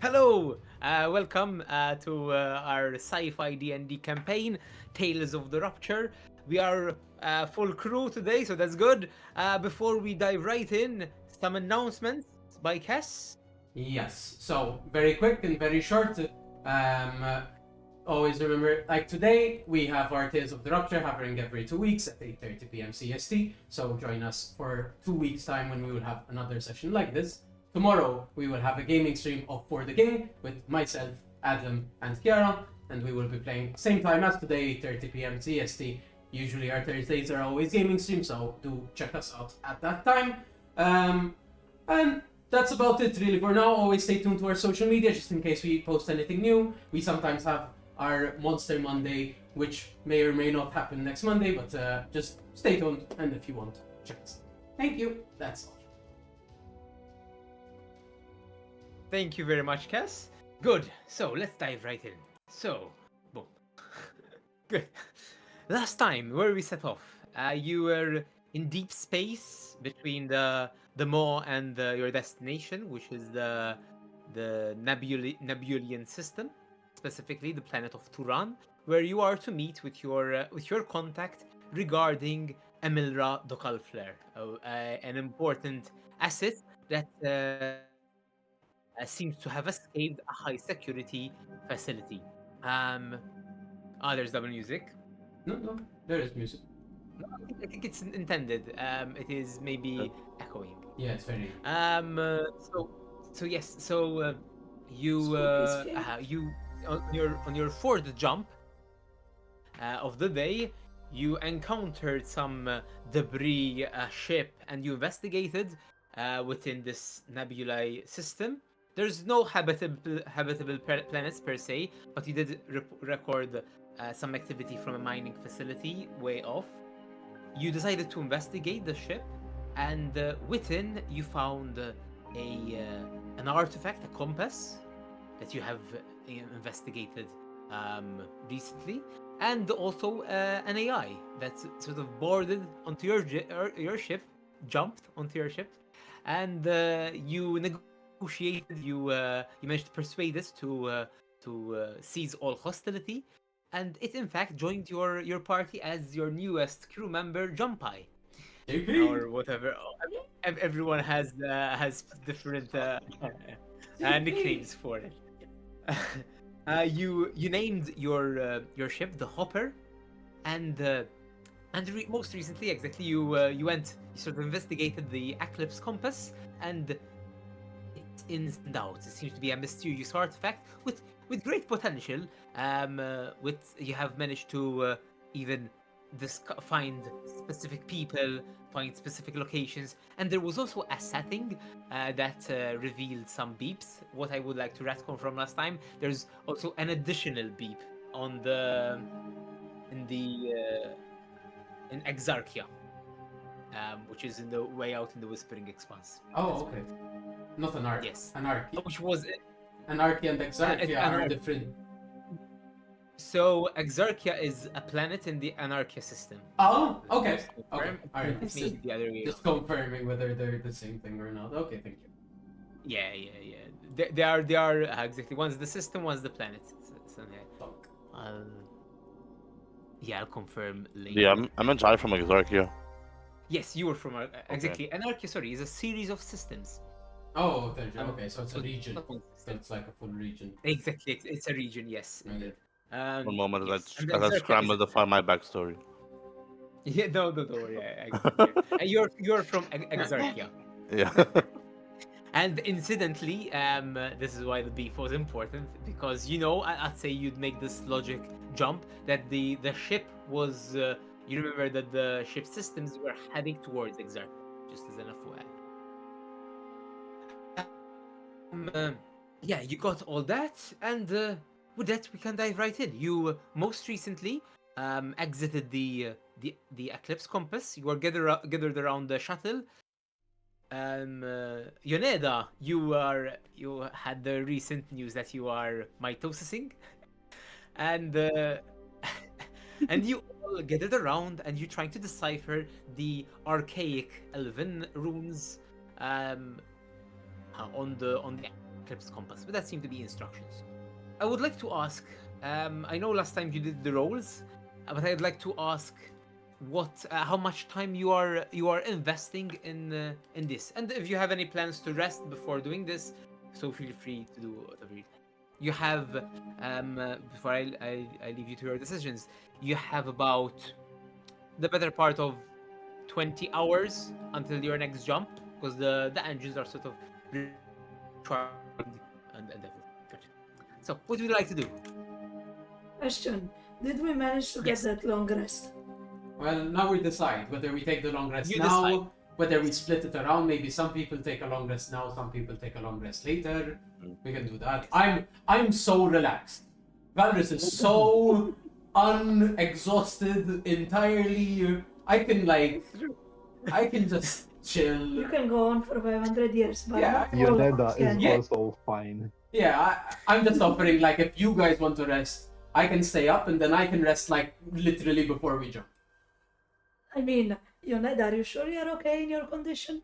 Hello, welcome to our sci-fi D&D campaign, Tales of the Rupture. We are full crew today, so that's good. Before we dive right in, some announcements by Cass. Yes. So very quick and very short. Um, Always remember, like today, we have our Tales of the Rupture happening every 2 weeks at 8:30 p.m. CST. So join us for 2 weeks time when we will have another session like this. Tomorrow we will have a gaming stream of For the Game with myself, Adam, and Kiara, and we will be playing same time as today, 8:30 p.m. CST. Usually our Thursdays are always gaming streams, so do check us out at that time. And that's about it really for now. Always stay tuned to our social media just in case we post anything new. We sometimes have our Monster Monday, which may or may not happen next Monday, but just stay tuned, and if you want, check us. Thank you. That's all. Thank you very much, Cass. Good. So let's dive right in. So, boom. Good. Last time, where we set off, you were in deep space between the Maw and your destination, which is the Nebulian system, specifically the planet of Turan, where you are to meet with your contact regarding Emilra Dokalfler, an important asset that seems to have escaped a high security facility. Um, there's double music. No, there is music. No, I think it's intended. It is maybe echoing. Yeah, it's very. Um, uh, so, so yes. So you on your fourth jump of the day, you encountered some debris ship, and you investigated within this nebulae system. There's no habitable planets per se, but you did record some activity from a mining facility way off. You decided to investigate the ship, and within you found an artifact, a compass that you have investigated recently, and also an AI that sort of boarded onto your ship, jumped onto your ship, and you negotiated. You managed to persuade it to cease all hostility, and it in fact joined your party as your newest crew member, Jumpai, JP. or whatever. Everyone has different nicknames for it. You named your ship the Hopper, and most recently, exactly, you sort of investigated the Eclipse compass, and its ins and outs. It seems to be a mysterious artifact with great potential. With you have managed to even find specific people, find specific locations, and there was also a setting that revealed some beeps. What I would like to retcon from last time, there's also an additional beep on the in the in Exarchia, which is in the way out in the Whispering Expanse. Oh, okay. Not Yes, anarchy. which was Anarchy and Exarchia are Anarchy. different. So Exarchia is a planet in the Anarchia system. Oh, okay. Just to Okay. confirm. All right. It's maybe the other way Just around. confirming whether they're the same thing or not. Okay, thank you. Yeah. They are exactly. One's the system, one's the planet. So, yeah. Fuck. I'll I'll confirm later. Yeah, I'm entirely from Exarchia. Yes, you were from exactly. Anarchia, sorry, is a series of systems. Oh, okay. So it's a region. Not one So system. it's like a full region. Exactly, it's a region. Yes, Okay. indeed. One moment, Yes. And as I Exarchia is scramble to find my backstory. yeah. No, don't worry. I got it here. And you're from Exarchia. Yeah. And incidentally, this is why the beef was important, because I'd say you'd make this logic jump that the ship was. You remember that the ship systems were heading towards Exarch, just as an FYI. Yeah, you got all that, and with that we can dive right in. You most recently exited the Eclipse compass. You were gathered around the shuttle. Yoneda, you had the recent news that you are mitosising, and and you all gathered around, and you're trying to decipher the archaic elven runes on the Eclipse Compass, but that seemed to be instructions. I would like to ask. I know last time you did the rolls, but I'd like to ask how much time you are investing in this, and if you have any plans to rest before doing this, so feel free to do whatever you have. Before I leave you to your decisions, you have about the better part of 20 hours until your next jump, because the engines are sort of and everything. So, what would you like to do? Question: did we manage to get Yes. that long rest? Well, now we decide whether we take the long rest You now, decide. whether we split it around. Maybe some people take a long rest now, some people take a long rest later. We can do that. I'm so relaxed. Valrus is so unexhausted entirely. I can just chill. You can go on for 500 years, but Yeah, not all of Yoneda us is can. Yeah. also fine. Yeah, I'm just offering, like, if you guys want to rest, I can stay up and then I can rest, like, literally before we jump. I mean, Yoneda, are you sure you're okay in your condition?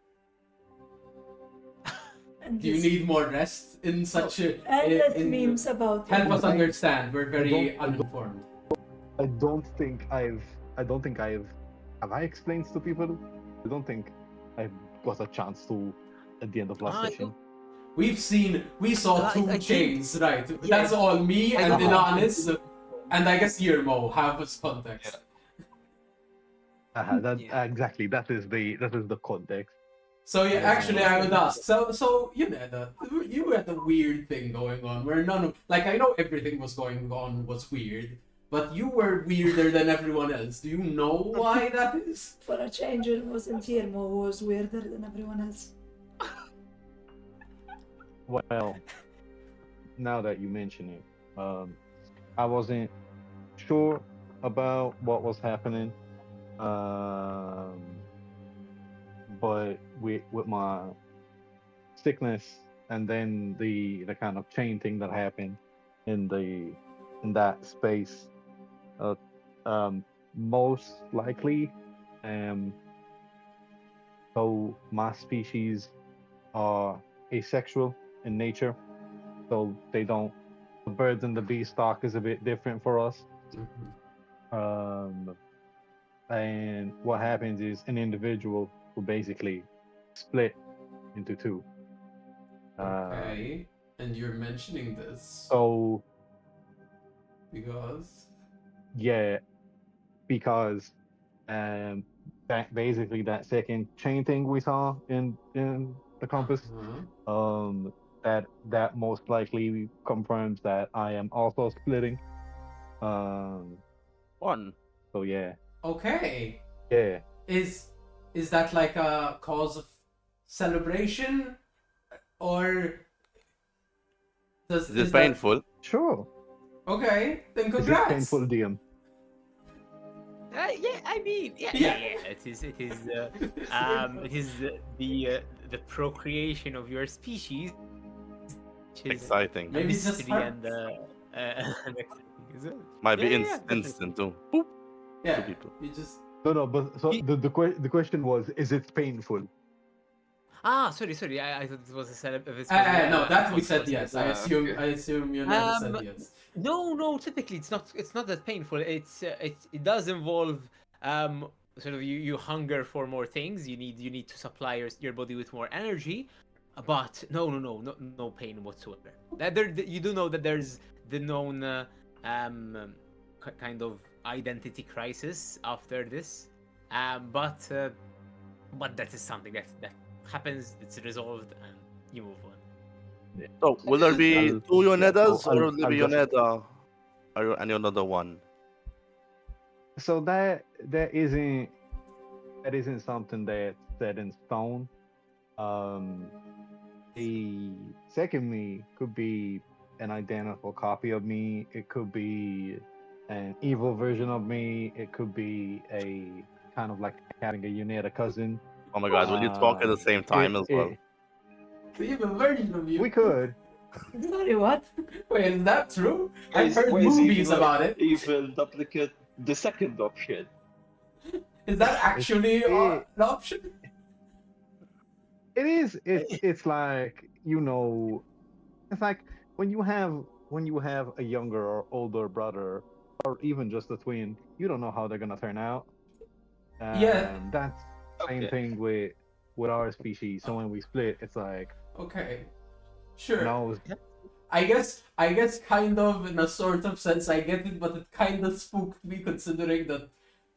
And Do you this- need more rest in such a... endless in- memes about you. Help us understand. We're very I don't- uninformed. I don't think I've have I explained to people? I don't think I've got a chance to at the end of last Ah, session. We saw two I think- chains, right? Yeah. That's all me I and don't know. Dinanis, and I guess Yermo have us context. Exactly. That is the context. So yeah, actually, I would ask. So you know, you had a weird thing going on where none of, like, I know everything was going on was weird, but you were weirder than everyone else. Do you know why that is? For a change, it wasn't Yermo who was weirder than everyone else. Well, now that you mention it, I wasn't sure about what was happening, but with my sickness and then the kind of chain thing that happened in that space, most likely, so my species are asexual in nature, so they don't. The birds and the beanstalk is a bit different for us. And what happens is an individual will basically split into two. Okay, and you're mentioning this So because yeah, because basically that second chain thing we saw in the compass, that most likely confirms that I am also splitting. One. So yeah, Okay, yeah. is that like a cause of celebration, or Is is it that- painful? Sure. Okay, then Is it congrats. painful, DM? Yeah, I mean, yeah. It is. It is the procreation of your species. Which is Exciting. Maybe it's just mystery hard. and exciting as well. Might be Yeah, definitely. instant too. Boop. Yeah, Two people. you just No. But so He- the question was, is it painful? Sorry. I thought it was a celeb. no, that we said yes. I assume okay. I assume you never said Um, yes. No. Typically, it's not. It's not that painful. It does involve sort of you hunger for more things. You need to supply your body with more energy, but no pain whatsoever. You do know that there's the known kind of identity crisis after this, but that is something that happens. It's resolved and you move on. So will there be I'll- two Yonedas I'll- or will there be I'll just- Yoneda and another one? So that isn't something that's set in stone. The second me could be an identical copy of me. It could be an evil version of me. It could be a kind of like having a Yoneda cousin. Oh my god, will you talk at the same time as well? The evil version of you. We could. Sorry, what? Wait, is that true? I've Is- heard wait, is movies evil- about it. Evil duplicate, the second option. Is that actually it- an option? It is. It's like, It's like when you have a younger or older brother, or even just a twin, you don't know how they're gonna turn out. Yeah. That's the same Okay. thing with our species. So when we split, it's like Okay. Sure. no, I guess kind of in a sort of sense I get it, but it kind of spooked me considering that.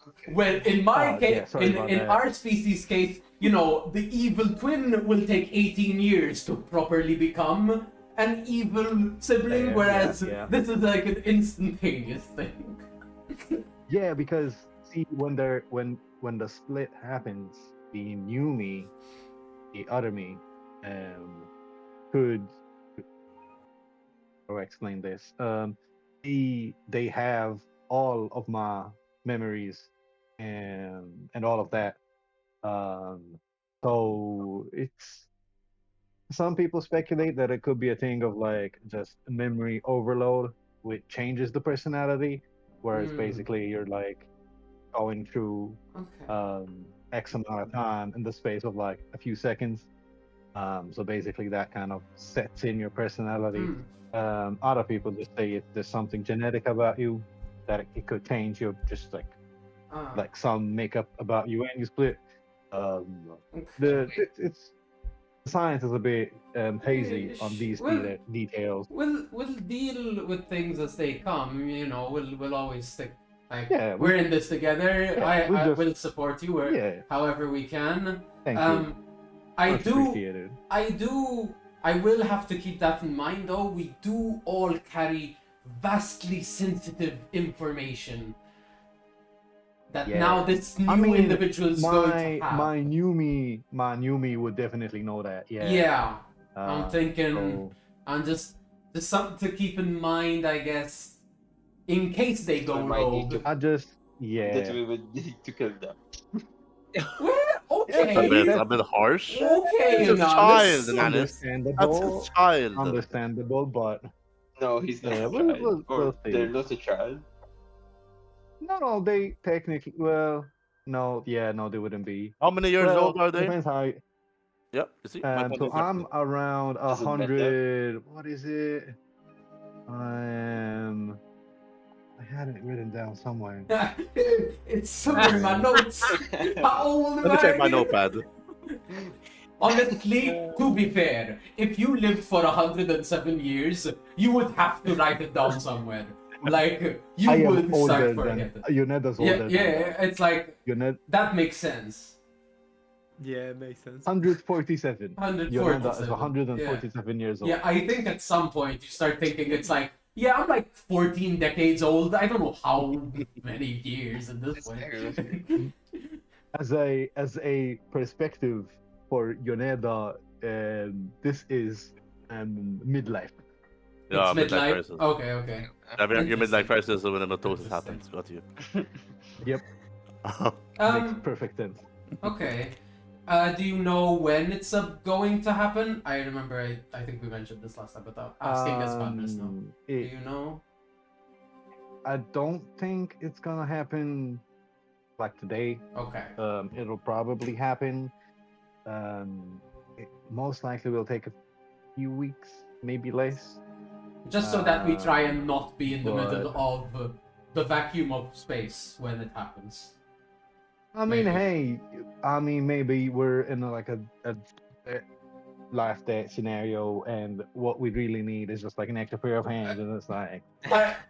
Okay. Well, in my yeah, case, sorry about in that. our species case, you know, the evil twin will take 18 years to properly become an evil sibling, Yeah, whereas yeah. this is like an instantaneous thing. Yeah, because see, when the split happens, the new me, the other me, could or explain this. They have all of my memories and all of that. Um, so it's some people speculate that it could be a thing of like just memory overload, which changes the personality, whereas Hmm. basically you're like going through Okay. X amount of time in the space of like a few seconds. So basically that kind of sets in your personality. Hmm. Other people just say there's something genetic about you that it could change your just Ah. like some makeup about you when you split. Okay. It's science is a bit hazy on these Well, details. we'll deal with things as they come. You know, we'll always stick. Like Yeah, we're in this together. yeah, we I just will support you where, yeah. however we can. Thank you. I Much do. appreciated. I will have to keep that in mind though. We do all carry vastly sensitive information that now Yeah. this new I mean, individual's going to have. my new me would definitely know that. Yeah. Yeah, I'm thinking. So, I'm just something to keep in mind, I guess, in case they We go might need rogue. to I just that yeah. we would need to kill them. Well, Yes, It's a bit okay, a bit harsh. okay, It's a child, Nanis. Nanis. That's his understandable, child. understandable, but No, he's not yeah, a child. Or we'll they're see. not a child. No, they technically well, no, yeah, no, they wouldn't be. How many years Well, old are it they? depends how. Yep. You see, my point So is that. I'm around Doesn't matter. 100. What is it? I'm. I had it written down somewhere. It's somewhere in my notes. How old am Let me check I my again? notepad. Honestly, to be fair, if you lived for 107 years, you would have to write it down somewhere. Like, you I am would older start than forgetting. Yoneda's Yeah, older than yeah, it's like, Yoneda that makes sense. Yeah, makes sense. 147. 147. Yoneda is 147 years old. Yeah, I think at some point you start thinking it's like, yeah, I'm like 14 decades old. I don't know how many years at this point. As a perspective for Yoneda, this is midlife. Yeah, It's midlife midlife. crisis. Okay, okay. Your midlife Interesting. crisis is when the mitosis Interesting. happens. Got you. Yep, makes Um. perfect sense. Okay. Do you know when it's going to happen? I remember. I think we mentioned this last time, but asking as partners now. Do you know? I don't think it's gonna happen like today. Okay. It'll probably happen. It most likely will take a few weeks, maybe less. Just so that we try and not be in the but- middle of the vacuum of space when it happens. I mean, Maybe. hey, I mean, maybe we're in like a life death scenario, and what we really need is just like an extra pair of hands, and it's like,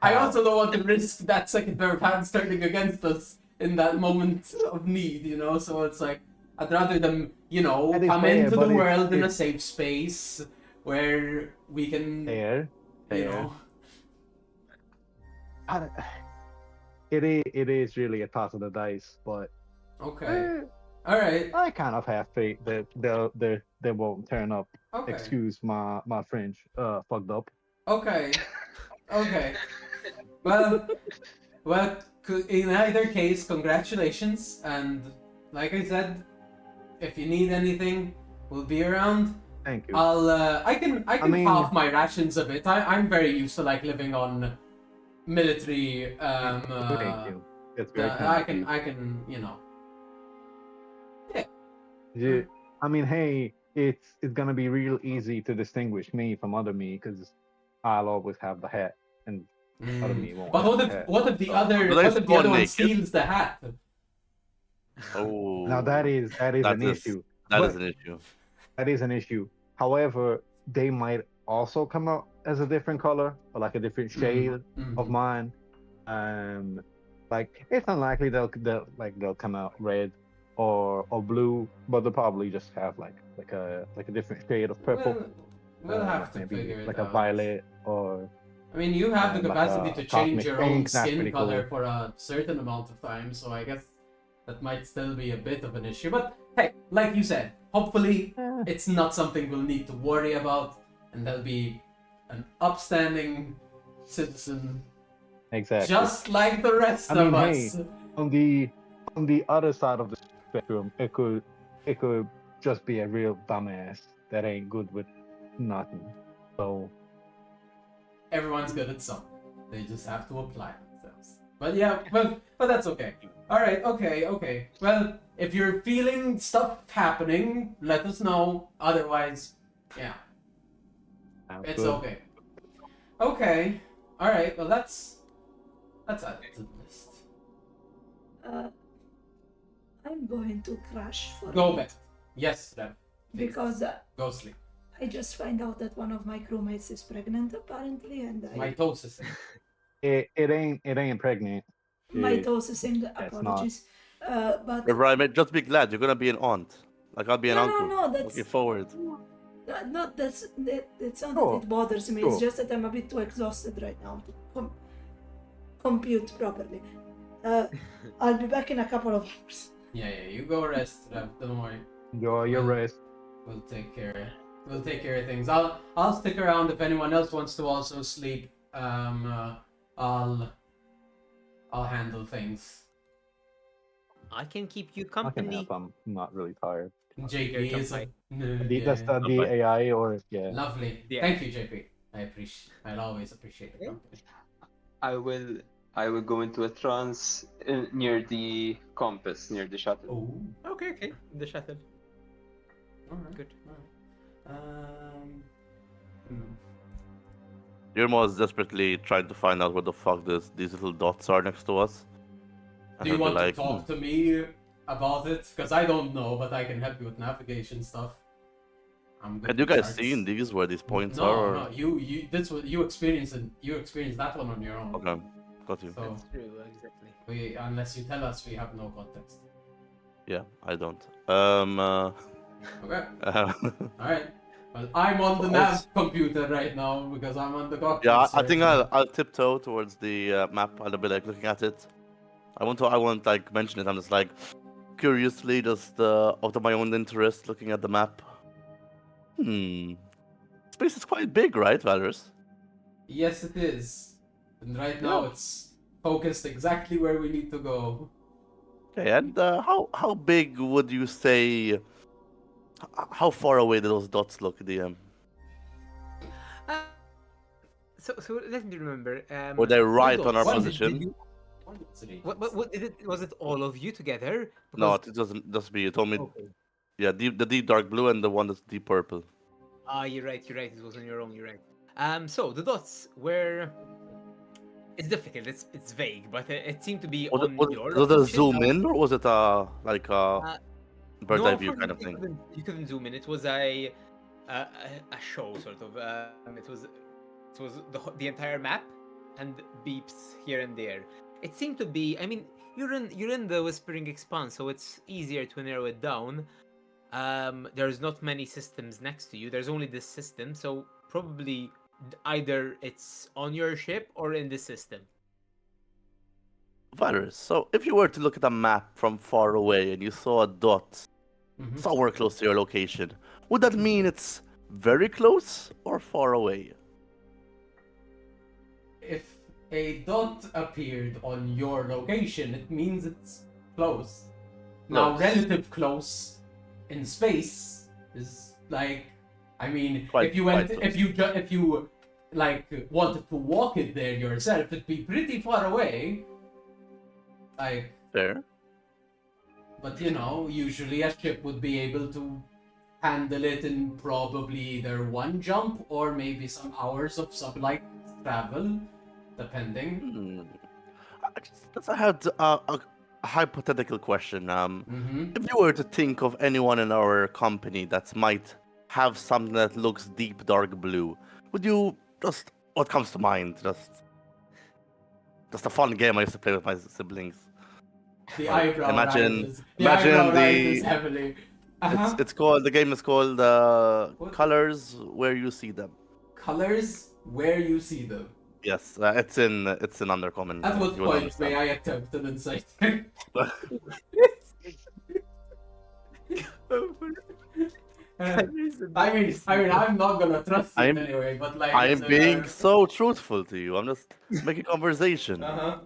I also don't want to risk that second pair of hands turning against us in that moment of need, you know? So it's like, I'd rather them, you know, That is come fair, into the but world in a it's- safe space where we can, fair. you know. I don't- it is really a toss of the dice, but Okay. All right. I kind of have faith that they won't turn up. Okay. Excuse my French, fucked up. Okay. Okay. Well, in either case, congratulations, and like I said, if you need anything, we'll be around. Thank you. I can mean- half my rations a bit. I'm very used to like living on military. Thank you. It's very kind I of you. can, you know. Yeah, I mean, hey, it's gonna be real easy to distinguish me from other me because I'll always have the hat and other me won't But have what the if hat. what if the So- other But I what if the spawn other one naked. steals the hat? Oh. Now that is That an is- issue. That But is an issue. that is an issue. However, they might also come out as a different color or like a different shade of Mhm. mine. Like it's unlikely they'll come out red or blue, but they'll probably just have like a different shade of purple. We'll have like to maybe figure it like out. a violet or I mean, you have the like capacity a to change cosmic your own pink. That's skin pretty color cool. for a certain amount of time, so I guess that might still be a bit of an issue. But hey, like you said, hopefully Eh, it's not something we'll need to worry about, and they'll be an upstanding citizen, exactly. just like the rest I mean, of hey, us. on the other side of the spectrum, it could just be a real dumbass that ain't good with nothing. So Everyone's good at something. They just have to apply themselves. But yeah, but that's okay. All right, okay. Well, if you're feeling stuff happening, let us know. Otherwise, yeah, sounds it's good. okay. Okay. All right. Well, that's added to the list. I'm going to crash for Go a bit back. Yes, Rev. Please. because Go sleep. I just find out that one of my crewmates is pregnant apparently, and Mitosis. It ain't pregnant. mitosising. not. Apologies, but Right, mate, just be glad you're gonna be an aunt. Like I'll be an no, uncle. no, that's Looking forward. no, it's not Sure, that it bothers me. sure. It's just that I'm a bit too exhausted right now to compute properly. I'll be back in a couple of hours. Yeah. You go rest, Rev. Don't worry. Enjoy your Well, rest. We'll take care. We'll take care of things. I'll stick around if anyone else wants to also sleep. I'll handle things. I can keep you I can company. help. I'm not really tired. JP is Jumpy. That's the Okay. AI or yeah. Lovely. Yeah. Thank you, JP. I'll always appreciate it. I will go into a trance near the compass, near the shuttle. Oh, Okay. The shuttle. alright. Good. Irma is desperately trying to find out what the fuck these little dots are next to us. And Do you he'll be want like, to talk to me about it? Because I don't know, but I can help you with navigation stuff. I'm good Had you with guys charts. seen these where these points No, are? Or... no. You experienced that one on your own. Okay, got you. So That's true, exactly. unless you tell us, we have no context. Yeah, I don't. Okay. All right. Well, I'm on the nav computer right now because I'm on the cockpit. yeah, I sir. think I'll tiptoe towards the map. I'll be like looking at it. I won't like mention it. I'm just like curiously, just out of my own interest, looking at the map. Space is quite big, right, Valorous? Yes, it is. And right now it's focused exactly where we need to go. Okay, and how big would you say? How far away do those dots look, DM? So let me remember. Were they right on our dots, position? What did it? Was it all of you together? No, Because- it doesn't. Just be. You told me. Okay. Yeah, the deep dark blue and the one that's deep purple. You're right. It was on your own. You're right. So the dots were. It's difficult. It's vague, but it seemed to be on your. Was it a location. zoom in or was it like a bird's eye view kind of thing? You couldn't zoom in. It was a show sort of. It was the entire map and beeps here and there. It seemed to be. I mean, you're in the Whispering Expanse, so it's easier to narrow it down. There's not many systems next to you. There's only this system, so probably either it's on your ship or in the system. Virus. So if you were to look at a map from far away and you saw a dot somewhere close to your location, would that mean it's very close or far away? If a dot appeared on your location, it means it's close. Now, Close. relative close in space is like, I mean, Quite- if you went, quite if you like wanted to walk it there yourself, it'd be pretty far away. Like, Fair. but you know, usually a ship would be able to handle it in probably either one jump or maybe some hours of sublight travel, depending. I had a hypothetical question. Mm-hmm. If you were to think of anyone in our company that might have something that looks deep dark blue, would you just what comes to mind? Just a fun game I used to play with my siblings. The Like, eyebrow imagine rises. The eyebrow rises the heavily. Uh-huh. it's called the game is called What? Colors Where You See Them. Colors where you see them. Yes, it's in Undercommon. At what You will point may understand. I attempt an insight? I mean, I'm not gonna trust you I'm- anyway, but like, I am is it, being so truthful to you. I'm just making conversation. Uh-huh.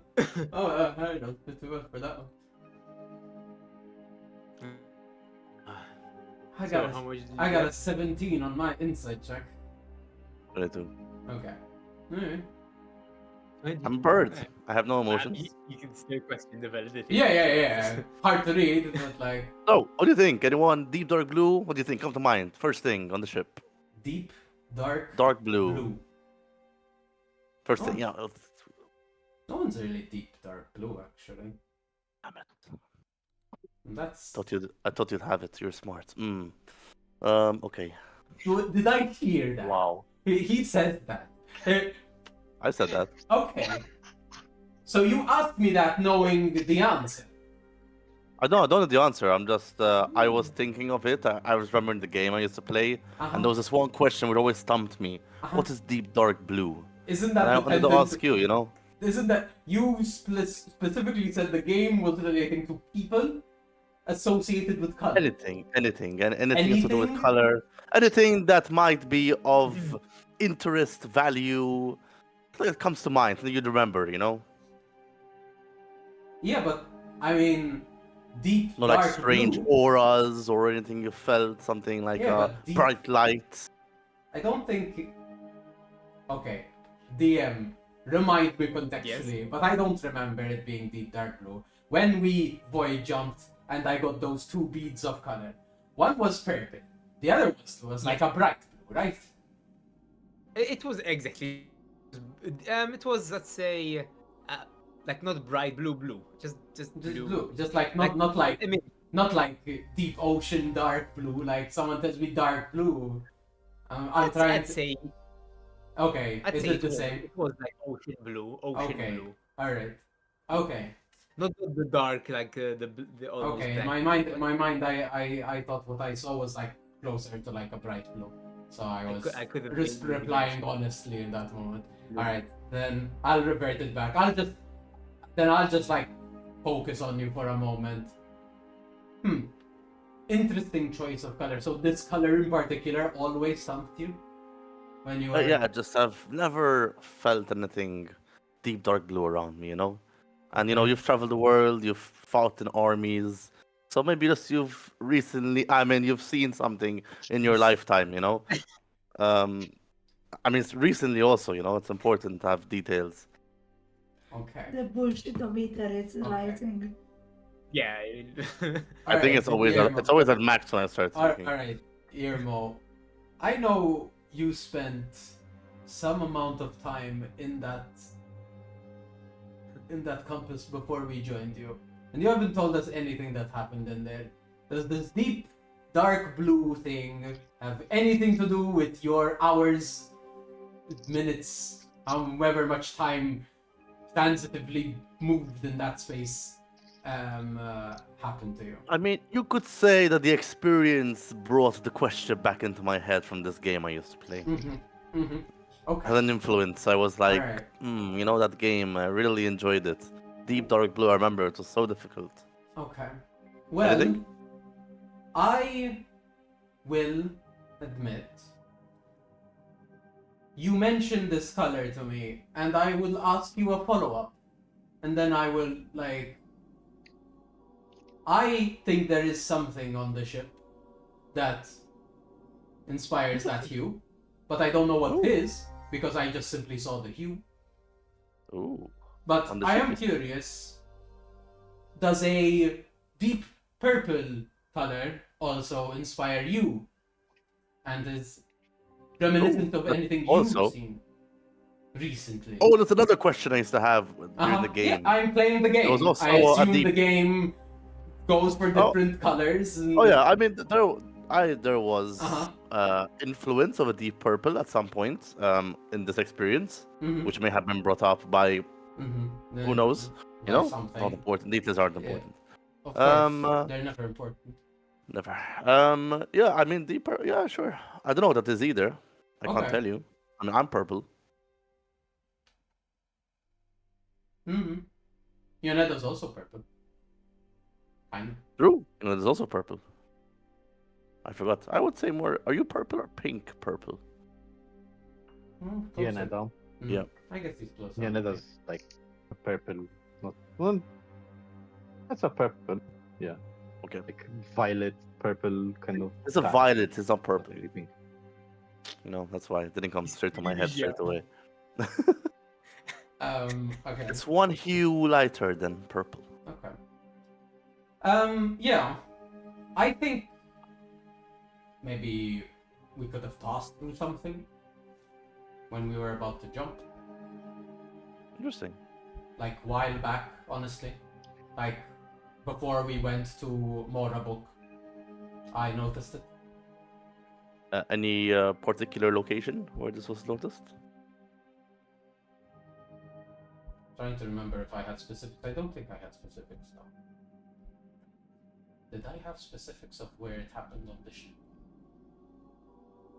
Oh, I don't know. Too well for that one. I So got how a, much did you I got a get? 17 on my insight check. What do I do? Okay. Alright. I'm a bird. Alright. I have no emotions. You can still question the validity. Yeah. Hard to read, but like So, what do you think? Anyone deep dark blue? What do you think? Come to mind. First thing on the ship. deep, dark, Dark blue. blue. First Oh. thing, yeah. No one's really deep, dark blue, actually. Damn it. That's. I thought you'd have it. You're smart. Okay. Did I hear that? Wow. He said that. I said that. Okay. So you asked me that knowing the answer. I don't know the answer. I'm just, I was thinking of it. I was remembering the game I used to play. Uh-huh. And there was this one question which always stumped me. Uh-huh. What is deep dark blue? Isn't And that I wanted to dependent? ask you, you know? Isn't that you specifically said the game was relating to people associated with color? Anything and anything to do with Anything? color, anything that might be of interest, value, something that comes to mind, something you'd remember, you know? Yeah, but I mean, deep Not dark like strange blue. auras or anything you felt, something like Yeah, a but deep- bright light. I don't think. Okay, DM, remind me contextually, but I don't remember it being deep dark blue. When we void jumped and I got those two beads of color, one was purple, the other was like a bright blue, right? It was exactly. It was, let's say, like not bright blue, just Just blue. blue, just like not like I mean, not like deep ocean dark blue. Like someone tells me dark blue, I'm trying I'd to. say. Okay, I'd is say it the same? It was like ocean blue. Okay, Blue. all right, okay. Not the dark like the almost Okay, black. in my mind, I thought what I saw was like closer to like a bright blue, so I was I could have just maybe replying honestly in that moment. All right, then I'll revert it back. I'll just like focus on you for a moment. Interesting choice of color. So this color in particular always stumped you when you were. Yeah, I just have never felt anything deep dark blue around me, you know? And you know, you've traveled the world, you've fought in armies, so maybe just you've seen something in your lifetime, you know? I mean, it's recently also, you know, it's important to have details. Okay. The bullshit-o-meter is Okay. rising. Yeah. I think it's always at max when I start speaking. Alright, Irmo. I know you spent some amount of time in that compass before we joined you. And you haven't told us anything that happened in there. Does this deep, dark blue thing have anything to do with your hours, minutes, however much time transitively moved in that space happened to you? I mean, you could say that the experience brought the question back into my head from this game I used to play. Okay. Had an influence. I was like, Alright. you know, that game, I really enjoyed it. Deep Dark Blue, I remember, it was so difficult. Okay. Well, Anything? I will admit you mentioned this color to me, and I will ask you a follow-up. And then I will, like... I think there is something on the ship that inspires that hue, but I don't know what it is, because I just simply saw the hue. Ooh. But On the I ship am is- curious, does a deep purple color also inspire you and is reminiscent of but anything also- you've seen recently. Oh, that's another question I used to have during the Yeah, game. I'm playing the There was game. also I a assume deep- the game goes for Oh. different colors. And Oh yeah, I mean there was Uh-huh. influence of a deep purple at some point in this experience, Mhm. which may have been brought up by who knows. You know, Something. not important. Details aren't Yeah. important. Of course, Um, they're never important. Never. Yeah, I mean deeper. Yeah, sure. I don't know what that is either. I can't Okay. tell you. I mean, I'm purple. Mm-hmm. Yoneda's also purple. Kind of. True. You know, there's also purple. I forgot. I would say more. Are you purple or pink purple? Yeah, Closer. Neda. Yeah. I guess he's close. Yeah, Neda's like a purple. Not well. That's a purple. Yeah, Okay. like violet, purple kind of. It's a dye. violet. It's not Not purple. really pink. You know, that's why it didn't come straight to my head Yeah. straight away. Okay. It's one hue lighter than purple. Okay. Yeah. I think maybe we could have tossed through something when we were about to jump. Interesting. Like while back, honestly. Like before we went to Morabuk. I noticed it. Any particular location where this was noticed? Trying to remember if I had specifics. I don't think I had specifics though. Did I have specifics of where it happened on the ship?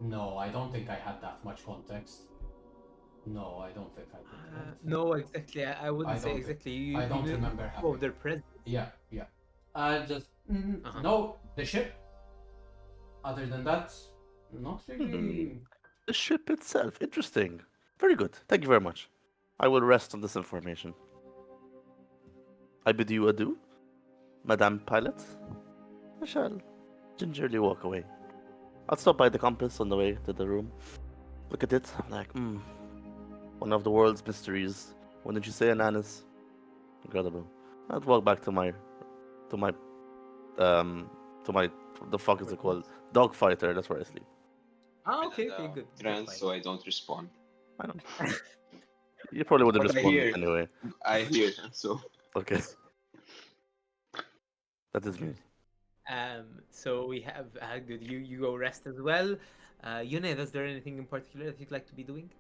No, I don't think I had that much context. No, I don't think I did. No, exactly. I wouldn't I say don't- exactly. You, I don't you remember know having. their presence. Yeah. Just Uh-huh. no, the ship. Other than that, not really. The ship itself. Interesting. Very good. Thank you very much. I will rest on this information. I bid you adieu, Madame Pilot. I shall gingerly walk away. I'll stop by the compass on the way to the room. Look at it. I'm like, one of the world's mysteries. When did you say Ananas? Incredible. I'll walk back to my, the fuck is it called? Dog fighter. That's where I sleep. Ah, okay, good. Trans, Fine. so I don't respond. I don't. You probably would have But I responded hear. anyway. I hear, so Okay. That is me. So we have good. You go rest as well. Yuned, is there anything in particular that you'd like to be doing?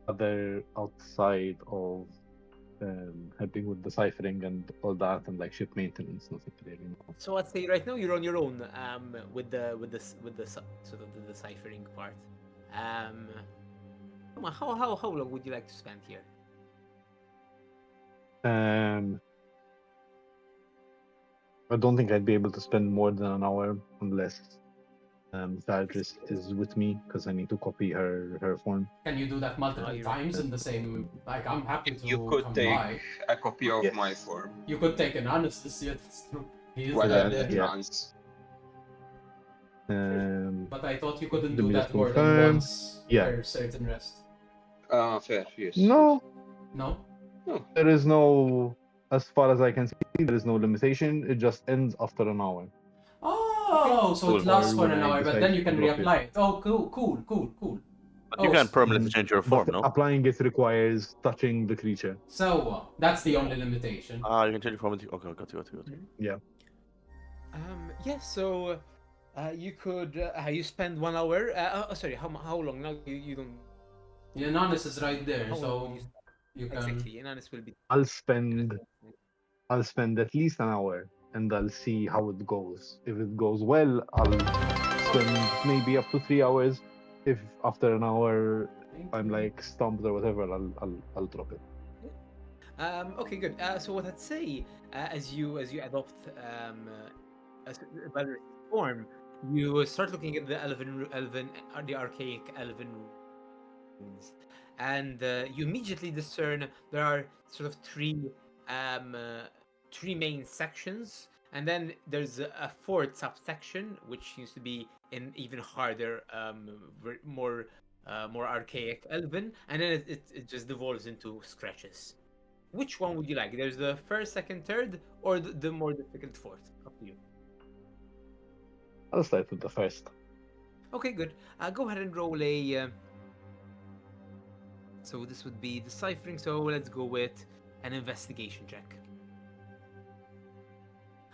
Other outside of helping with deciphering and all that, and like ship maintenance, nothing really. No. So I'd say right now you're on your own with the sort of the deciphering part. How long would you like to spend here? I don't think I'd be able to spend more than an hour unless Valdris is with me because I need to copy her form. Can you do that multiple you're times in the same? Like, I'm happy to you could come take by. a copy of Yes. my form You could take an anesthesia. That's true. He is while right I'm there. in Yeah. trance. But I thought you couldn't Let do me that just more than confirm. once Yeah. per certain rest. Fair, yes. No, No. there is no. As far as I can see, there is no limitation. It just ends after an hour. Oh, so Cool. it lasts Or for when an I hour, but decide then you to can drop it. reapply it. Oh, cool. But you Oh, can't permanently Mhm. change your form, But no? applying it requires touching the creature. So that's the only limitation. You can change your form. Okay, got you. Yeah. Yeah. So you could you spend 1 hour. Sorry. How long now? You don't. Yonanis is right there, How long so will you spend? you can. Exactly. Inanis will be. I'll spend at least an hour and I'll see how it goes. If it goes well, I'll spend maybe up to 3 hours. If after an hour I'm like stumped or whatever, I'll drop it. Okay, good. So what I'd say, as you adopt a better form, you start looking at the the archaic elven runes, and you immediately discern there are sort of three main sections, and then there's a fourth subsection which seems to be in even harder, more archaic elven, and then it just devolves into scratches. Which one would you like? There's the first, second, third, or the more difficult fourth. Up to you. I'll start with the first. Okay, good. Go ahead and roll a. So this would be deciphering. So let's go with an investigation check.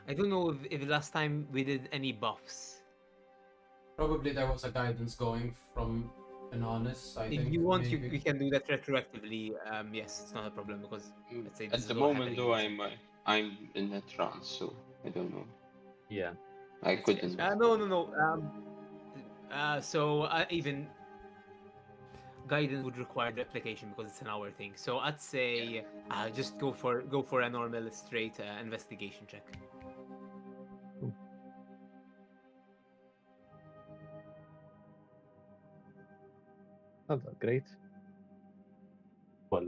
I don't know if last time we did any buffs. Probably there was a guidance going from Anonymous, I If think. you want, maybe. we can do that retroactively. Yes, it's not a problem because let's say this At is the all moment, happening. though, I'm in a trance, so I don't know. Yeah. I That's fair. couldn't. No. Even guidance would require the application because it's an hour thing. So I'd say just go for a normal straight investigation check. Not that great. 12.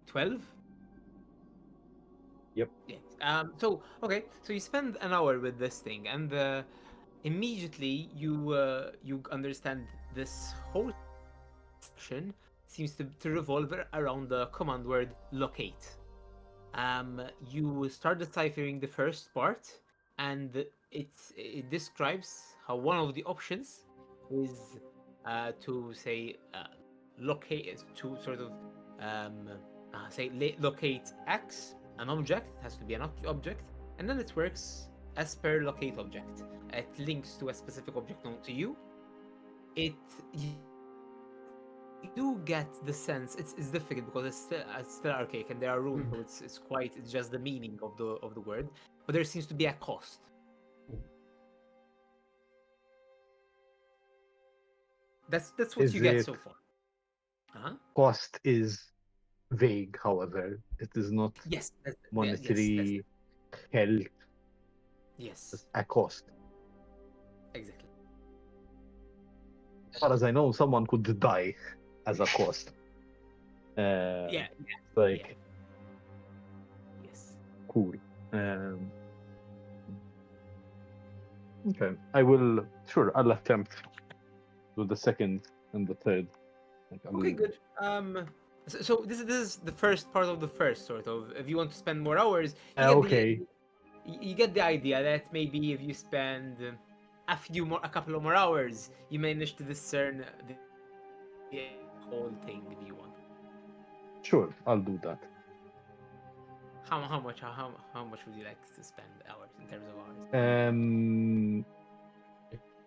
12? Yep. Yes. So you spend an hour with this thing, and immediately you understand this whole section seems to revolve around the command word locate. You start deciphering the first part, and it describes how one of the options is to say locate to sort of locate X, an object. It has to be an object, and then it works as per locate object. It links to a specific object known to you. You do get the sense it's difficult because it's still archaic and there are rules, so it's just the meaning of the word, but there seems to be a cost. That's what Is you get it- so far. Cost is vague, however. It is not Yes. monetary health Yes. a cost. Exactly. As far as I know, someone could die as a cost. Yeah. Like, Yes. cool. Okay. I'll attempt with the second and the third. Like, Okay, good. So this is the first part of the first, sort of. If you want to spend more hours, okay. You get the idea that maybe if you spend a couple of more hours, you manage to discern the whole thing if you want. Sure, I'll do that. How much would you like to spend hours in terms of hours?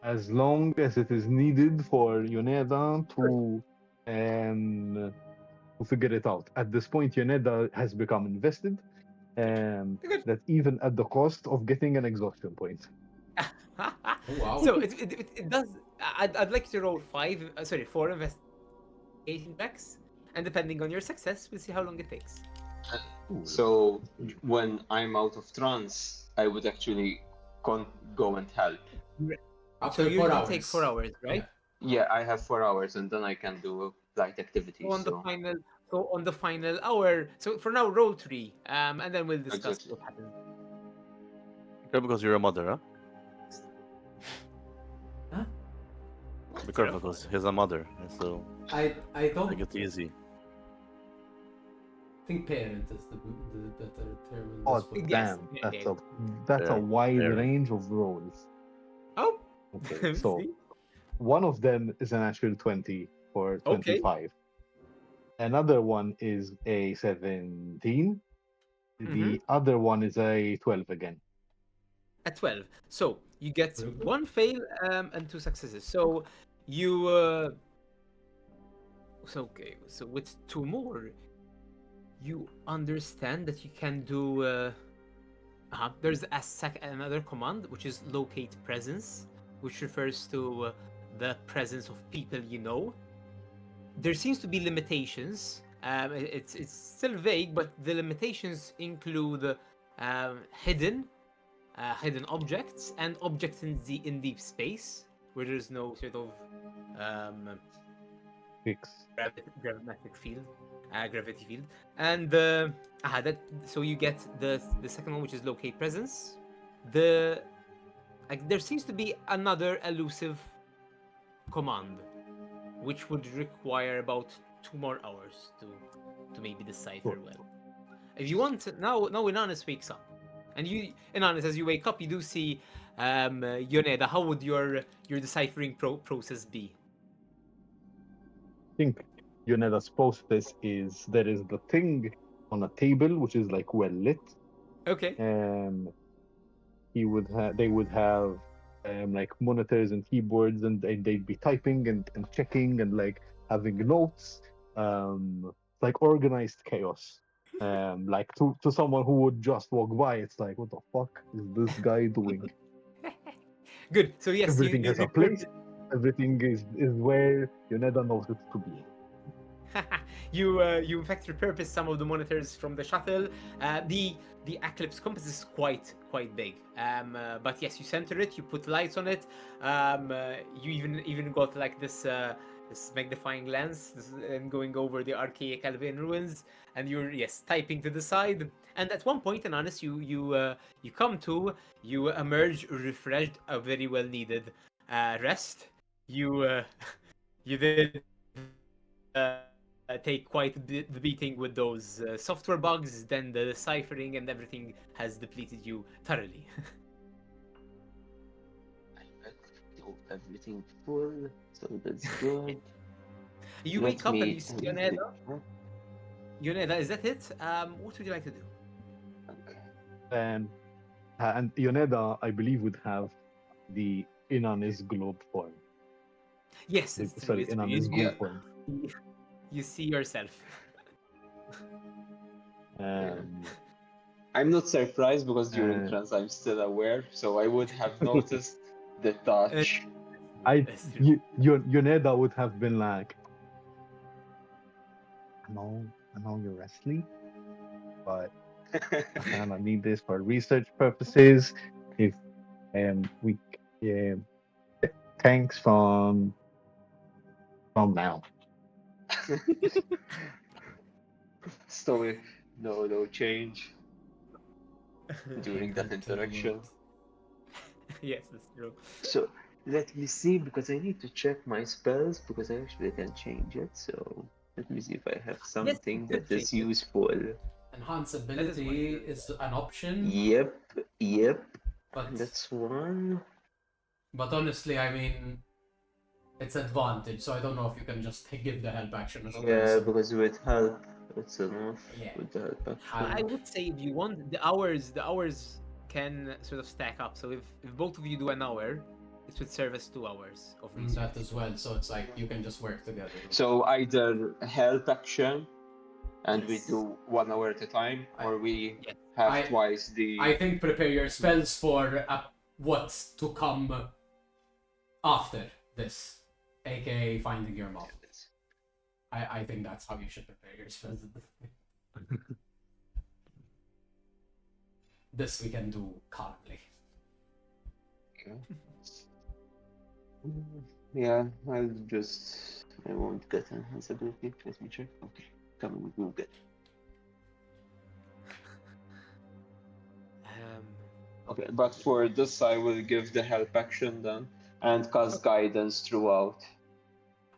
As long as it is needed for Yoneda to figure it out. At this point, Yoneda has become invested. Good. That even at the cost of getting an exhaustion point. Wow. So it does. I'd like to roll 4 investigation checks, and depending on your success, we'll see how long it takes. So when I'm out of trance, I would actually go and help. After So you 4 do hours. take 4 hours, right? Yeah, I have 4 hours, and then I can do light activities. On the final hour. So for now, roll 3, and then we'll discuss Exactly. what happens. Okay, because you're a mother, huh? Huh? Be careful because he's a mother, so I don't make it easy. think parent is the better term in Oh this one. Yes. damn! Yeah. That's a Fair, wide fair. range of roles. Oh. Okay, so See? one of them is an actual 20 for Okay. 25. Another one is a 17. The other one is a 12 again. At 12. So you get 1 fail and 2 successes. So you so with 2 more, you understand that you can do there's another command which is locate presence, which refers to the presence of people you know. There seems to be limitations. It's still vague, but the limitations include hidden objects and objects in deep space where there's no sort of Fix. gravity field, and so you get the second one, which is locate presence. There seems to be another elusive command, which would require about 2 more hours to maybe decipher well. If you want, now Inanus wakes up, and Inanus, as you wake up, you do see Yoneda, how would your deciphering process be? I think Yoneda's process is there is the thing on a table which is like well lit. Okay. They would have like monitors and keyboards, and they'd be typing and checking and like having notes, like organized chaos. Like to someone who would just walk by, it's like, what the fuck is this guy doing? Good. So yes, Everything you has a place. Everything is where Yoneda knows it to be. you in fact repurpose some of the monitors from the shuttle. The Eclipse compass is quite big. But yes, you center it. You put lights on it. You even got like this magnifying lens and going over the archaic Albion ruins, and you're typing to the side. And at one point, in honest, you come to, you emerge refreshed, a very well needed rest. You you did take quite the beating with those software bugs. Then the deciphering and everything has depleted you thoroughly. Everything full, so that's good. You Let wake up and me- you see Yoneda. Yoneda, is that it? What would you like to do? Okay. And Yoneda, I believe, would have the Inanis globe form. Yes, it's true. Sorry, It's true. Inanis Yeah. goo form. You see yourself. I'm not surprised because during Uh, trans I'm still aware, so I would have noticed the touch. That's true. Yoneda would have been like, I know you're asleep, but I kind of need this for research purposes. If we thanks from now. Story, no change during that interaction. Yes, that's true. So let me see, because I need to check my spells because I actually can change it. So let me see if I have something you could that is change it. useful. Enhanceability is an option, Yep, but that's one. honestly, I mean, it's advantage, so I don't know if you can just give the help action as a Yeah, person. because with help, it's enough. Yeah. With the help I action. would say if you want the hours can sort of stack up. So if both of you do an hour, it would serve as 2 hours of research. That as well, so it's like you can just work together. So either help action, and we Yes. do 1 hour at a time, or we Yes. have twice the. I think prepare your spells for what's to come after this, aka finding your mom. I think that's how you should prepare your spells. This we can do calmly. Yeah, I won't get enhanceability. Let me check. Okay, come on, Google. Okay, but for this I will give the help action then, and cast guidance throughout.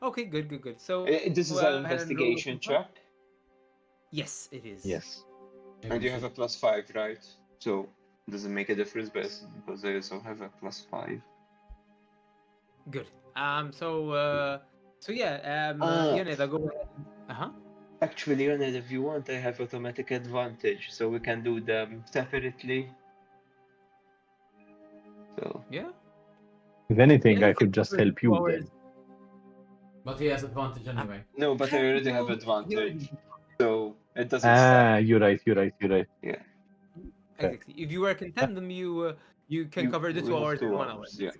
Okay, good. So This is go an ahead and roll investigation a- check, Yes, it is. Yes. and you have a +5, right? So doesn't make a difference, because I also have a +5. Good. Yeah. Yoneda, go ahead. Actually, Ronald, if you want, I have automatic advantage, so we can do them separately. So Yeah. If anything, Yeah, I you can could just cover help 2 you hours. then. But he has advantage anyway. no, but I already have You- advantage, so it doesn't stack. You're right. Yeah, Exactly. If you work in tandem, you can cover the we 2 have hours in 2 1 hour. hours. Yeah.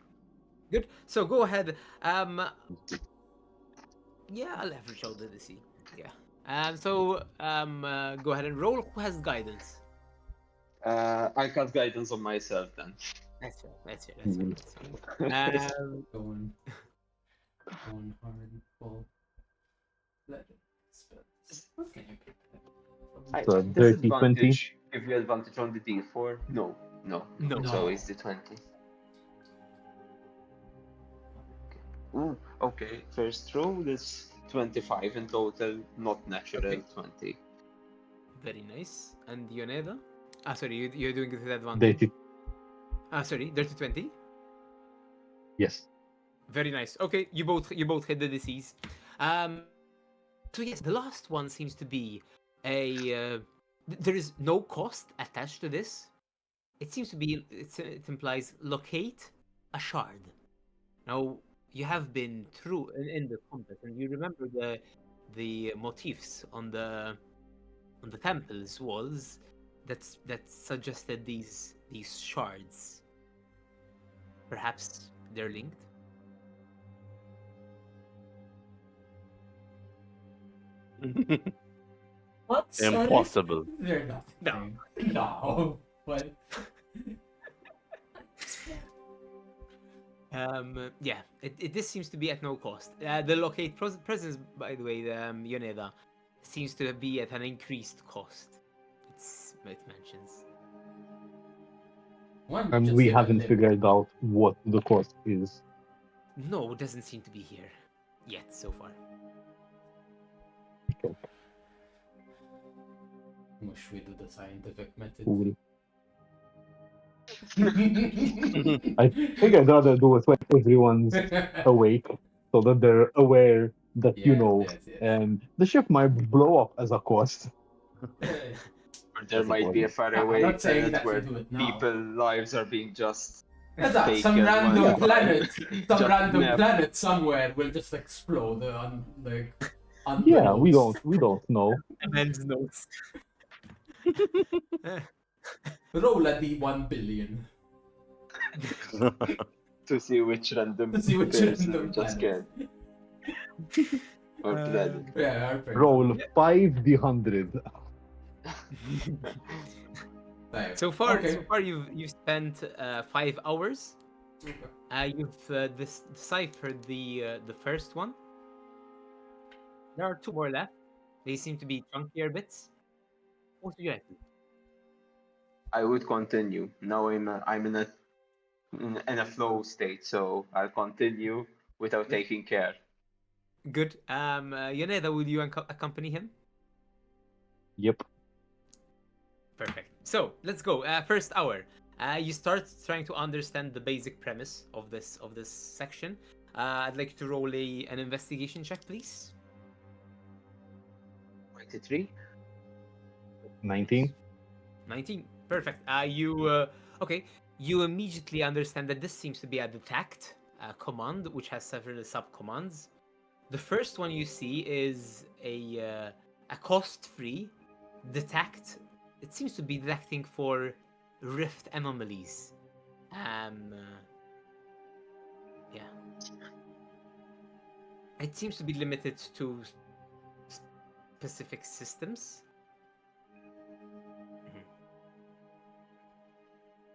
Good. So go ahead. Yeah, I'll average out the DC. Yeah. Go ahead and roll. Who has guidance? I cast guidance on myself then. That's fair. Going hard, full. Let it spell. What can you prepare? So dirty 20. Disadvantage. Give you advantage on the D4? No. No. It's always the 20. Ooh, okay. First roll is 25 in total, not natural Okay. 20. Very nice. And Yoneda? Sorry, you're doing it with advantage. Dirty. Sorry, dirty 20. Yes. Very nice. Okay, you both hit the disease. So yes, the last one seems to be there is no cost attached to this. It seems to be it implies locate a shard. Now you have been through in the combat and you remember the motifs on the temple's walls that suggested these shards. Perhaps they're linked. What? Sorry? Impossible. They're not. No. No. What? Yeah, this seems to be at no cost. The locate presence, by the way, Yoneda, seems to be at an increased cost. It mentions. One And just we hit a haven't limit. figured out what the cost is. No, it doesn't seem to be here yet so far. Wish we do the scientific method. Cool. I think I'd rather do it when everyone's awake, so that they're aware that Yes. and the ship might blow up as a cost. Or there might be a faraway I'm not saying planet that we where do it now. people's lives are being just That's that, some taken random one by planet, some just random nap. planet somewhere will just explode Yeah, we don't know. Men's notes. Roll a D1 billion. to see which random To see which person random we just planet. can. Or planet. Yeah, our friend. Roll 5d100. There. So far, Okay. you've spent 5 hours. Okay. You've deciphered the first one. There are 2 more left. They seem to be chunkier bits. What do you guys do? I would continue. Now I'm in a flow state, so I'll continue without taking care. Good. Yoneda, will you accompany him? Yep. Perfect. So let's go. First hour. You start trying to understand the basic premise of this section. I'd like you to roll an investigation check, please. 23. 19. 19. Perfect. You immediately understand that this seems to be a detect command, which has several sub-commands. The first one you see is a cost-free detect. It seems to be detecting for rift anomalies. Yeah. It seems to be limited to specific systems.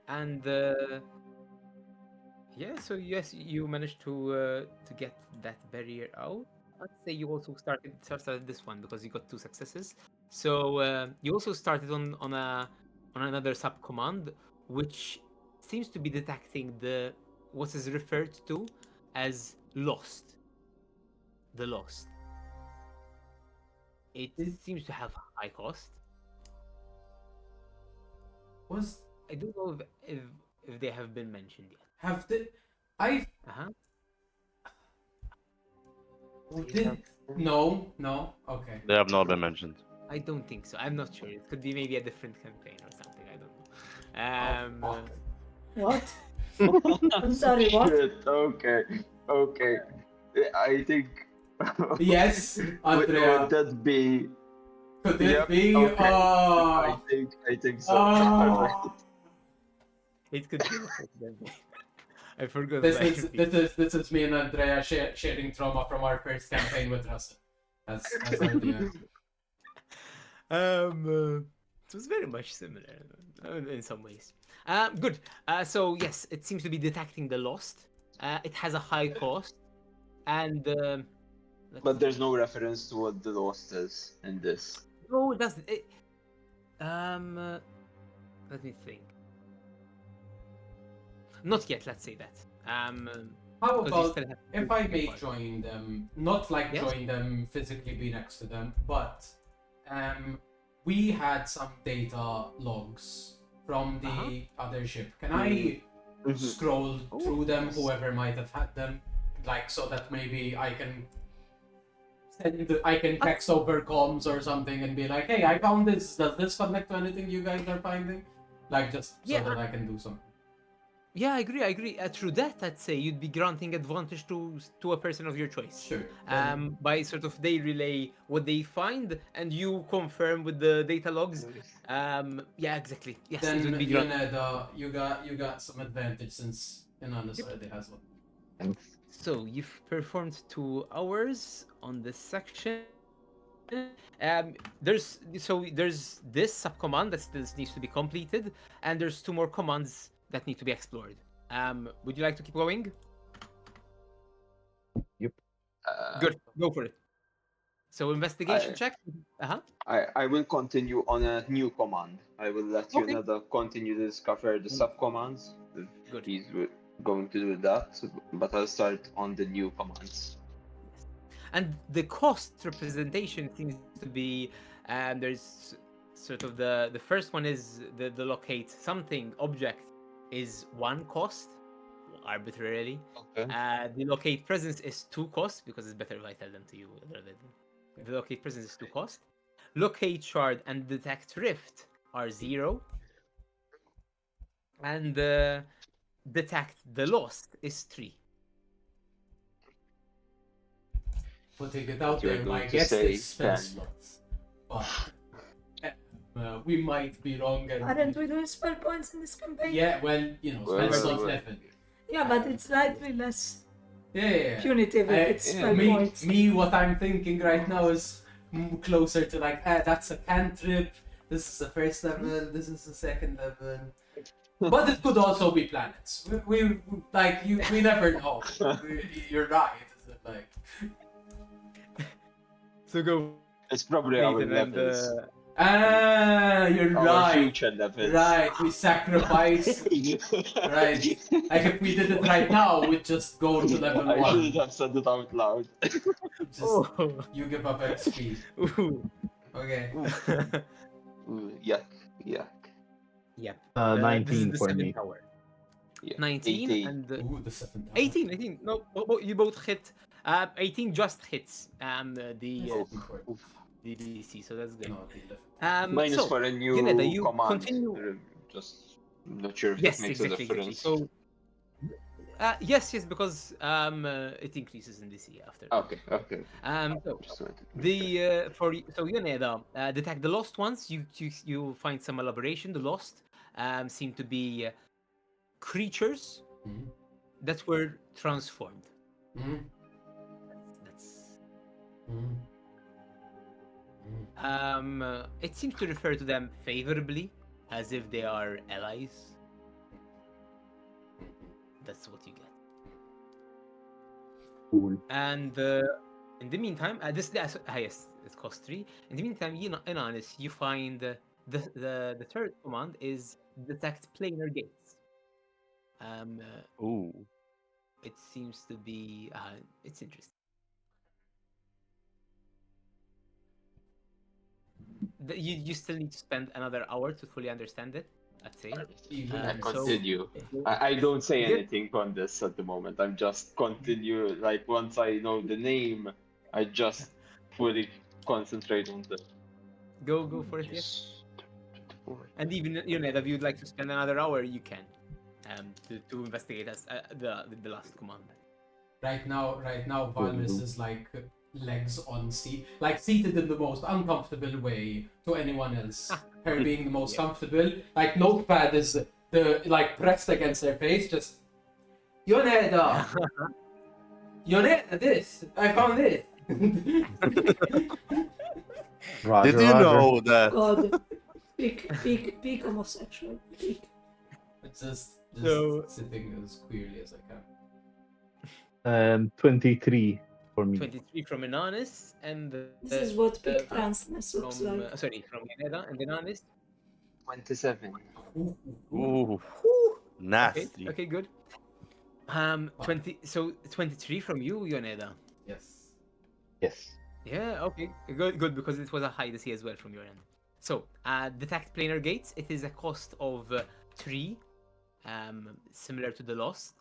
And yeah, so yes, you managed to get that barrier out. I'd say you also started this one because you got 2 successes. So you also started on another sub command, which seems to be detecting what is referred to as lost. The lost. It seems to have high cost. I don't know if they have been mentioned yet. Have the I did no okay. They have not been mentioned. I don't think so. I'm not sure. It could be maybe a different campaign or something. I don't know. Fuck. What? I'm sorry, what? Shit, okay. I think. Yes, Andrea. Would that be? Could it Yep, be? okay. Oh, I think so. oh. It could be. I forgot. This is me and Andrea sharing trauma from our first campaign with Russell. That's our idea. It was very much similar in some ways. Good. So yes, it seems to be detecting the lost. It has a high cost, and But there's no reference to what the lost is in this. no, it doesn't. Let me think. Not yet. Let's say that. How Because you about still have if to I think may about it. join them, not like Yes. join them physically, be next to them, but we had some data logs from the other ship. Can I scroll Oh, through them, yes. whoever might have had them, like so that maybe I can text over comms or something and be like, hey, I found this. Does this connect to anything you guys are finding? Like just so Yeah, that I can do something. Yeah, I agree. I agree. Through that, I'd say you'd be granting advantage to a person of your choice. Sure. Then, By sort of they relay what they find, and you confirm with the data logs. Yeah, exactly. Yes, it then would be granted. Yoneda, you got some advantage since Inanis Yep. already has one. Thanks. So you've performed 2 hours on this section. There's this subcommand that still needs to be completed, and there's 2 more commands that need to be explored. Would you like to keep going? Good, go for it. So investigation I- check. Uh-huh. I will continue on a new command. I will let Okay. Yoneda continue to discover the subcommands. If Good. he's going to do that, but I'll start on the new commands. And the cost representation seems to be there's sort of the first one is the locate something object is 1 cost arbitrarily. Okay. The locate presence is 2 cost because it's better if I tell them to you rather than the locate presence is 2 cost. Locate shard and detect rift are 0. And detect the lost is 3. Putting it out You're there, my going to guess say is spell 10. slots. But we might be wrong. And Aren't we doing spell points in this campaign? yeah, well, you know, spell Well, slot well. level. Yeah, but it's slightly less Yeah. punitive if it's spell points. Me, what I'm thinking right now is closer to like, that's a cantrip. This is the first level. This is the second level. But it could also be planets. We never know. You're right. Is it like? So go It's probably our Nathan and levels. You're Our right. future levels. Right, we sacrifice. Right. Like if we did it right now, we'd just go to level I 1. should have said it out loud. Just Oh. you give up XP. Ooh. Okay. Ooh, yuck. Yep. This is 19 the for 7th me. hour. Yeah. 19 18. and Ooh, the 7th. 18. No, you both hit. 18 just hits the DC, so that's good. No, the 11. Minus So, for a new Yoneda, you command. continue. Just not sure if Yes, that makes exactly. a difference. So, yes, because it increases in DC after. Okay. So Just wanted to make sure. Yoneda, detect the lost ones. You find some elaboration. The lost seem to be creatures Mhm. that were transformed. Mhm. That's Mhm. Mhm. it seems to refer to them favorably, as if they are allies. That's what you get. Cool. And in the meantime, yes, it costs 3. In the meantime, in honest, you find the third command is detect planar gates. Ooh. It seems to be it's interesting. You still need to spend another hour to fully understand it, I'd say. I So- continue. I don't say Good. anything on this at the moment. I'm just continue. Like once I know the name, I just fully concentrate on the. Go for it, yes. And even if you'd like to spend another hour, you can, to investigate as the last command. Right now, Valmis is like legs on seat, like seated in the most uncomfortable way to anyone else. Her being the most comfortable, like notepad is like pressed against her face, just Yoneda, Yoneda, this I found it. Roger, Did you Roger. know that? God, peak homosexual. Peak. Just So- sitting as queerly as I can. 23 for me. 23 from Inanis, and This is what peak from transness looks like. from Yoneda and Inanis. 27. Ooh. Nasty. Okay, good. 23 from you, Yoneda. Yes. Yes. Yeah, okay, good, because it was a high DC as well from your end. So, detect planar gates. It is a cost of 3. similar to the Lost,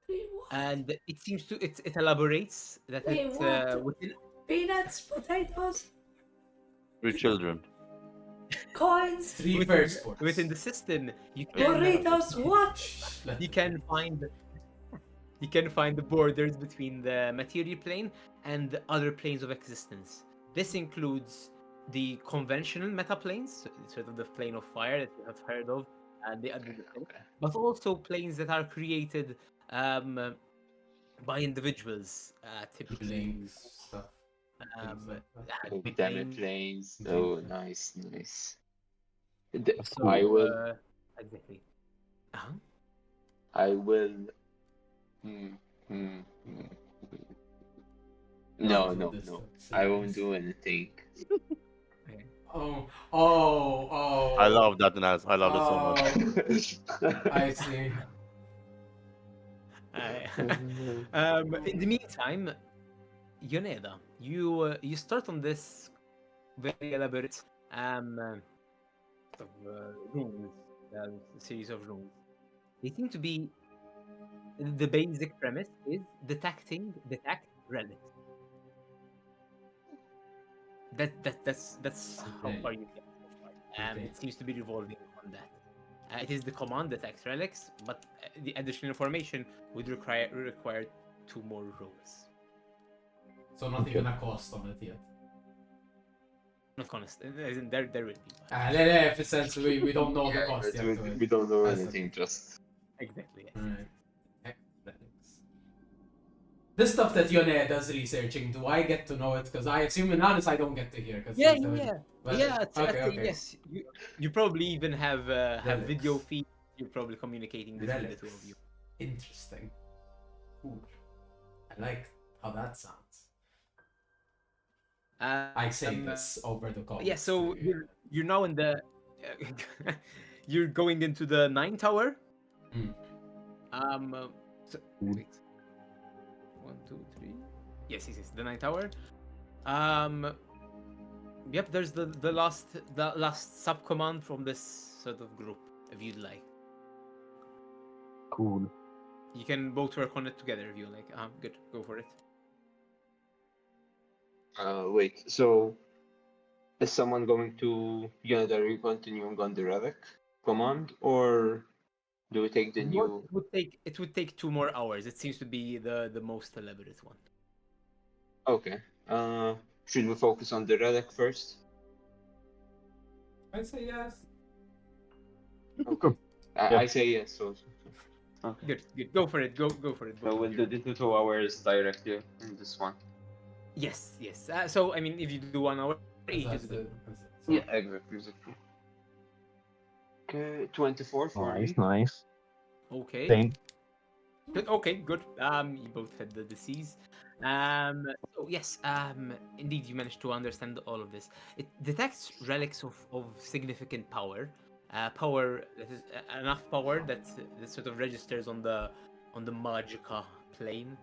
Wait, what? and it elaborates that Wait, it what? within Peanuts, potatoes, 3 children. coins, 3 within, firstborns. within the system you can burritos, what? you can find the borders between the material plane and the other planes of existence. This includes the conventional meta planes, sort of the plane of fire that you have heard of, and the other planes, but also planes that are created by individuals, typically. Blinks, stuff. Um, like that. Oh, big damn it, planes. planes. Oh, nice, nice. So, I will. exactly. Uh-huh. I will. Hmm, hmm, hmm. No, Don't do no, this no. to I won't us. do anything. Oh. I love that, Naz. I love that so much. I see. In the meantime, Yoneda, you start on this very elaborate runes, series of runes. They seem to be the basic premise is detect relics. That's how Okay. far you get so far. Okay. It seems to be revolving on that. It is the command detect relics, but the additional information would require 2 more rolls. So not even a cost on it yet. Not constant. As in there will be. If it's sense we don't know the cost yet. to we it. don't know As a- anything. Just Exactly. Yes. Alright. Athletics. The stuff that Yone does researching, do I get to know it? Because I assume in honest I don't get to hear. Cause Yeah. But, okay. Yes. You probably even have video Relics. feed. You're probably communicating between the two of you. Interesting. Cool. I like how that sounds. I say this over the call. Yeah. So you're now in the. You're going into the 9 tower. Mm. Wait. 1, 2, 3. Yes, the 9 tower. Yep. There's the last sub command from this sort of group, if you'd like. Cool. You can both work on it together if you like. Good. Go for it. wait. So is someone going to unilaterally continuing on the relic command, or do we take the new? It would take 2 more hours. It seems to be the most elaborate one. Okay. Should we focus on the relic first? I say yes. Okay. Yeah. I say yes. So. Okay. Good. Go for it. Go for it. So both we'll of do you. the 2 hours directly in this one. Yes. So I mean, if you do 1 hour, each That's is it. good. That's it. So, Yeah, exactly. Okay, 24 for me. Nice. Okay. Same. Good. Okay. Good. You both had the disease. So yes. Indeed, you managed to understand all of this. It detects relics of significant power. Power that is enough power that sort of registers on the Magica plane,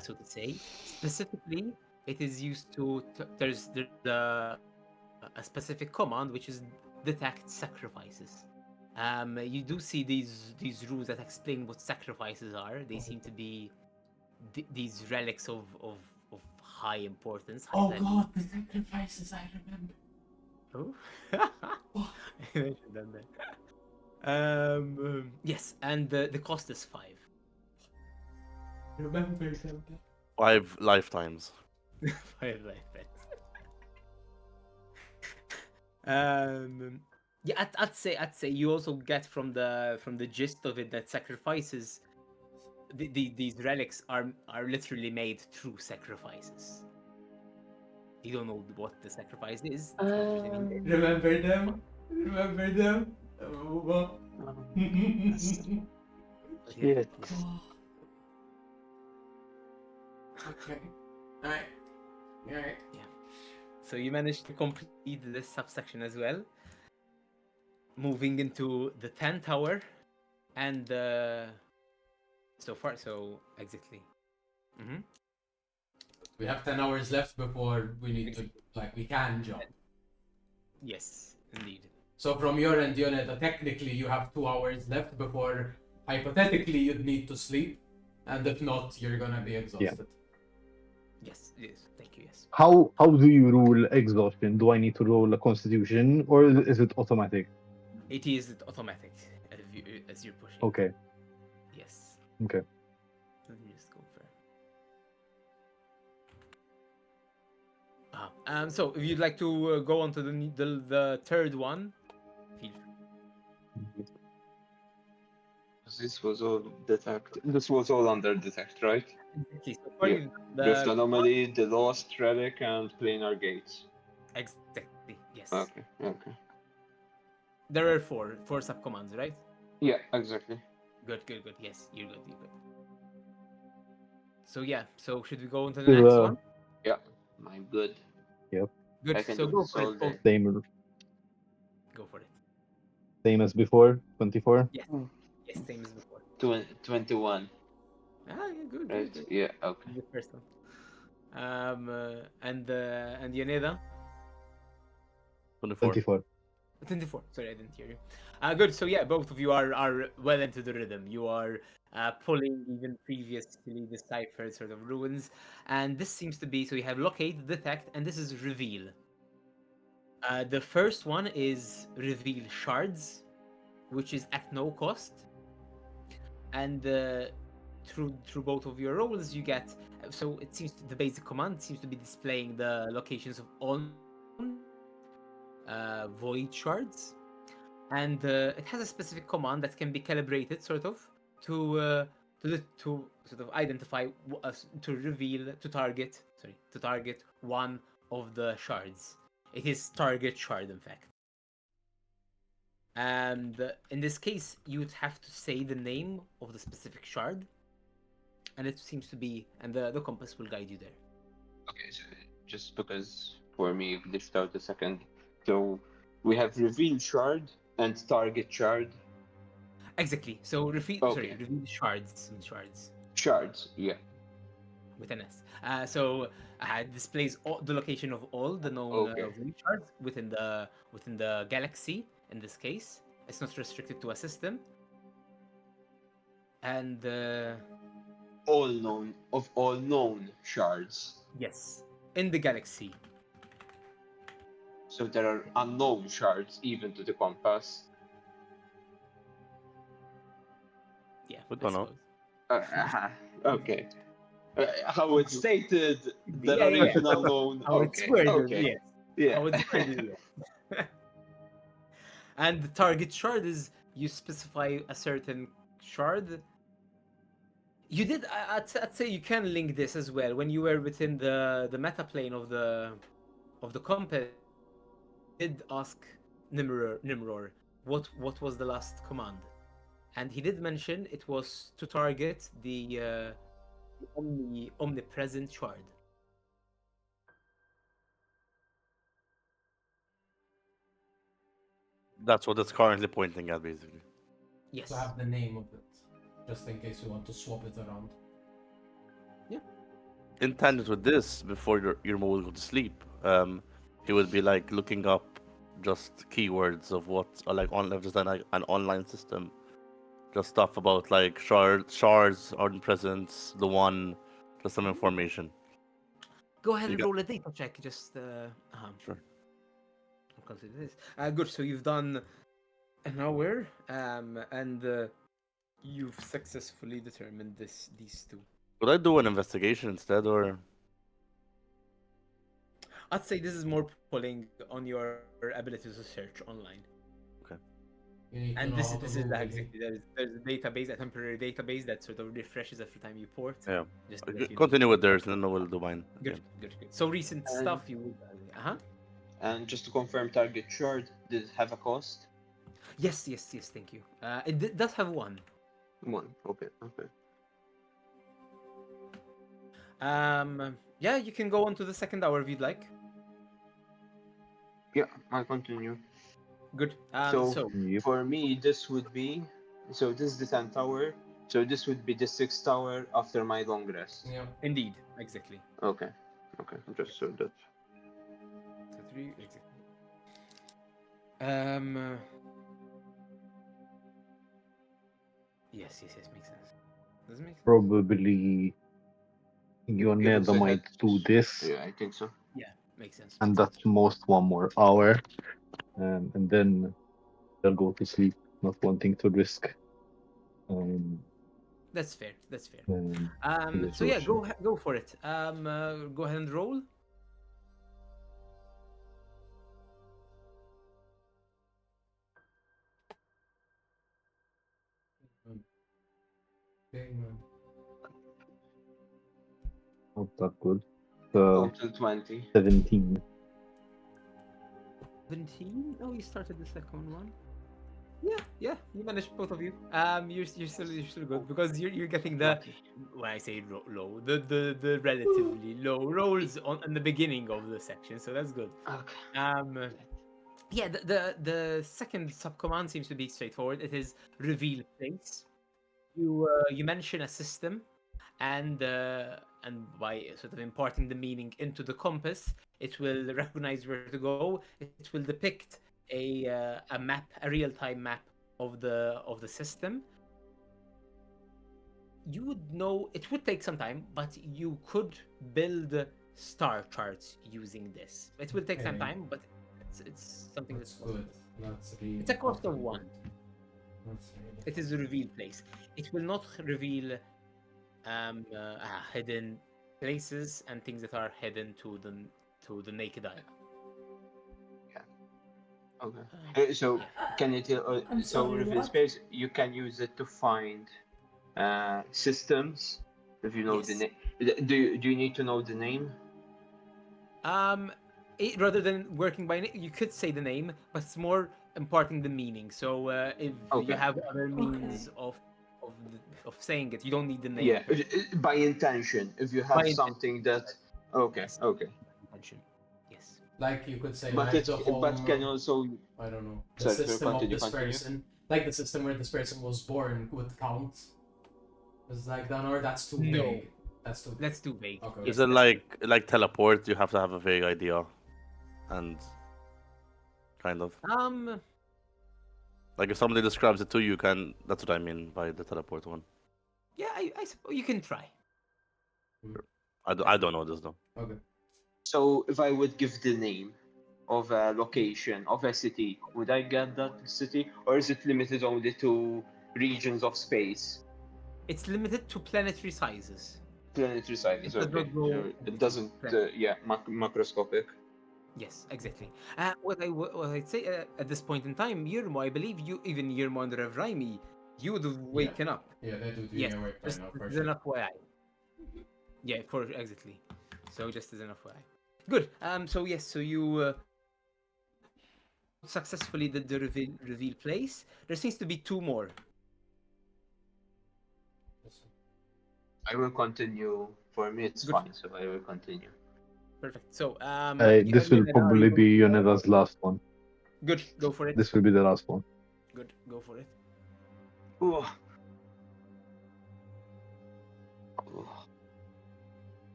so to say. Specifically, it is used to there's a specific command which is detect sacrifices. You do see these rules that explain what sacrifices are. They seem to be these relics of high importance. High oh value. god, the sacrifices I remember. Oh. What? I mentioned that there. Yes, and the cost is 5. Remember them. 5 lifetimes. 5 life yeah, I'd say you also get from the gist of it that sacrifices, these relics are literally made through sacrifices. You don't know what the sacrifice is. It's not written in there. Remember them? Remember them? Oh, But yeah, Shit. yes. okay. Alright. Alright. So you managed to complete this subsection as well. Moving into the 10 tower, and so far, so exactly. We have 10 hours left before we need to, we can jump. Yes, indeed. So from your end, Yoneda, technically you have 2 hours left before hypothetically you'd need to sleep, and if not, you're gonna be exhausted. Yes, yes. Thank you. Yes. How do you rule exhaustion? Do I need to roll a constitution or is it automatic? It is automatic as you're pushing. Okay. Yes. Okay. Let me just confirm. So if you'd like to go on to the third one, feel free. This was all detect. This was all under detect, right? Exactly. So for Yeah. you, Rift the Anomaly, the Lost Relic, and Planar Gates. exactly yes. Okay. Okay. There are four subcommands, right? Yeah. Exactly. Good. Yes, you're good. You're good. So yeah. So should we go on to the Still, next one? Yeah. I'm good. Yep. Good. I can So do go this for all it. day. Go for it. Same as before. 24. Yes. Yes. Same as before. 21. Ah, yeah. Good. Right. Good. Yeah. Okay. The first one. And Yaneda. 24. 24. 24. Sorry, I didn't hear you. Good. So yeah, both of you are well into the rhythm. You are pulling even previously deciphered sort of ruins, and this seems to be so. You have locate, detect, and this is reveal. The first one is reveal shards, which is at no cost, and through both of your rolls you get. So it seems the basic command seems to be displaying the locations of all void shards, and it has a specific command that can be calibrated sort of to sort of identify to reveal to target one of the shards. It is target shard, in fact. And in this case, you would have to say the name of the specific shard, and it seems to be, and the compass will guide you there. Okay. So just because for me it glitched out a second. So we have reveal shard and target shard. Exactly. So Okay. reveal shards Shards. Yeah. with an S. Displays the location of all the known Okay. void shards within the galaxy. In this case, it's not restricted to a system. And All known shards. yes, in the galaxy. So there are unknown shards even to the compass. Yeah, We I don't know. suppose. Okay. How it's stated, there Yeah, are yeah. even unknown. How it's Okay. worded, Okay. yes. Yeah. How it's worded, yes. And the target shard is you specify a certain shard. You did. I'd say you can link this as well when you were within the meta plane of the compass. Did ask Nimror what was the last command, and he did mention it was to target the omnipresent shard. That's what it's currently pointing at, basically. Yes. To have the name of it, just in case you want to swap it around. Yeah. Intended with this, before your mode will go to sleep, he would be like looking up just keywords of what, like on just an online system, just stuff about like shards, ardent presence, the one, just some information. Go ahead You and got roll a data check. Just sure. I'll consider this. Good. So you've done an hour, and you've successfully determined these two. Could I do an investigation instead, or I'd say this is more pulling on your ability to search online. You need to And know this how is to this is Google exactly there's a database, a temporary database that sort of refreshes every time you port. yeah? Just to let you know. Continue with theirs, and then we'll do mine at the Good, end. good. So recent And- stuff you would. And just to confirm, target shard did it have a cost? Yes. Thank you. It does have one. One. Okay. Okay. Yeah, you can go on to the second hour if you'd like. Yeah, I'll continue. Good. So Yep. for me, this would be. So this is the 10th hour. So this would be the 6th hour after my long rest. Yeah. Indeed, exactly. Okay. Okay. Just so that. So 3 exactly. Um. Yes, makes sense. Does it make sense? Probably your Yeah, nether so might that's- do this, Yeah, I think so. Yeah, makes sense. and makes that's sense. most 1 more hour, and then they'll go to sleep, not wanting to risk. That's fair. That's fair. So yeah, exhaustion. go for it. Go ahead and roll. Okay, man. Not that good. Total 20. 17. 17. Oh, you started the second one. Yeah, you managed both of you. You're still good because you're getting the Lucky. when I say low, the relatively low rolls on in the beginning of the section, so that's good. Okay. Yeah, the second sub command seems to be straightforward. It is reveal place. You mention a system, and by sort of imparting the meaning into the compass, it will recognize where to go. It will depict a map, a real time map of the system. You would know it would take some time, but you could build star charts using this. It will take some Okay. time, but it's something That's that's good. That's really It's a cost of comfortable. 1. That's really It is a reveal place. It will not reveal hidden places and things that are hidden to the naked eye. Okay. Um, So yeah. can you tell? I'm So sorry, reveal what? space, you can use it to find systems if you know the Yes. name. Do you need to know the name? Rather than working by name, you could say the name, but it's more imparting the meaning. So if you Okay. have other means Okay. of saying it, you don't need the name. Yeah, by intention. If you By have intention. something that. Okay. Yes. Okay. By intention. Yes. Like you could say, But like the but can home. also. I don't know. The Sorry, system of this continue. person, like the system where this person was born, would count. It's like that, or that's too No. vague. That's too. That's too vague. Okay. Yes, Is it that's like teleport? You have to have a vague idea, and kind of like if somebody describes it to you, can that's what I mean by the teleport one. yeah. I suppose you can try. I don't know this though. Okay. So if I would give the name of a location of a city, would I get that city, or is it limited only to regions of space? It's limited to planetary sizes. Planetary sizes, It does okay. not go It into doesn't, planet. macroscopic. Yes, exactly. What I'd say at this point in time, Yermo, I believe you, even Yermo and Rev Raimi, you would have waken up. Yeah, they do Yes, your work right just now for as sure. an FYI. Yeah, for exactly. So just as an FYI. Good. So yes, so you successfully did the reveal place. There seems to be 2 more. I will continue. For me, it's Good. fine, so I will continue. Perfect. So This will probably be Yoneda's last one. good. Go for it. This will be the last one. Good. Go for it. Ooh.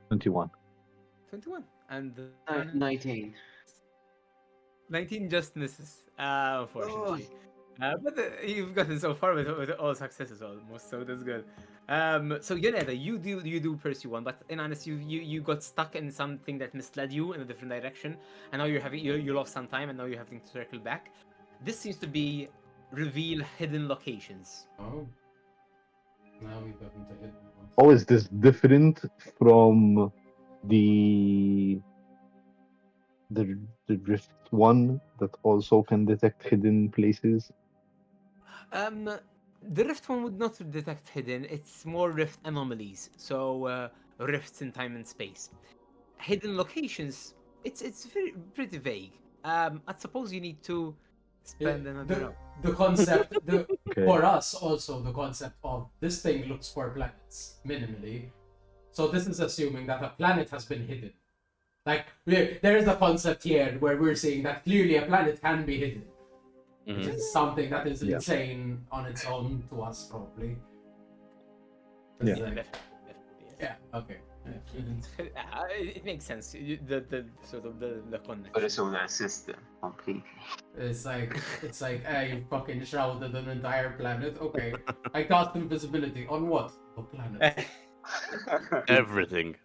21. 21 and 19. 19 just misses, unfortunately. But you've gotten so far with all successes almost, so that's good. So Yoneda, you do pursue one, but in honest, you got stuck in something that misled you in a different direction, and now you lost some time, and now you're having to circle back. This seems to be reveal hidden locations. Oh. Now we got into hidden ones. How is this different from the Rift one that also can detect hidden places? The rift one would not detect hidden. It's more rift anomalies, so rifts in time and space. Hidden locations. It's pretty vague. I suppose you need to spend another round. The concept, Okay. for us also, the concept of this thing looks for planets minimally. So this is assuming that a planet has been hidden. Like there is a concept here where we're saying that clearly a planet can be hidden. Which is something that is Yeah. insane on its own to us, probably. Yeah. Definitely, yes. Yeah. Okay. It makes sense. The sort of the For the connection. solar system, completely. It's like you fucking shrouded an entire planet. Okay, I cast invisibility on what? The planet. Everything.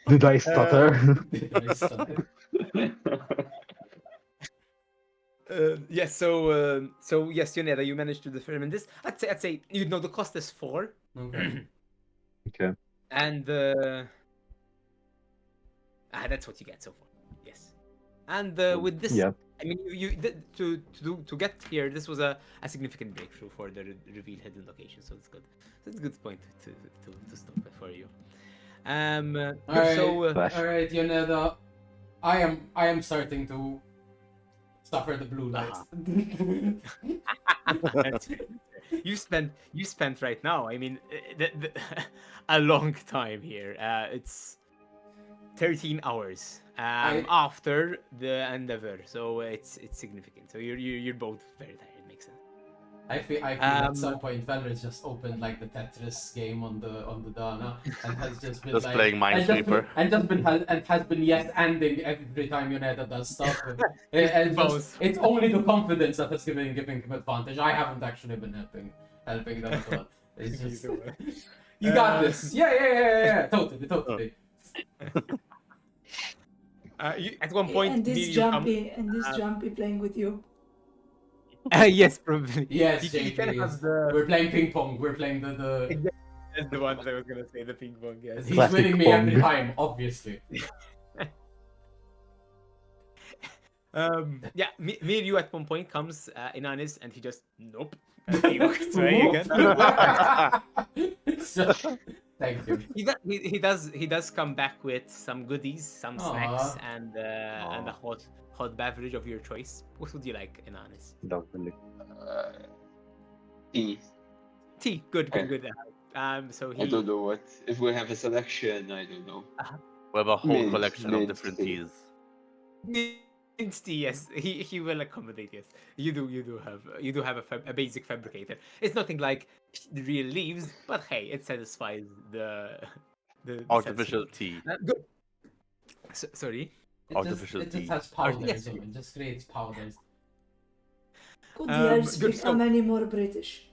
Did I stutter? Did I stutter? Yes. So yes, Yoneda, you managed to determine this. I'd say you know the cost is 4, Okay. Okay. and that's what you get so far. Yes, and with this, Yeah. I mean, to get here, this was a significant breakthrough for the reveal hidden location. So it's good. So it's a good point to stop it for you. Good, Alright, so Flash. alright, Yoneda. I am starting to suffer the blue light. you spent right now. I mean, a long time here. It's 13 hours after the endeavor, so it's significant. So you're both very tired. It makes sense. I feel at some point Valor's just opened like the Tetris game on the Dana and has just been Just like playing Minesweeper. and has been yes ending every time Yoneda does stuff. And Both. it's only the confidence that has giving him advantage. I haven't actually been helping them at all. It's just you got this. Yeah. Totally. At one point, and Neil, this you come- jumpy playing with you. yes, probably. Yes, You can JP. have the. We're playing ping pong. We're playing the That's the one that I was gonna say. The ping pong. Yes. He's Classic winning me every pong. time, obviously. Yeah, me and you at one point comes in honest, and he just nope. And he walks away again. Thank you. He does come back with some goodies, some snacks, Aw. and a hot beverage of your choice. What would you like in honest? Lovely. Tea. Tea. Good. So I he. don't know what. If we have a selection, I don't know. We have a whole Mint, collection mint of different tea. teas. Mint tea, yes, he will accommodate. Yes, you do have a basic fabricator. It's nothing like real leaves, but hey, it satisfies the Artificial tea. Good. Sorry. Artificial It just tea. has powders. Yes. It just creates powders. Could the elves good, become any more British?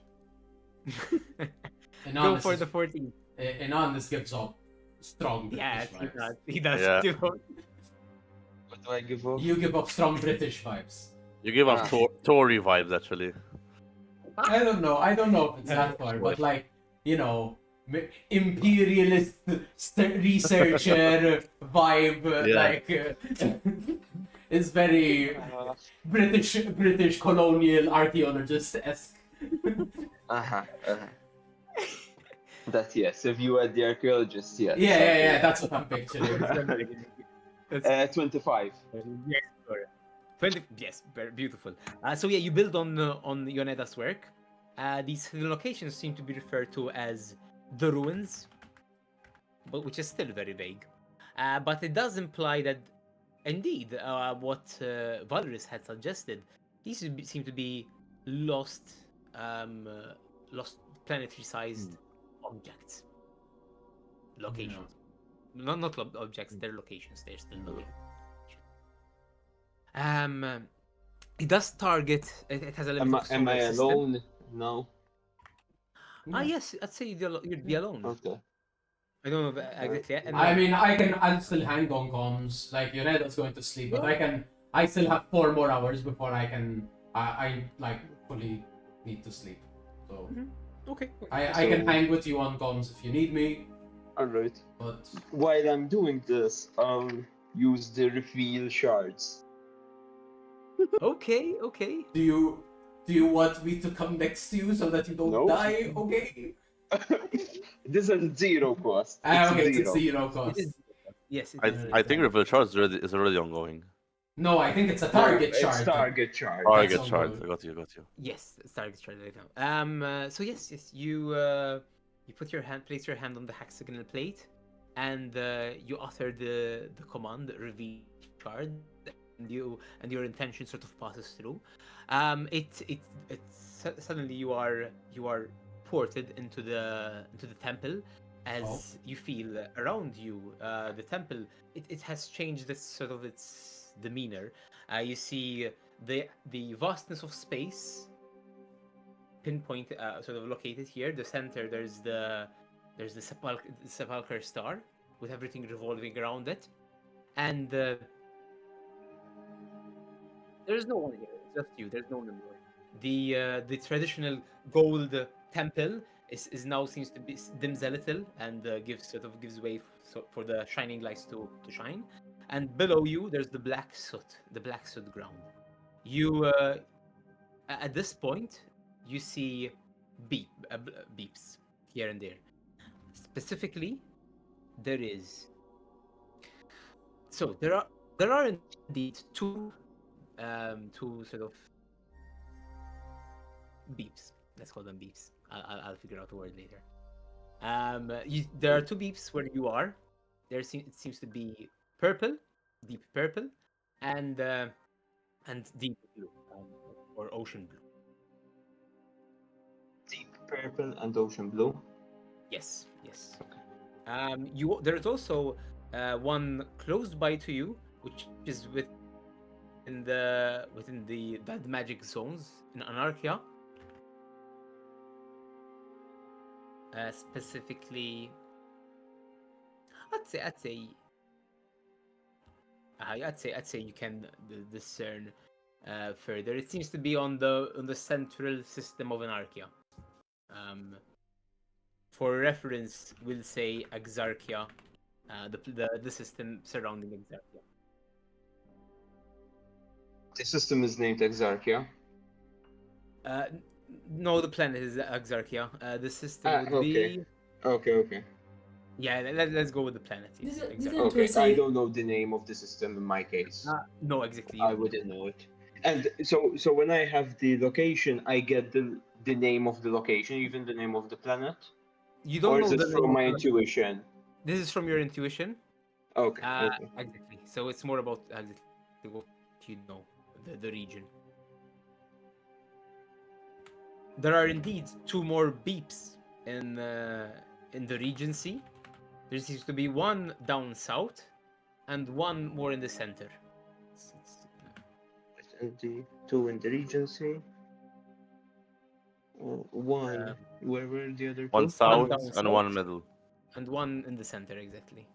Go for the 14. Enan gives up strong British Yes, vibes. he does. Yeah. Do. What do I give up? You give up strong British vibes. You give off Tory vibes, actually. I don't know if it's that far, but like, you know, imperialist researcher vibe, Yeah. like, it's very British colonial archaeologist-esque. That yes. If you are the archaeologist, yes. Yeah, that's what I'm picturing. That's 25. yes, sorry. 20. Yes, very beautiful. So yeah, you build on Yoneda's work. These locations seem to be referred to as the ruins, but which is still very vague. But it does imply that, indeed, what Valoris had suggested, these seem to be lost planetary-sized objects, locations. Not objects, they're locations. They're still locations. It does target. It has a limit of Am I solar system. alone? No. Yes, I'd say you'd be alone. Okay. I don't know exactly. And I mean, I'll still hang on comms. Like, Yoneda's going to sleep, but I still have 4 more hours before I can, I like fully need to sleep. So, okay. I can hang with you on comms if you need me, Alright. but While I'm doing this, I'll use the reveal shards. Okay. do you want me to come next to you so that you don't No. die? Okay. This is 0 cost. Okay, It's it's 0. 0 cost. Yes. I think Reveal Charge is already ongoing. No, I think it's a target It's shard. target shard. Target all Charge. good. I got you. Yes, it's target straight right now. So yes, you put your hand, place your hand on the hexagonal plate, and you utter the command reveal shard, and your intention sort of passes through. Suddenly you are ported into the temple, as you feel around you, the temple, it has changed its sort of its demeanor. You see the vastness of space pinpoint, sort of located here. The center, there's the sepulchre star with everything revolving around it, and there's no one here. It's just you. There's no one anymore. The traditional gold temple is now seems to be dims a little and gives way for the shining lights to shine. And below you, there's the black soot ground. You at this point you see beeps here and there. Specifically, there is there are indeed two sort of beeps. Let's call them beeps. I'll figure out the word later. There are two beeps where you are. It seems to be purple, deep purple, and deep blue, or ocean blue. Deep purple and ocean blue. Yes. There's also one close by to you, which is within the bad magic zones in Anarchia. Specifically, I'd say you can discern further. It seems to be on the central system of Anarchia. For reference, we'll say Exarchia, the system surrounding Exarchia. The system is named Exarchia. No, the planet is Exarchia. The system would okay. be. Okay. Yeah, let's go with the planet. Yes, Didn't Exarchia. we Okay, say- I don't know the name of the system in my case. No, exactly. I wouldn't know it. And so when I have the location, I get the name of the location, even the name of the planet? You don't Or know is it the name from of my the- intuition? This is from your intuition. Okay. Okay. Exactly. So it's more about exactly what you know, the region. There are indeed two more beeps in the Regency. There seems to be one down south, and one more in the center. And the two in the Regency. One. Where were the other two? One south down and south. one middle. And one in the center, exactly.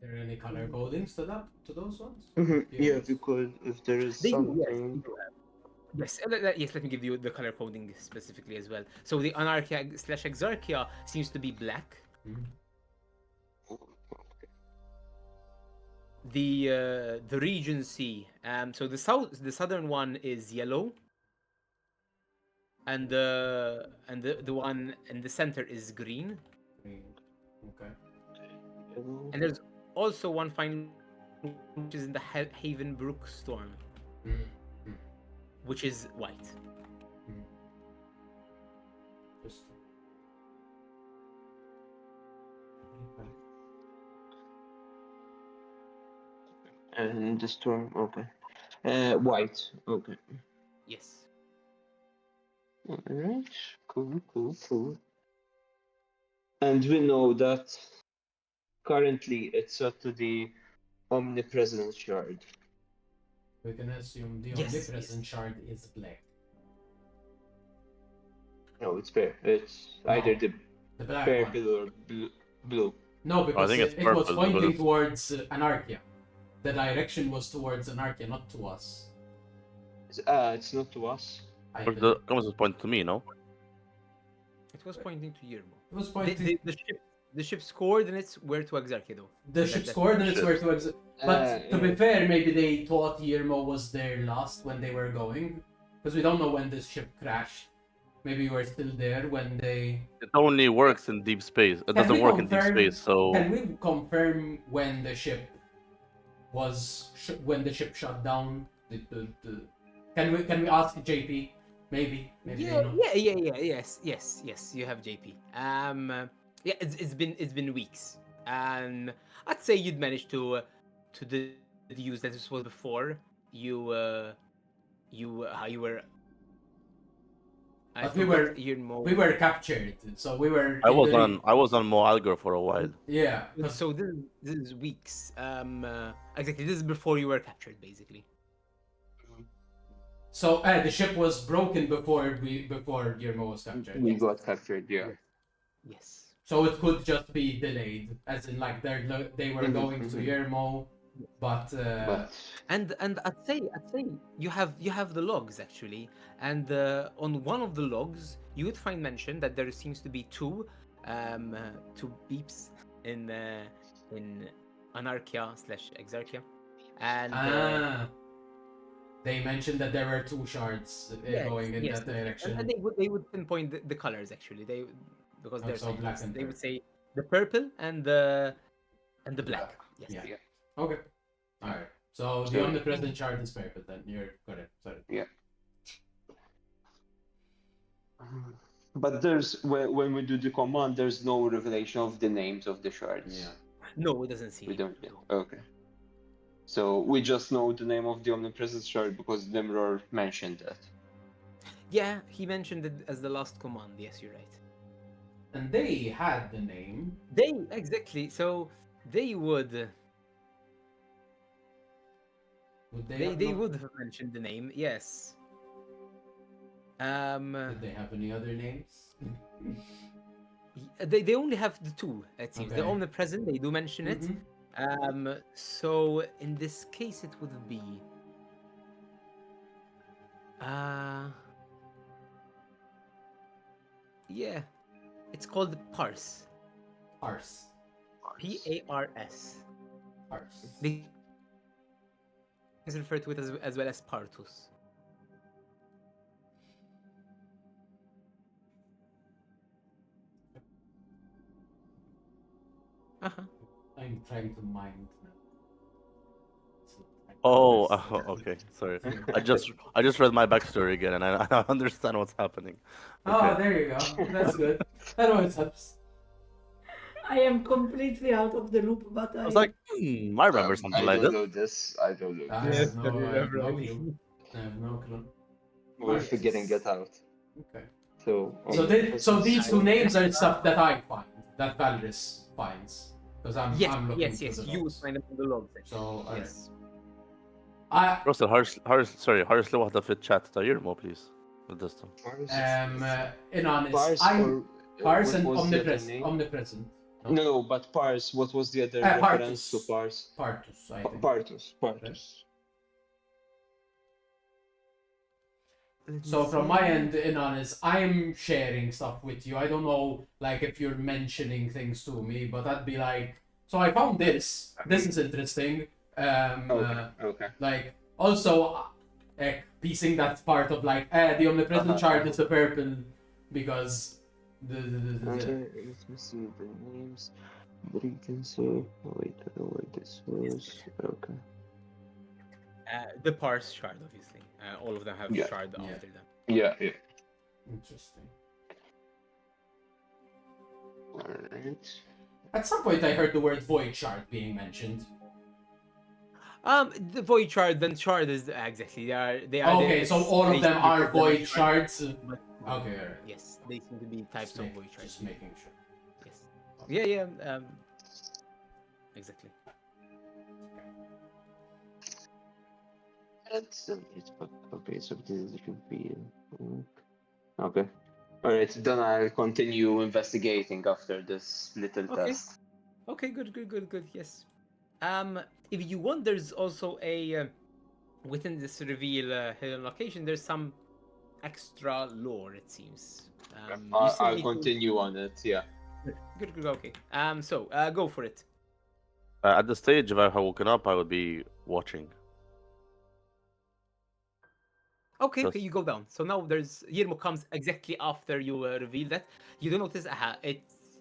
Are there any color codings to those ones? Yeah, because if there is They do, something. yes. They do have. Yes, let me give you the color coding specifically as well. So the Anarchia / Exarchia seems to be black. The Regency, so the southern one is yellow, and the one in the center is green. Okay. And there's also one final, which is in the Havenbrook Storm, which is white. Just. Okay. And the storm, okay. White, okay. Yes. Alright, cool. And we know that currently it's set to the omnipresence shard. We can assume the Yes, omnipresent shard is black. No, it's fair. It's either the The black purple one. or blue. No, because think it's it was purple, pointing because- towards Anarchia. The direction was towards Anarchia, not to us. It's not to us. I But believe. the compass is pointing to me, no? It was pointing to Yermo. It was pointing. The ship's coordinates were to Exarchia, though. The ship's coordinates were to exit. But to be fair, maybe they thought Yermo was there last when they were going. Because we don't know when this ship crashed. Maybe you were still there when they. It only works in deep space. It Can doesn't we work in deep confirm- space, so Can we confirm when the ship was when the ship shut down? Can we ask JP? Maybe they know. Yes. You have JP. Yeah, it's been weeks, and I'd say you'd managed to deduce that this was before you were I But we forgot were- Irmo. We were captured, so we were. I in was the re- on I was on Moalgar for a while. Yeah. 'cause- So this is weeks. Exactly. This is before you were captured, basically. So the ship was broken before Yermo was captured. We got captured, yeah. Yes. So it could just be delayed, as in like they were Mhm, going to mhm. Yermo, but But And I'd say you have the logs actually, and on one of the logs you would find mention that there seems to be two beeps in Anarchia/Exarchia, and they mentioned that there were two shards going in that direction. and they would pinpoint the colors actually. Because they're so black scientists, and they would purple. say the purple and the black. Yes. Yeah. Yeah. Okay. All right. So the So- omnipresent shard is purple. Then you're correct. Sorry. but there's when we do the command, there's no revelation of the names of the shards. Yeah. No, it doesn't seem. We don't. No. Okay. So we just know the name of the omnipresent shard because Limror mentioned that. Yeah, he mentioned it as the last command. Yes, you're right. And they had the name. Exactly. So they would Would they have would have mentioned the name. Yes. Did they have any other names? They only have the two. It seems the Okay. omnipresent. They do mention it. Mhm. So in this case, it would be. Yeah, it's called Parse. Parse. Pars. Parse. They is referred to it as well as Partus. Uh-huh. I'm trying to mind now. Oh, okay. Sorry. I just read my backstory again, and I understand what's happening. Oh, Okay. there you go. That's good. That always helps. I am completely out of the loop, but I was like, I remember something like this. know this. I don't know I this. have no clue. I have no clue. We're figuring it out. Okay. So. So these two names are stuff that I find, that Valris finds, because I'm looking yes. through the You would logs. find them in the logs. Actually. So Yes. Russell, هارس واحدة في الchat تا يرمو please. This time. in honest, Pars I'm Pars what and was the other omnipresent. name? Omnipresent. No, but Pars. What was the other Partus. reference to Pars? Partus, I think. Partus. So from my end, in honest, I'm sharing stuff with you. I don't know, like, if you're mentioning things to me, but I'd be like, so I found this. This is interesting. Okay. Like, also, piecing that part of like, the omnipresent shard is the purple because the Let me see the names. Breakency. Wait, this was. Okay. The Parse shard, obviously. All of them have Yeah. shard Yeah. after them. Yeah. Interesting. Alright. At some point, I heard the word void shard being mentioned. The void shard, then shard is exactly they are. Okay, so all of them are void shards. But, Okay, alright. yes, they seem to be types of void shards. Just making sure. Yes. Yeah. Exactly. Okay, so this should be. Okay. Alright, then I'll continue investigating after this little Okay. test. Okay, good. Yes. If you want, there's also a within this reveal hidden location. There's some extra lore, it seems. You still I'll need to- continue on it, yeah. Good. Okay. So go for it. At the stage, if I had woken up, I would be watching. Okay, Just- you go down. So now there's Yermo comes exactly after you reveal that. You don't notice it's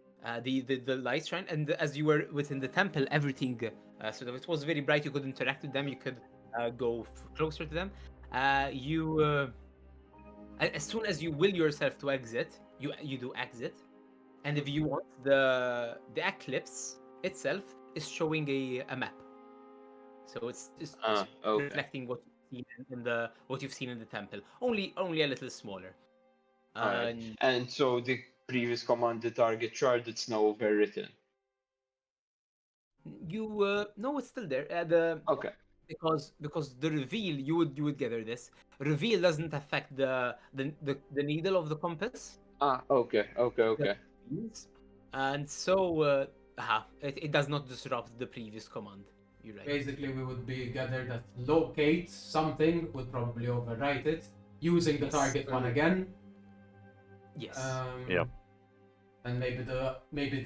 the light shine, and as you were within the temple, everything sort of it was very bright. You could interact with them. You could go closer to them. As soon as you will yourself to exit, you do exit, and if you want, the eclipse itself is showing a map. So it's Okay. reflecting what you've seen in the temple. Only a little smaller. Alright. And And so the previous command, the target shard, it's now overwritten. you no, it's still there. The Okay. because the reveal you would gather this reveal doesn't affect the needle of the compass. Okay. The reveals. And so it does not disrupt the previous command. You're right. Basically, we would be gathered that locate something would probably overwrite it, using the Yes. target one again. Yes. Yeah. And maybe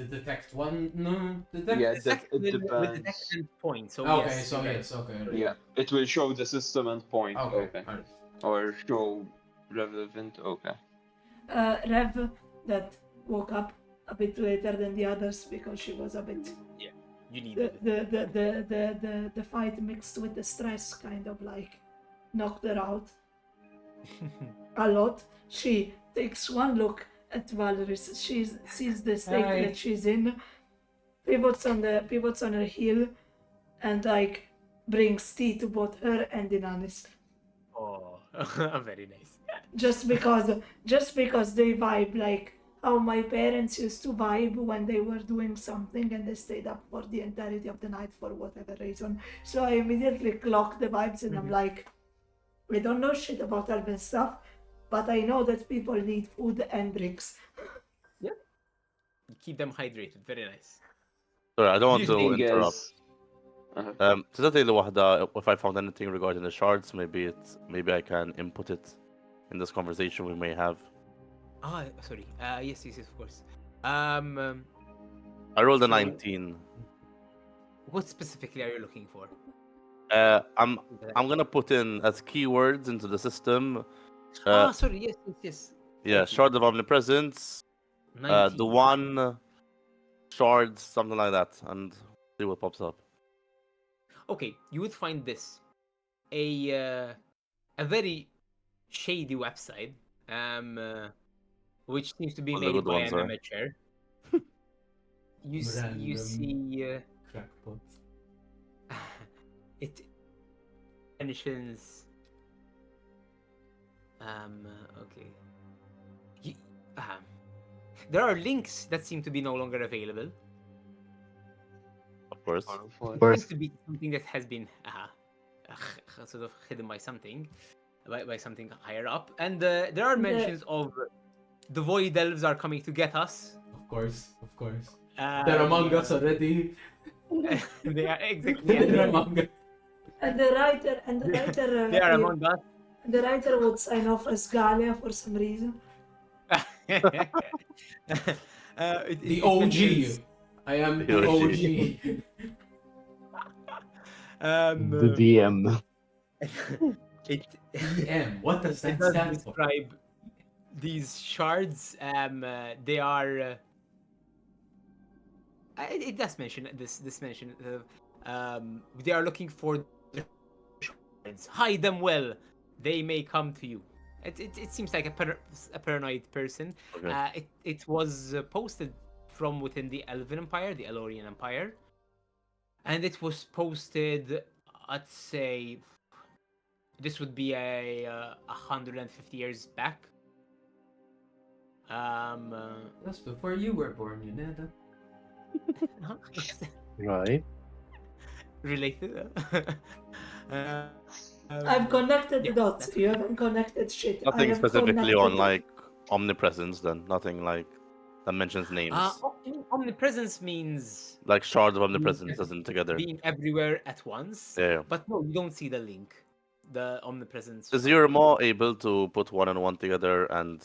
the detect one. No, detect. Yeah, Detect it will depends. detect and point. So Okay, yes. so you're right. yes, okay. Yeah, it will show the system and point. Okay. Okay. Or show relevant. Okay. Rev, that woke up a bit later than the others because she was a bit. You need The, it. the fight mixed with the stress kind of like knocked her out a lot. She takes one look at Valeris. She sees the state Hi. that she's in, pivots on her heel, and like brings tea to both her and Inanis. Oh, very nice. Just because they vibe like how my parents used to vibe when they were doing something and they stayed up for the entirety of the night for whatever reason. So I immediately clocked the vibes and I'm like, I don't know shit about urban stuff, but I know that people need food and drinks. Keep them hydrated. Very nice. Sorry, I don't want to Thing interrupt. is, تقدر لوحدها if I found anything regarding the shards, maybe I can input it in this conversation we may have. Sorry. Yes, of course. Um, I rolled a So- 19. what specifically are you looking for? I'm gonna put in as keywords into the system. Sorry. Yes. Yeah, Thank you. shard of omnipresence, the 19. one shards, something like that, and see what pops up. Okay, you would find this a very shady website, which seems to be All the made good by ones an are. amateur. You Random. see Crackpot. it mentions okay. There are links that seem to be no longer available. Of course. Seems to be something that has been sort of hidden by something, by something higher up. And there are mentions of the void elves are coming to get us. Of course. They're among us already. They are exactly. They're among us. And the writer They are among us. the writer would sign off as Galia for some reason. The OG. I am the OG. The DM. It DM. What does that it does stand for? describe these shards. They are. It does mention this mention. They are looking for the shards. Hide them well. They may come to you. It seems like a paranoid person. Okay. It was posted from within the Elven Empire, the Elorian Empire, and it was posted. I'd say this would be a 150 years back. That's before you were born, Yuneda. Right. Related. I've connected the yeah, dots. that's You haven't connected shit. I Nothing have specifically on connected- like omnipresence then. Nothing like that mentions names. Omnipresence means Like shards of omnipresence doesn't together. being everywhere at once. Yeah. But no, you don't see the link. The omnipresence. Is you're more able to put one and one together and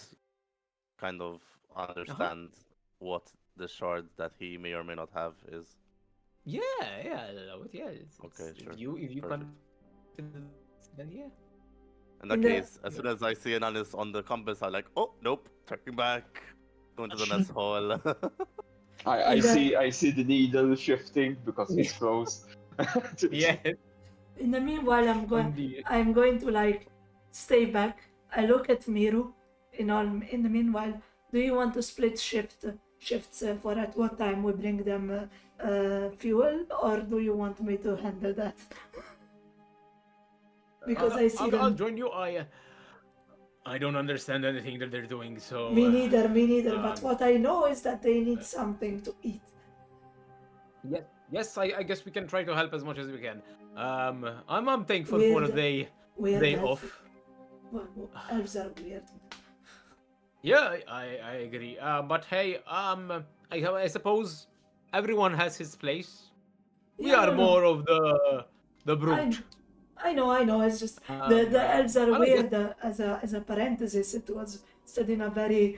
kind of understand what the shard that he may or may not have is. Yeah. It's, Okay, sure. If you Perfect. then yeah. In that In the- case, as soon as I see an analyst on the compass, I'm like, oh nope, turning back, going to the mess hall. I In the- I see the needle shifting because it's close. Yeah. In the meanwhile, Indeed. I'm going to like stay back. I look at Miru. In the meanwhile, do you want to split shifts for at what time we bring them fuel, or do you want me to handle that? Because I see I'll them. join you. I don't understand anything that they're doing, so. Me neither. But um, what I know is that they need something to eat. Yes, I guess we can try to help as much as we can. I'm thankful for a Weird, weird day elf. off. Elves are weird. Yeah, I agree. But hey, I suppose everyone has his place. We Yeah, are no, no. more of the brute. I know. It's just the elves are well, I guess- weird. As a parenthesis, it was said in a very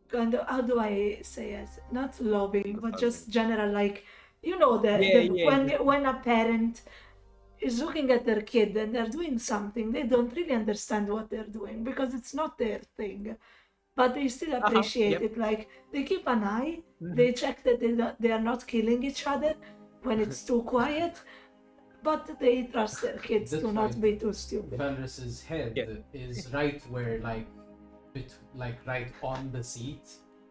kind of, how do I say it? Not loving, but just general, like, you know, Yeah. when a parent is looking at their kid and they're doing something, they don't really understand what they're doing because it's not their thing, but they still appreciate Yep. it. Like they keep an eye, Mhm. they check that they are not killing each other when it's too quiet, but they trust their kids That's to not fine. be too stupid. Fenris's head Yeah. is right where, like right on the seat.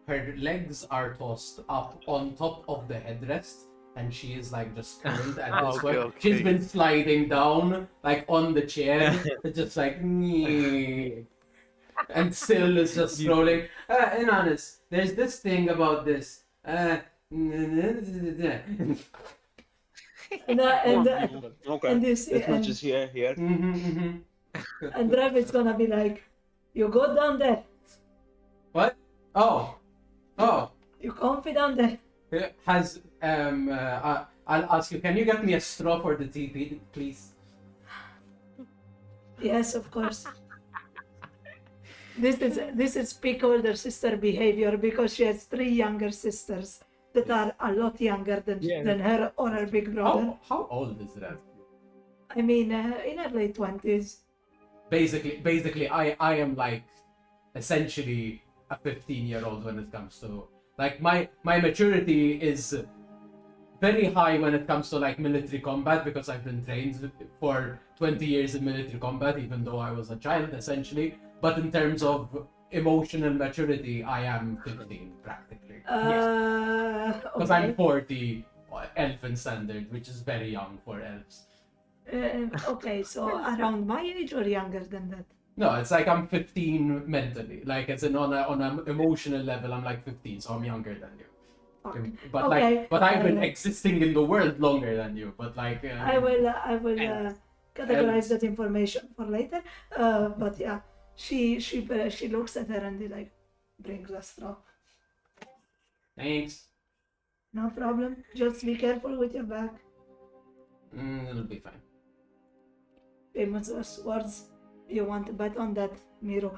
Her legs are tossed up on top of the headrest, and she is like just curled at this Okay, point. She's okay. been sliding down like on the chair, just like and still is just scrolling. In honest, there's this thing about this. And Okay. and you see, As much as here. and Rabbit's gonna be like, you go down there, What? Oh. you confident there. Has I'll ask you. Can you get me a straw for the TP, please? Yes, of course. This is peak older sister behavior because she has 3 younger sisters that are a lot younger than her or her big brother. How old is that? I mean, in her late 20s. Basically, I am like essentially a 15-year-old when it comes to like my maturity is very high when it comes to like military combat because I've been trained for 20 years in military combat, even though I was a child essentially. But in terms of emotional maturity, I am 15 practically. Because Okay. I'm 40 elfin standard, which is very young for elves. Okay, so around my age or younger than that? No, it's like I'm 15 mentally. Like it's on an emotional level, I'm like 15, so I'm younger than you. Fuck. But Okay, but I've been uh, existing in the world longer than you. But like I will categorize that information for later. But yeah, she looks at her and he like brings a straw. Thanks. No problem. Just be careful with your back. It'll be fine. Famous words. You want to bet on that, Miro?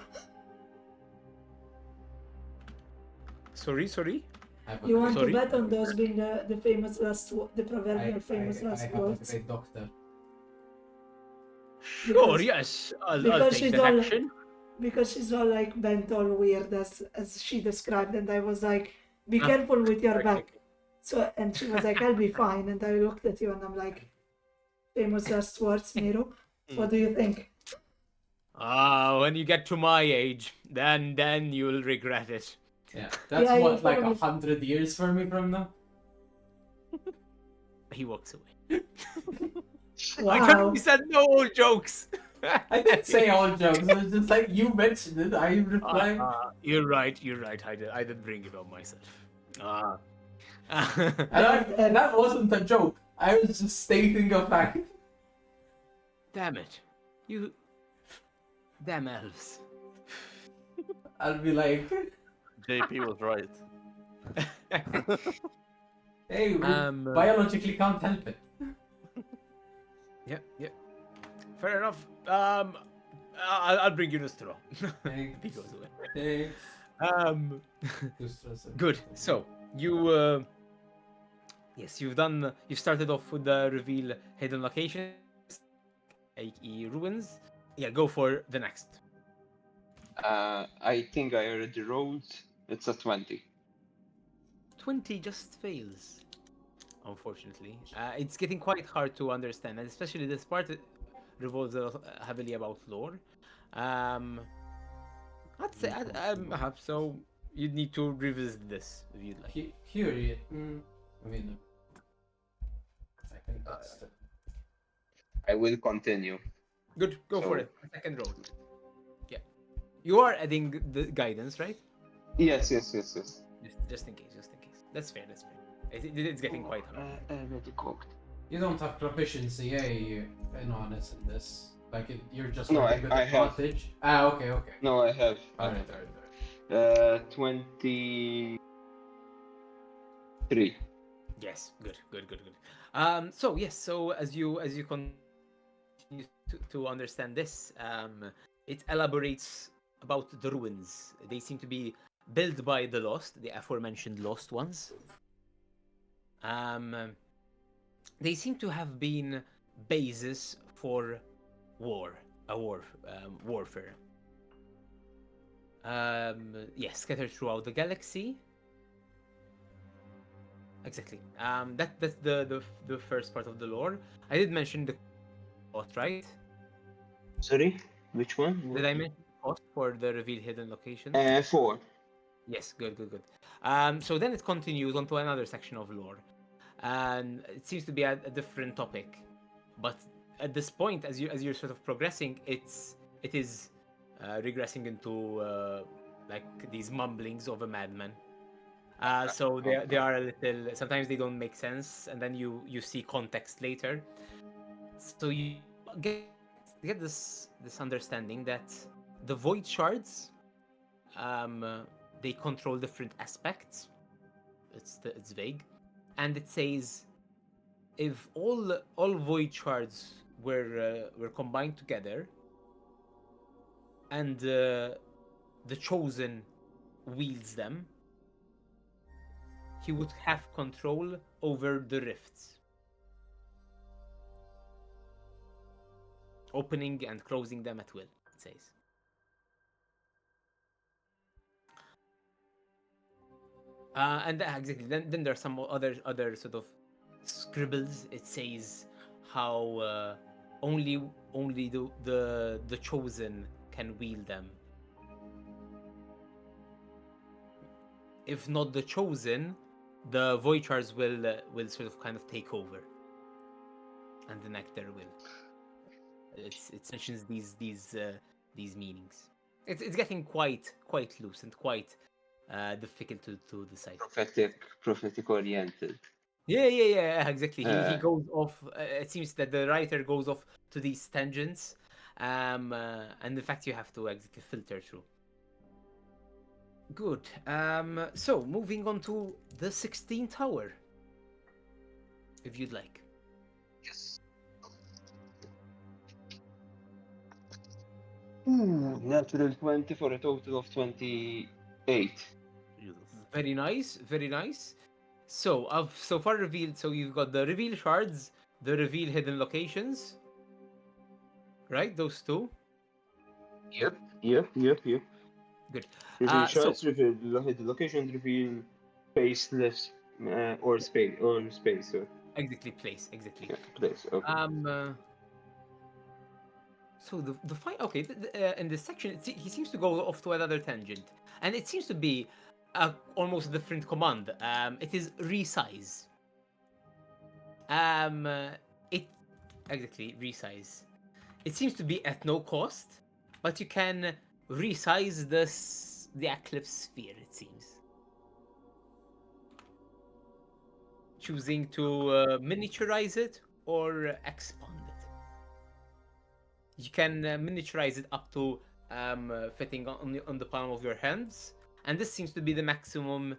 Sorry. You want Sorry? to bet on those being the famous the proverbial famous I last have a words? great doctor. Sure, Because- yes. I'll because take she's that all- action. Because she's all like bent all weird as she described, and I was like, be careful with your back. Okay. So and she was like, I'll be fine, and I looked at you and I'm like, famous last words, Miro. What do you think? When you get to my age, then you'll regret it. Yeah, that's Yeah, what like probably- 100 years for me from now. He walks away. I Wow. can't said no old jokes. I didn't say all jokes. It was just like you mentioned it. I replied. You're right. I did bring it on myself. And that wasn't a joke. I was just stating a fact. Damn it. You. Damn elves. I'll be like, JP was right. hey, we Um, biologically can't help it. Yeah. Fair enough. I'll bring you the straw. Thanks. He goes away. Thanks. Too stressful. Good. So you. Yes, you've started off with the reveal hidden locations, i.e. ruins. Yeah, go for the next. I think I already rolled. It's a 20. 20 just fails, unfortunately. It's getting quite hard to understand, and especially this part revolves heavily about lore. I'd say so. You'd need to revisit this if you'd like. Curious. I mean, I think that's I will continue. Good, go for So- it. Second roll. You are adding the guidance, right? Yes. Just in case, just in case. That's fair, that's fair. It's getting quite hard. Already cooked. You don't have proficiency, in honest in this. Like you're just No, working with I have. advantage. Okay. No, I have. Alright. 23. Yes, good. So yes, so as you continue to understand this, it elaborates about the ruins. They seem to be built by the lost, the aforementioned lost ones. They seem to have been bases for warfare. Yes, scattered throughout the galaxy. Exactly. That's the first part of the lore. I did mention the cost, right? Sorry, which one? Did I mention the cost for the reveal hidden locations? 4. Yes, good. So then it continues onto another section of lore, and it seems to be a different topic, but at this point, as you're sort of progressing, it is regressing into like these mumblings of a madman. So they are a little. Sometimes they don't make sense, and then you see context later. So you get this understanding that the void shards, they control different aspects. It's vague, and it says if all void shards were combined together, and the chosen wields them, he would have control over the rifts, opening and closing them at will, it says. And exactly, then there's some other sort of scribbles. It says how only the chosen can wield them. If not the chosen, the Voyagers will sort of kind of take over, and the Nectar will. It mentions these meanings. It's getting quite loose and quite difficult to decipher. Prophetic oriented. Yeah, exactly. He Uh. goes off. It seems that the writer goes off to these tangents, and in fact you have to exactly filter through. Good. So moving on to the 16th tower, if you'd like. Yes. Ooh, natural 20 for a total of 28. Jesus. Very nice, very nice. So I've so far revealed. So you've got the reveal shards, the reveal hidden locations, right? Those two. Yep. Good. Reveal So shards, reveal the location, reveal spaceless or space. So exactly place, exactly. yeah, place. Okay. So the fight. Okay, in this section, he seems to go off to another tangent, and it seems to be almost a different command. It is resize. It exactly resize. It seems to be at no cost, but you can resize the Eclipse sphere. It seems. Choosing to miniaturize it or expand it. You can miniaturize it up to fitting on the palm of your hands, and this seems to be the maximum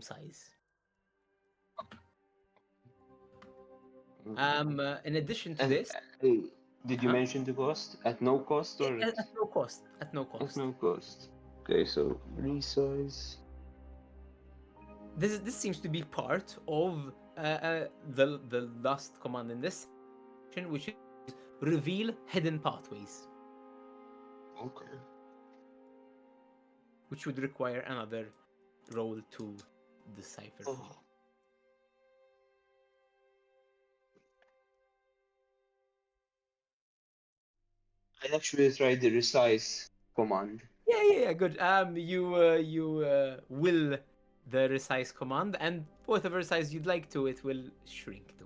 size. In addition to And this, did you mention the cost? At no cost or at no cost. At no at cost. no cost? Okay, so resize. This seems to be part of the last command in this section, which is reveal hidden pathways, Okay. which would require another roll to decipher. Oh. I actually tried the resize command. Yeah, good. You will the resize command, and whatever size you'd like to, it will shrink to.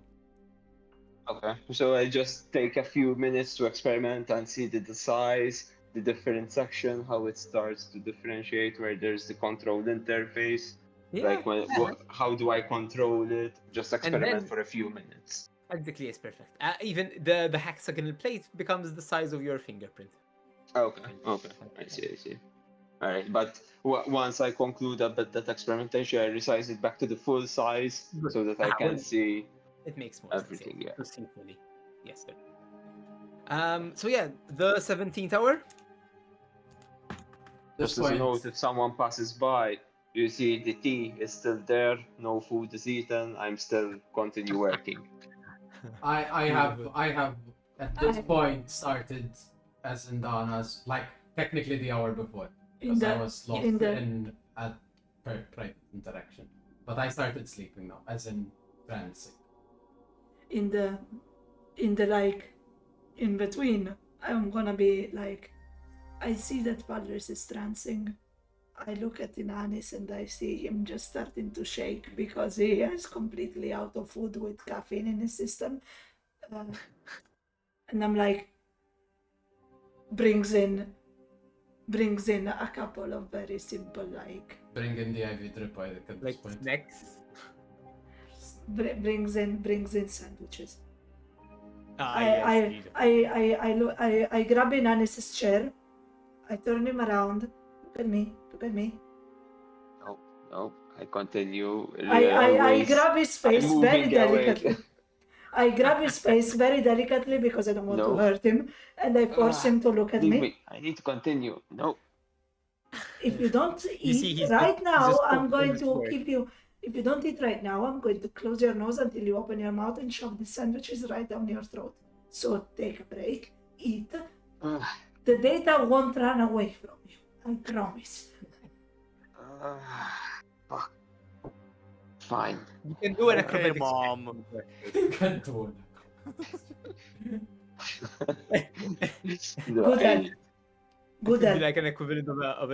Okay, so I just take a few minutes to experiment and see the size, the different section, how it starts to differentiate, where there's the control interface. Yeah. Like how do I control it? Just experiment then- for a few minutes. Exactly, it's perfect. Even the hexagonal plate becomes the size of your fingerprint. Okay, I see. All right, but once I conclude that experimentation, I resize it back to the full size Good. so that I can Well, see it makes more everything. sense. Yeah. To see fully. Yes, sir. So yeah, the 17th hour. Just as a note, if someone passes by, you see the tea is still there, no food is eaten, I'm still continue working. I have at this point started as in Dana's, like technically the hour before, because I was lost in a private interaction. But I started sleeping now, as in trancing. In the like in between, I'm gonna be like, I see that Valdres is trancing. I look at Inanis and I see him just starting to shake because he is completely out of food with caffeine in his system. And I'm like, brings in a couple of very simple like Bring in the IV drip at this Like point. snacks. brings in sandwiches. Yes, I grab Inanis' chair. I turn him around. Look at me. No, I continue. I grab his face I'm very moving away. delicately. I grab his face very delicately because I don't want to No. hurt him, and I force him to look at Leave me. me. I need to continue. No. If you don't You see, eat he's right just- now, he's just I'm going focused on to his keep you. If you don't eat right now, I'm going to close your nose until you open your mouth and shove the sandwiches right down your throat. So take a break, eat. The data won't run away from you. I promise. Fuck. Fine. You can do an Okay, acrobatics. Mom. Can't do it. No, Good I- help. Good Could be help. like an equivalent of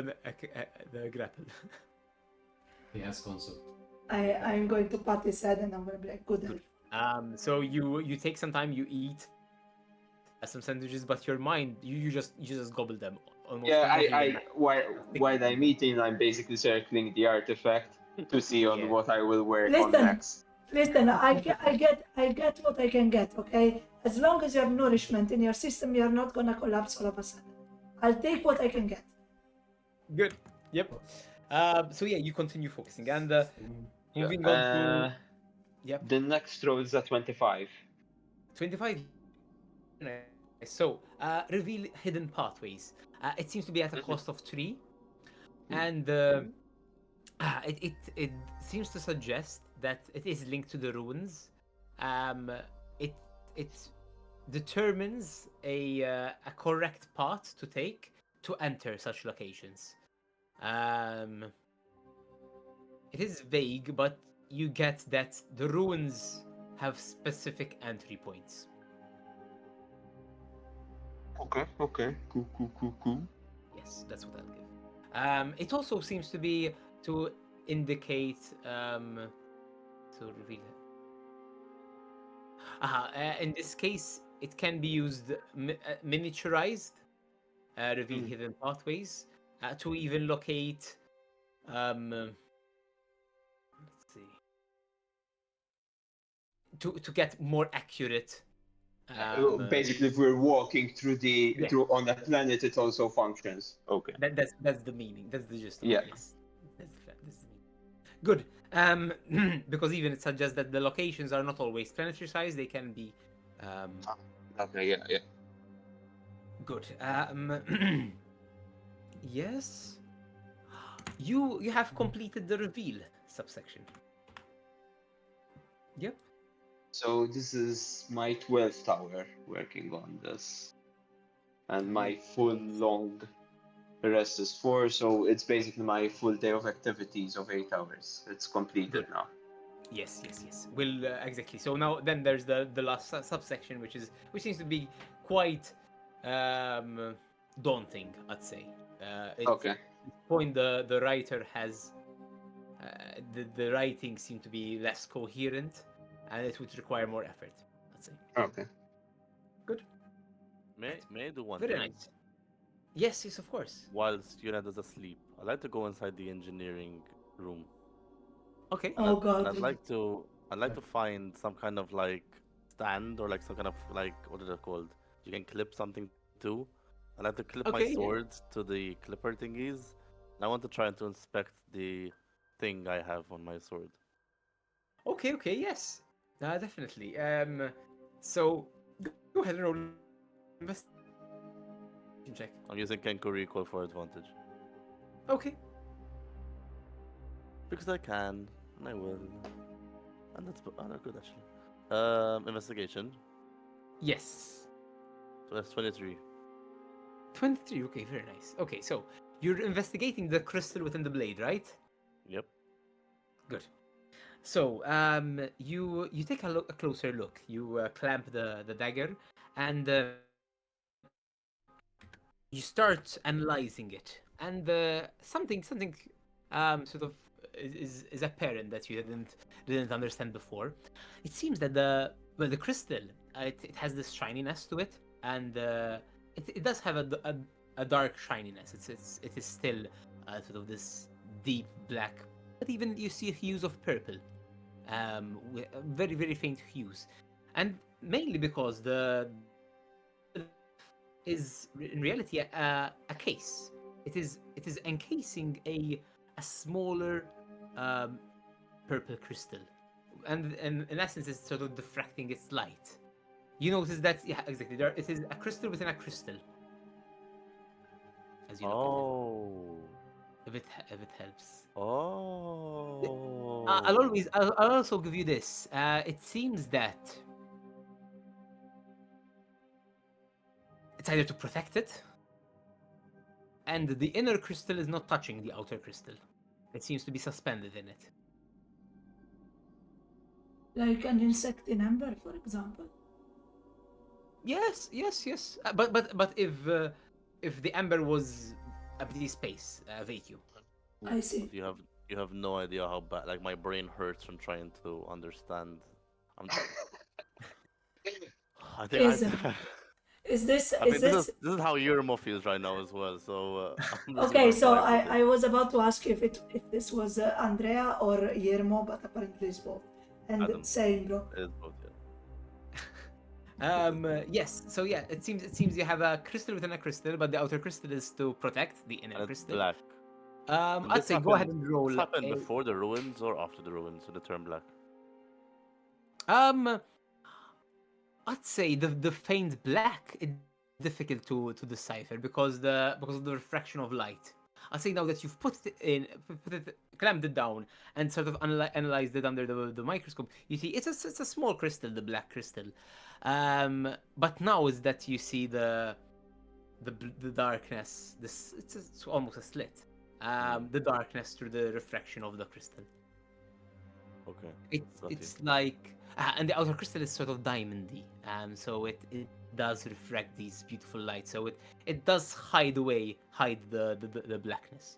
the grapple. He has consult. I'm going to pat his head and I'm going to be like, good help. So you take some time, you eat some sandwiches, but your mind you just gobble them almost. Yeah, not even- while I'm eating, I'm basically circling the artifact to see on Yeah. what I will work on Listen. next. Listen, I get what I can get, okay? As long as you have nourishment in your system, you're not gonna collapse all of a sudden. I'll take what I can get. Good. Yep. So yeah, you continue focusing and moving on to yep. The next roll is at 25. 25. So, reveal hidden pathways. It seems to be at a cost of 3, and it seems to suggest that it is linked to the ruins. It determines a correct path to take to enter such locations. It is vague, but you get that the ruins have specific entry points. Okay. Cool. Yes, that's what I'll give. It also seems to be to indicate to reveal. In this case, it can be used miniaturized, reveal hidden pathways, to even locate. Let's see. To get more accurate. Basically, if we're walking through Yeah. through on a planet, it also functions. Okay. That's the meaning. That's the gist of Yeah. it. Yes. That's the meaning. Good. Because even it suggests that the locations are not always planetary size. They can be. Okay. Yeah. Good. Yes. You have completed the reveal subsection. Yep. So this is my 12th tower working on this, and my full long rest is 4. So it's basically my full day of activities of 8 hours. It's completed Good. now. Yes. Well, exactly. So now then there's the last subsection, which seems to be quite daunting, I'd say. Okay. At this point, the writer has the writing seemed to be less coherent, and it would require more effort, I'd say. Okay. Good. May I do one Very thing? nice. Yes, yes, of course. whilst Yunad is asleep. I'd like to go inside the engineering room, Okay. and Oh and God. I'd like to find some kind of like stand or like some kind of like what is it called? You can clip something to. I'd like to clip my Okay. Yeah. sword to the clipper thingies. And I want to try to inspect the thing I have on my sword. Okay. Okay. Yes. Definitely. So go ahead and roll investigation check. I'm using Kenku Recall for advantage. Okay. Because I can, and I will. And that's good actually. Investigation. Yes. So that's 23. 23. Okay. Very nice. Okay. So you're investigating the crystal within the blade, right? Yep. Good. So, you take a closer look. You clamp the dagger, and you start analyzing it. And something sort of is apparent that you didn't understand before. It seems that the crystal, it has this shininess to it, and it does have a dark shininess. It is still sort of this deep black, but even you see hues of purple, with very very faint hues, and mainly because the is in reality a case. It is encasing a smaller um, purple crystal, and in essence it's sort of diffracting its light. You notice that, yeah, exactly. It is a crystal within a crystal as you look at it. Oh. If it helps. Oh. I'll also give you this. It seems that it's either to protect it, and the inner crystal is not touching the outer crystal. It seems to be suspended in it. Like an insect in amber, for example. Yes, yes, yes. But if the amber was empty space, vacuum. I see. But you have no idea how bad. Like my brain hurts from trying to understand. I'm. I think I. Is is this I is mean, this this is how Euromo feels right now as well. So I'm just okay? gonna So vibe with it. I was about to ask you if this was Andrea or Guillermo, but apparently it's both. And Adam, same, bro. it is both. Yeah. Yes. So yeah, it seems you have a crystal within a crystal, but the outer crystal is to protect the inner And it's crystal. black. And I'd say go ahead and this roll happened a. before the ruins or after the ruins, so the term black. Um, I'd say the faint black is difficult to decipher because of the refraction of light. I'd say now that you've clamped it down, and sort of analyzed it under the microscope, you see it's a small crystal, the black crystal. But now is that you see the darkness. It's almost a slit. The darkness through the refraction of the crystal. Okay. It's Got you. it's like and the outer crystal is sort of diamondy, so it does refract these beautiful lights. So it does hide the blackness.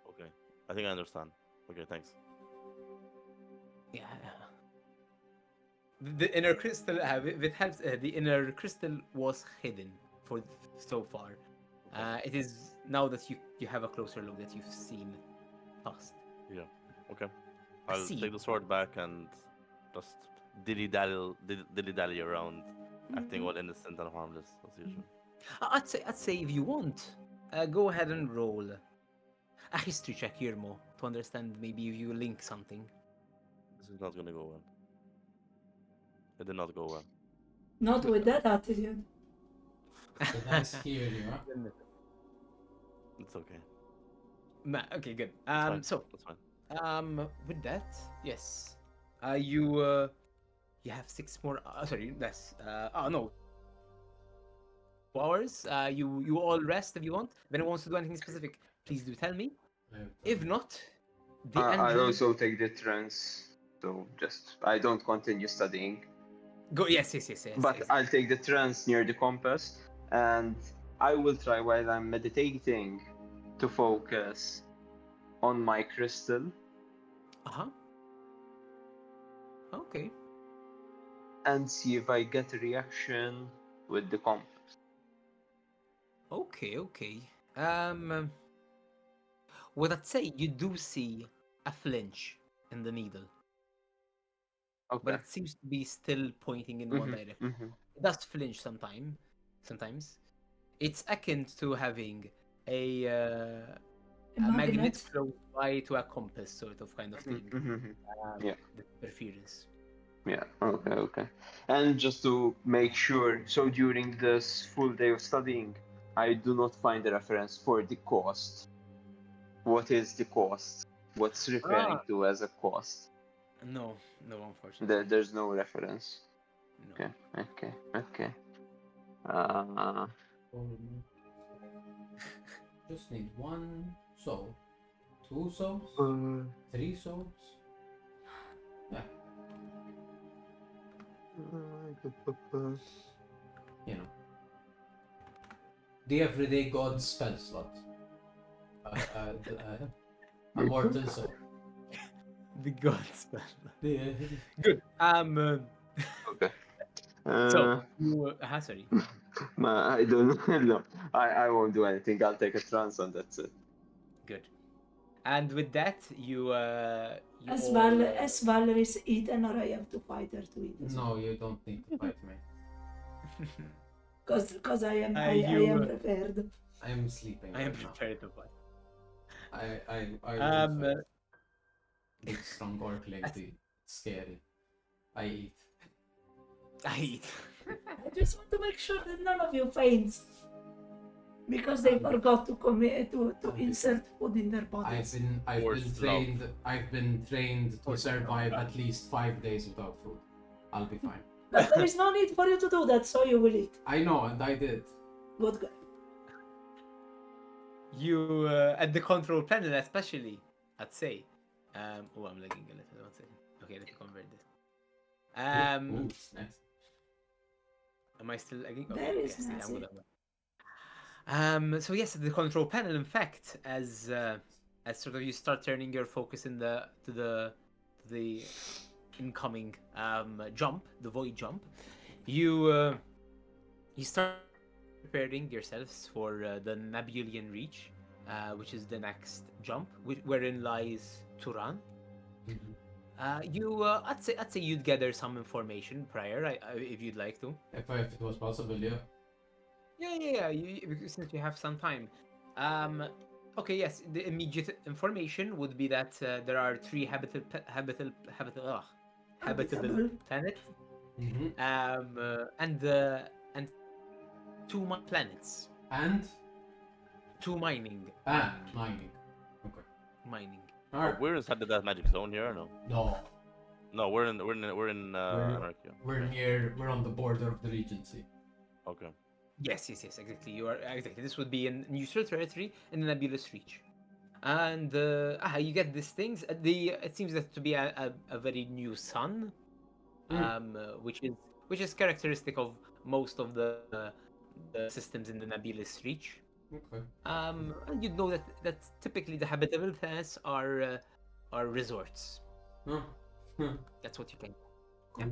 Okay. I think I understand. Okay, thanks. Yeah. The inner crystal, if it helps, the inner crystal was hidden for so far. Okay. It is now that you have a closer look that you've seen past. Yeah. Okay. A I'll seed. take the sword back and just dilly dally around, acting all innocent and harmless as usual. I'd say if you want, go ahead and roll a history check here, Mo, to understand maybe if you link something. This is not gonna go well. It did not go well. Not with that attitude. The dice hear you, huh? It's okay. Okay, good. It's fine. So, That's fine. with that, yes, you you have 6 more. Sorry, less. Oh no, 2 hours. You all rest if you want. If anyone wants to do anything specific, please do tell me. If not, the I'll engine. also take the trance, so just I don't continue studying. Go. Yes, yes, yes, yes. But Exactly. I'll take the trance near the compass, and I will try while I'm meditating to focus on my crystal. Uh-huh. Okay. And see if I get a reaction with the compass. Okay. Um, what I'd say, you do see a flinch in the needle, but Okay. it seems to be still pointing in one direction. Mm-hmm. It does flinch sometimes. It's akin to having a uh, A a magnet magnet. close by to a compass, sort of kind of thing. Mm-hmm. Yeah. The interference. Yeah. Okay. And just to make sure, so during this full day of studying, I do not find a reference for the cost. What is the cost? What's referring Ah, to as a cost? no, unfortunately, There's no reference. no. Okay. Uh, Just need 1 soul, 2 souls, uh, 3 souls. Yeah, you know, the everyday god spell slot. A mortal soul. The gods. Yeah. Good. okay. So Uh, you. Sorry. I don't know. I won't do anything. I'll take a trance and that's it. Good. And with that, you As all. As Valerie's eaten, or I have to fight her to eat as well. No, you don't need to fight me. Cause I You. am prepared. I am sleeping I am right now. prepared to fight. I Um, won't fight. Big strong orc lady. Scary. I eat. I eat. I just want to make sure that none of you faints. Because they forgot to commit to insert food in their bodies. I've been trained to survive at least 5 days without food. I'll be fine. But there is no need for you to do that, so you will eat. I know, and I did. Good. You at the control panel, especially, I'd say. Oh, I'm lagging a little. 1 second. Okay, let me convert this. Ooh, nice. Am I still lagging? There is yes, I'm Nazi. good. So yes, the control panel, in fact, as sort of you start turning your focus in to the incoming jump, the void jump, you start preparing yourselves for the Nabulian Reach, which is the next jump, wherein lies Turan. I'd say you'd gather some information prior, if you'd like to. If it was possible, yeah. Yeah. Since you have some time. Okay, yes. The immediate information would be that there are 3 habitable planets, and 2 planets, And 2 mining. mining. Okay. Mining. Alright. We're inside of that magic zone here, or no? No. No, we're in Anarchia. We're on the border of the Regency. Okay. Yes, exactly. You are exactly. This would be in neutral territory in the Nebulous Reach, and you get these things. It seems that to be a very new sun, which is characteristic of most of the systems in the Nebulous Reach. Okay. And you'd know that typically the habitable planets are resorts. That's what you can. Yeah.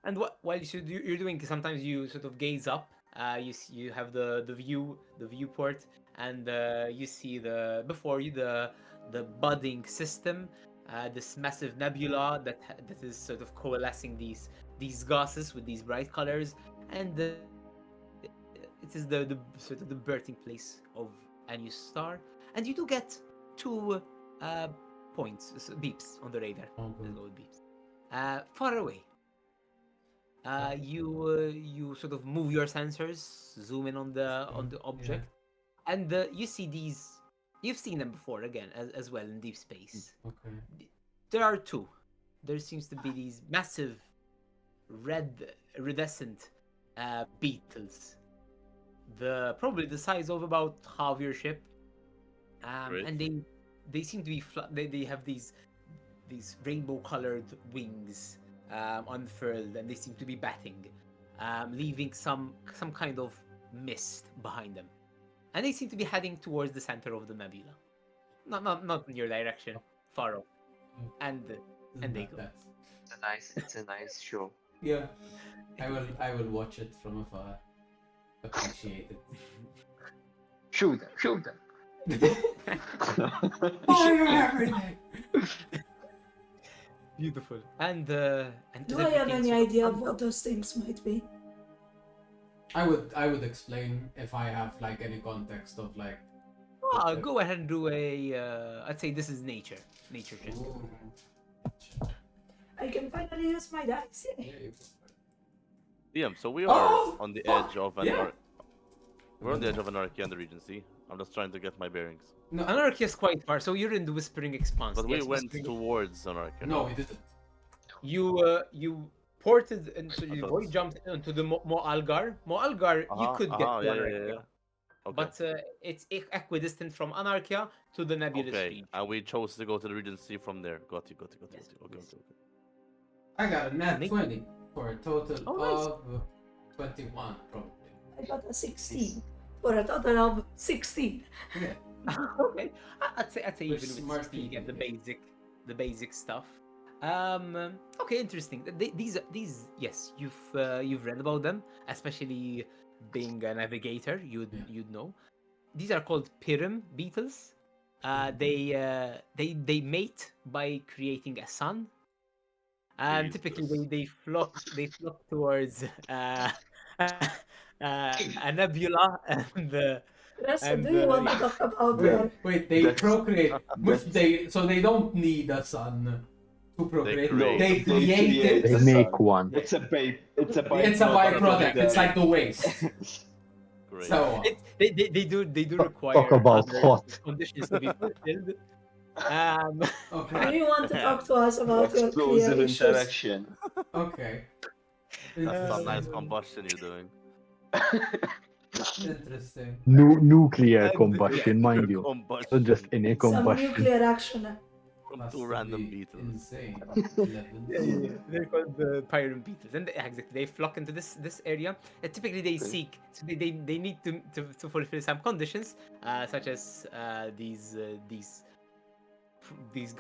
And while you're doing, sometimes you sort of gaze up. You have the viewport, and you see before you the budding system, this massive nebula that is sort of coalescing these gases with these bright colors, and it is the sort of the birthing place of a new star. And you do get 2 points, beeps on the radar. Let's go with beeps. Far away. You sort of move your sensors, zoom in on the object, and you see these. You've seen them before again as well in deep space. Okay. There are 2. There seems to be these massive iridescent beetles. Probably the size of about half your ship, and they seem to be they have these rainbow colored wings unfurled, and they seem to be batting, leaving some kind of mist behind them, and they seem to be heading towards the center of the nebula. Not in your direction, far off, and they go. It's a nice show. Yeah. I will watch it from afar. appreciate it. Shoot them, shoot them. Fire everything! Beautiful. And Do I have any idea of what those things might be? I would explain if I have like any context of like. Go ahead and do a. I'd say this is nature check. Ooh. I can finally use my dice. Yeah, Yay. DM, so we are Oh, on the fuck, edge of yeah. We're on the edge of anarchy and the Regency. I'm just trying to get my bearings. No, Anarchy is quite far, so you're in the Whispering Expanse. But we yes, went Whispering- towards anarchy. no, we didn't. You ported into I you thought- void jumped into the Mo'algar. Mo'algar, you could get to yeah, Anarchia, Okay. but it's equidistant from Anarchia to the Nebulous Okay, region. and we chose to go to the Regency from there. Got you. Yes, Okay. I got a nat Nick? 20 for a total Oh, nice. of 21, probably. I got a 16 for a total of 16. Yeah. Okay, I'd say We're even with smart 60 you get people, the basic stuff. Okay, interesting. These yes, you've read about them, especially being a navigator. You'd know. These are called Pyram beetles. They mate by creating a sun, and typically they flock towards a nebula and. Ressa, do And, you want to yeah. talk about your... Wait, they That's- procreate. So they don't need a son to procreate. create. They create it. They the make sun. one. It's a byproduct. It's a byproduct. It's like the waste. Great. So They do require Talk about other hot. conditions to be fulfilled. Do okay, you want to talk to us about your Explosive clear issues? interaction. okay. That's some nice Interesting. combustion you're doing. Interesting. Nuclear And- combustion, mind you. Combustion Not just any Some combustion. nuclear action. from Must two random be beetles. Insane. They're called the Pyram beetles, and exactly they flock into this area. And typically, they Okay. seek, so they need to fulfill some conditions, such as these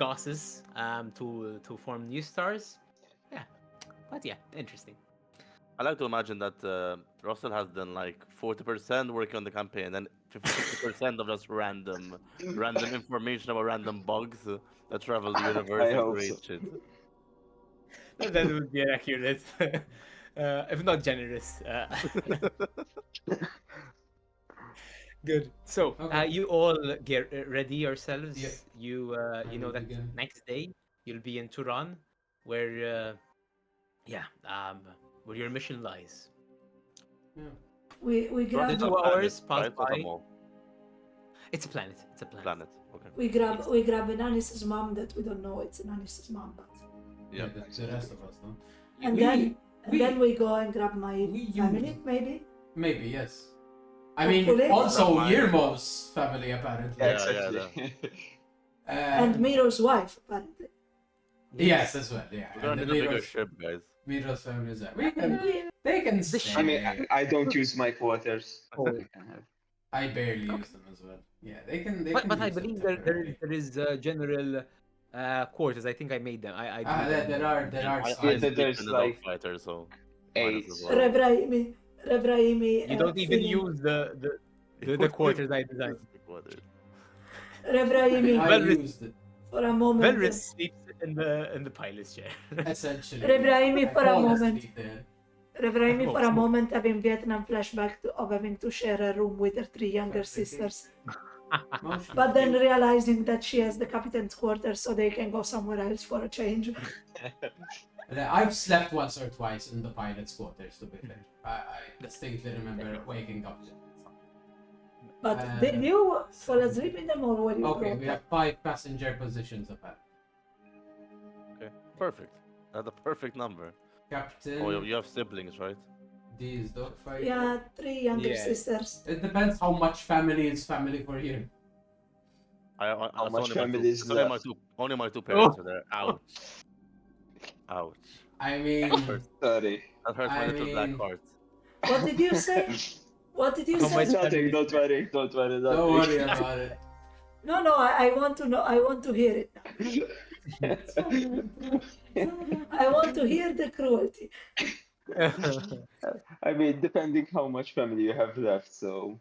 gases to form new stars. Yeah, but yeah, interesting. I like to imagine that Russell has done like 40% working on the campaign, and 50% of just random information about random bugs that travel the universe I and hope create so. shit. That would be accurate, if not generous. Good. So Okay. you all get ready yourselves. Yeah. You know will that begin. next day you'll be in Turan, where where your mission lies. Yeah. We Not grab a 2 planet, hours pass right? Not a by. mall. It's a planet. It's a planet. Planet. Okay. we grab Ananis's mom that we don't know it's Ananis's mom, but Yeah. The rest of us, no? and We- then we- then we go and grab my we family use- maybe. Maybe, yes. I mean, Hopefully. also Mine. Yermo's family, apparently. Yeah, Exactly. And Miro's wife apparently. Yes, as well, yeah. We're gonna And need a bigger Miro's, ship, guys. Miro's family is there. They can stay. I mean, I don't use my quarters. Oh. I can have. I barely use them as well. Yeah, they can. They But can I use them believe temporarily. there is general quarters. I think I made them. I There are I some. Yeah, there's in the like fighter, so 8. as well. Rebraimi. You don't even feeling- use the quarters I designed. Rebraimi I Well, used it, for a moment. Velris sleeps in the pilot's chair. essentially. Rebraimi I for a fall moment. asleep there. Rebraimi for a Oh. moment having Vietnam flashback of having to share a room with her 3 younger sisters. Motion. But then realizing that she has the captain's quarters so they can go somewhere else for a change. I've slept once or twice in the pilot's quarters, to be fair. I distinctly remember waking up. But did you fall asleep in them or were you Okay, brought we up? have 5 passenger positions apart. Okay, perfect. That's a perfect number. Captain, Oh, you have siblings, right? these dogfighter. Yeah, 3 younger Yeah. sisters. It depends how much family is family for you. How How much only family is only left? only my two parents are there. Ouch. Ouch. I mean, That hurts. Sorry. That hurts my I little black mean- heart. What did you say? What did you How say? much- Nothing. Don't worry. Don't worry. don't worry about it. No, I want to know. I want to hear it now. I want to hear the cruelty. I mean, depending how much family you have left, so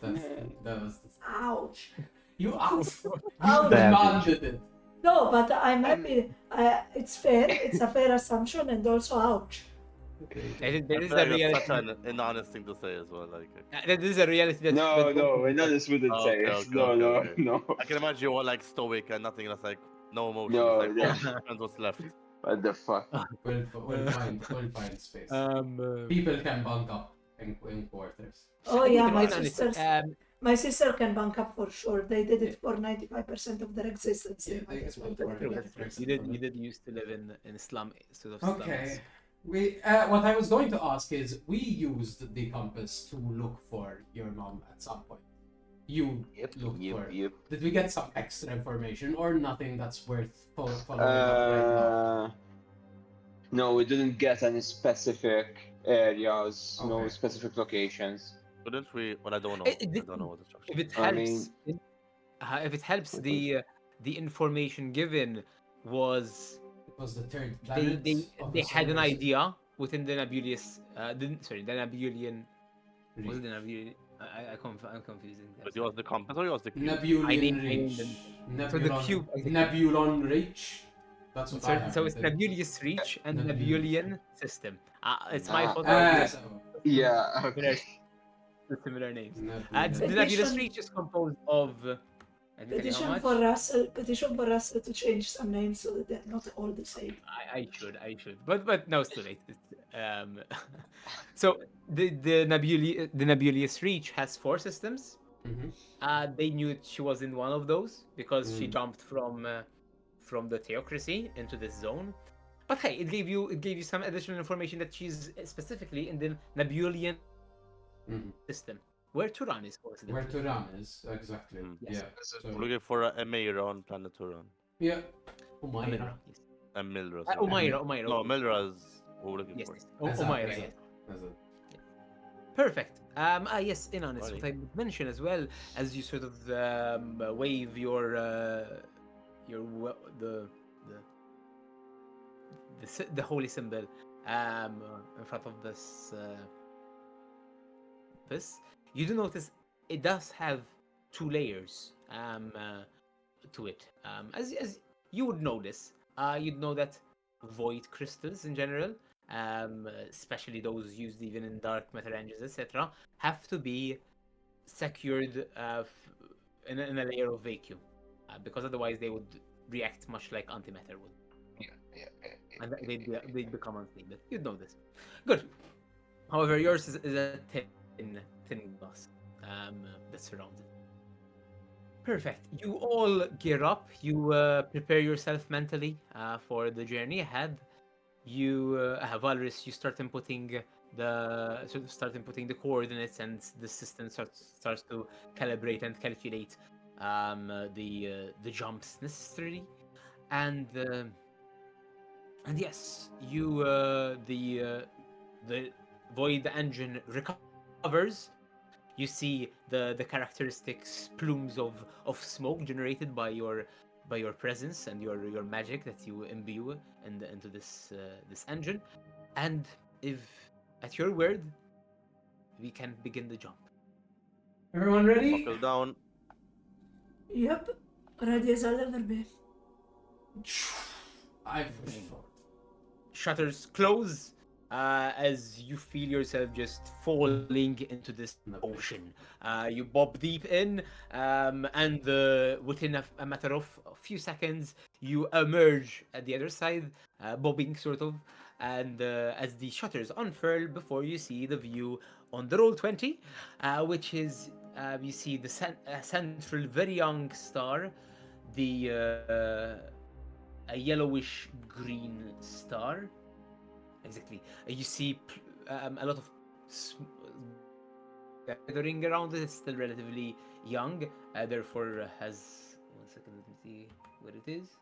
That was Ouch. you asked for, you Ouch. demanded it. No, but I'm I'm- happy. It's fair. It's a fair assumption, and also ouch. There I is feel a like that's reality. such an honest thing to say as well. Like, There is a reality that. no, no, Anonymous wouldn't say okay, it. okay, No, okay, no, okay. no, I can imagine you all like stoic and nothing. That's like no emotions. no, Like, no. and what's left. What the fuck? We'll find space. um, People can bunk up in quarters. Oh yeah, in my honesty, sisters. My sister can bank up for sure. They did it for 95% of their existence. Yeah, They they might as well can do for it again. 90%. you did used to live in slum sort of slums. Okay. We what I was going to ask is we used the compass to look for your mom at some point. You looked for it. Yep. Did we get some extra information or nothing that's worth following up right now? No, we didn't get any specific areas, no Okay. specific locations. Couldn't we? Well, I don't know. It- I it- don't know what the structure. If it I helps, mean- if it helps, the information given was It was the third they planet. they, of they the had an solar idea within the nebulous the Nebulian system. was it the Nebulian I'm confusing them. But yours the compass or yours the cube? Nebulian named Reach. them. So the cube- Nebulon Reach. That's what I So, have. so it's written. Nebulous Reach and Nebulous. Nebulian system. It's my Ah, fault. Yeah, Similar, okay. similar names. Nebulian. The Nebulous Reach is composed of. I think how Petition much? for Russell to change some names so that they're not all the same. I should, but no, it's too late. So the Nebulous Reach has 4 systems. Mhm. They knew she was in one of those because she Mm. jumped from the theocracy into this zone. But hey, it gave you some additional information that she's specifically in the Nebulian Mhm. system, where Turan is coincidentally. Where Turan is, exactly. Mm. Yes. Yeah. We're So, looking for a Mayor on planet Turan. yeah. Umaira. Umaira. Yes. A Milra. Umaira. No, Milra is what we're looking Yes. for. yes. That's Umaira. it. Yes. That's it. Perfect. Yes, in honest, what Alright. I would mention as well as you sort of wave your the holy symbol in front of this, you do notice it does have 2 layers to it. As you would notice, you'd know that void crystals in general, especially those used even in dark matter engines, etc., have to be secured in a layer of vacuum, because otherwise they would react much like antimatter would, and they'd become unstable. You'd know this. Good. However, yours is a thin glass that's surrounded. Perfect. You all gear up. You prepare yourself mentally for the journey ahead. You Valrus, you start inputting the coordinates, and the system starts to calibrate and calculate the jumps necessary, and yes, you the void engine recovers. You see the characteristics plumes of smoke generated by your presence and your magic that you imbue into this engine, and if at your word, we can begin the jump. Everyone ready? Buckle down. Yep, ready as I'll ever be. I've Shutters close as you feel yourself just falling into this ocean. You bob deep in, and within a matter of a few seconds, you emerge at the other side, bobbing sort of. And as the shutters unfurl before you see the view on the roll 20, which is you see the central, very young star, a yellowish green star. Exactly. You see a lot of gathering around it. It's still relatively young, therefore has. 1 second, let me see what it is.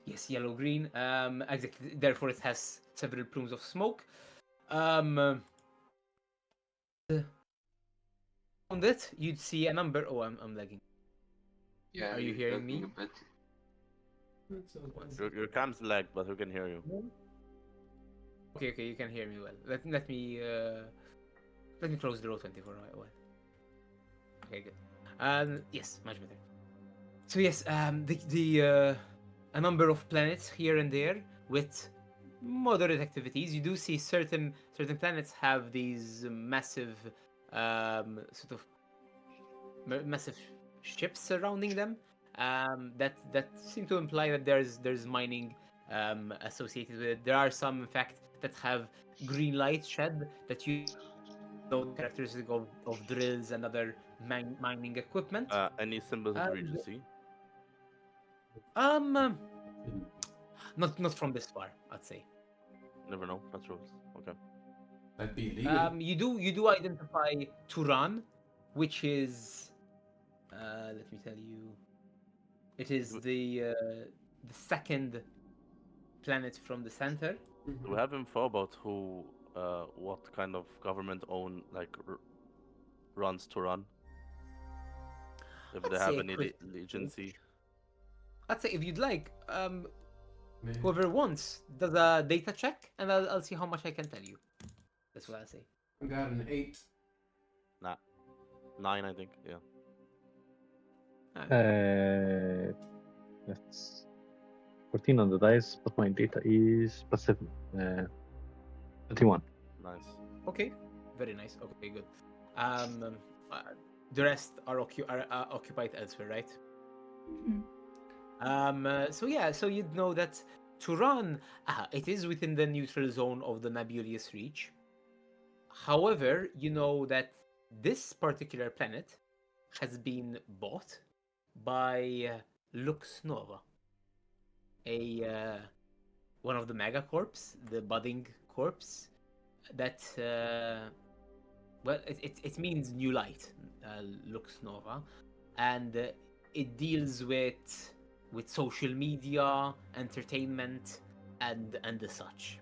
Yes, yellow green. Exactly. Therefore, it has several plumes of smoke. On it, you'd see a number. Oh, I'm lagging. Yeah, Are you hearing me? a bit. Your cam's lagged, but we can hear you. Okay, you can hear me well. Let me close the roll 20 for a while. Okay, good. Yes, much better. So yes, a number of planets here and there with moderate activities. You do see certain planets have these massive, sort of massive ships surrounding them. That seem to imply that there's mining associated with it. There are some, in fact, that have green light shed that you know the characteristic of drills and other mining equipment. Any symbols of the And Regency? um, not from this far, I'd say. Never know. That's rules. Okay. That'd be illegal. You do identify Turan, which is let me tell you, it is the second planet from the center. Do we have info about who, what kind of government runs Turan? If I'd they say have a any quick legiancy? I'd say if you'd like, Maybe. whoever wants does a data check, and I'll see how much I can tell you. That's what I'll say. I got an 8. Nah. 9, I think. Yeah. That's 14 on the dice, but my data is Pacific. 21. Nice. Okay, very nice. Okay, good. The rest are occupied elsewhere, right? Mhm. So you'd know that Turan, it is within the neutral zone of the nebulous reach. However, you know that this particular planet has been bought by Lux Nova, one of the megacorps, the budding corps, that it means new light, Lux Nova, and it deals with social media, entertainment, and the such.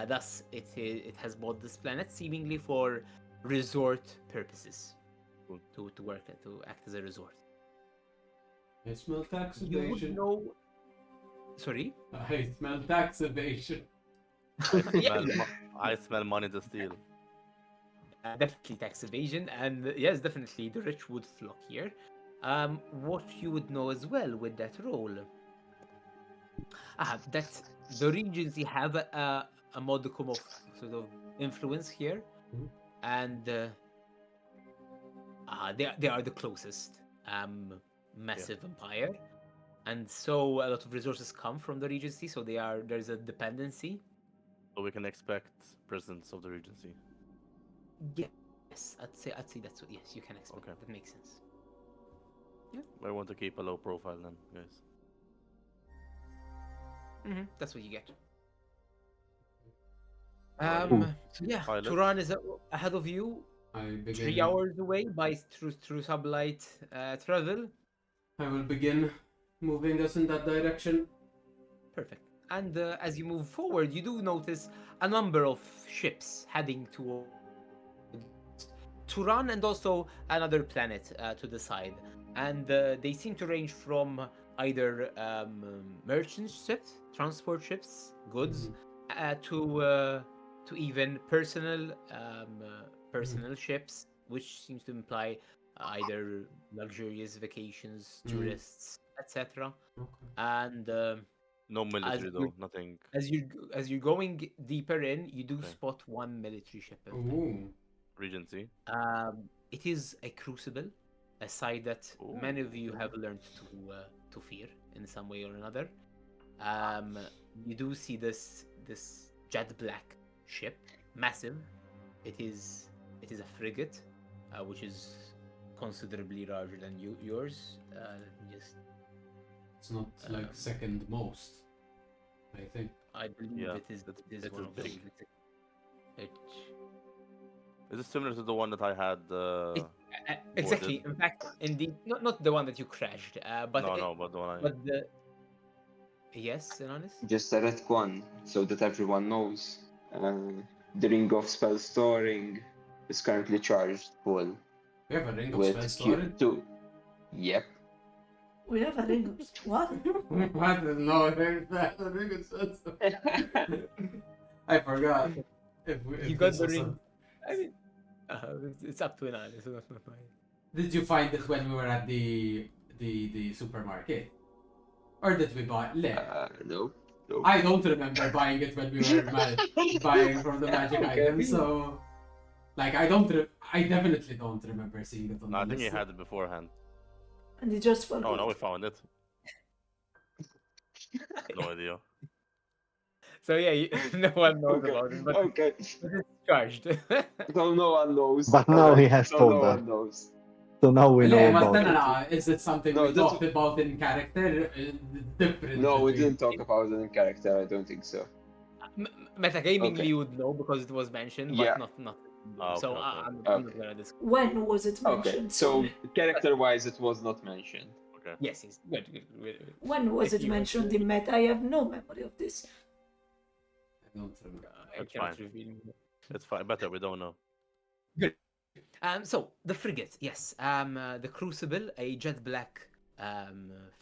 Thus, it has bought this planet seemingly for resort purposes, Cool. to act as a resort. I smell tax You would evasion. know. Sorry. I smell tax evasion. I smell money to steal. Definitely tax evasion, and yes, definitely the rich would flock here. What you would know as well with that role, that the Regency have a modicum of sort of influence here, Mhm. and they are the closest massive empire, and so a lot of resources come from the Regency. So there's a dependency. So we can expect presence of the Regency. Yes, I'd say that's what. Yes, you can expect. Okay. That makes sense. I want to keep a low profile then, guys. That's what you get. Cool. So yeah, Pilot. Turan is ahead of you, I begin. 3 hours away by through sublight travel. I will begin moving us in that direction. Perfect. And as you move forward, you do notice a number of ships heading towards Turan and also another planet to the side. And they seem to range from either merchant ships, transport ships, goods, to even personal ships, which seems to imply either luxurious vacations, tourists, etc. Okay. And No military you're- though, nothing. as you're going deeper in, you do Okay. spot one military ship. Ooh. Regency. It is a crucible, a sight that many of you have learned to fear in some way or another. You do see this jet black ship, massive. It is a frigate, which is considerably larger than yours. Let me just. It's not like second most, I think. I believe Yeah, it is. it's- It is it one is of big. them. Is it similar to the one that I had? Exactly. In fact, indeed, not the one that you crashed, but But the one I. but the. Yes, Ananis? Just a red one, so that everyone knows. The ring of spell storing is currently charged full We have a ring of with spell storing. Q2. Yep. We have a ring of what? What? No, a ring of spell storing. I forgot. If You got this the was ring. I mean, it's up to an eye, so that's not mine. Did you find it when we were at the supermarket? Or did we buy it? No. No. I don't remember buying it when we were buying from the magic Okay. item, so like I definitely don't remember seeing it on No, the I think he list. had it beforehand. And he just forgot. Oh, now we found it. No idea. So yeah, no one knows Okay. about it, but Okay. it's charged. So no one knows. But now he has so told no us. one knows. So now we know Yeah, but about no, it. is it something No, we that's- talked about in character? Different. No, we between- didn't talk about it in character. I don't think so. Metagamingly, Okay. you would know because it was mentioned, but Yeah. not. Oh, So okay, okay. I'm not Okay. gonna discuss. When was it Okay. mentioned? So Sorry. character-wise, it was not mentioned. Okay. Yes, good. When was If it you want mentioned to- in meta? I have no memory of this. I don't remember. I That's cannot fine. reveal. It's fine. Better we don't know. So the frigate, yes. The Crucible, a jet black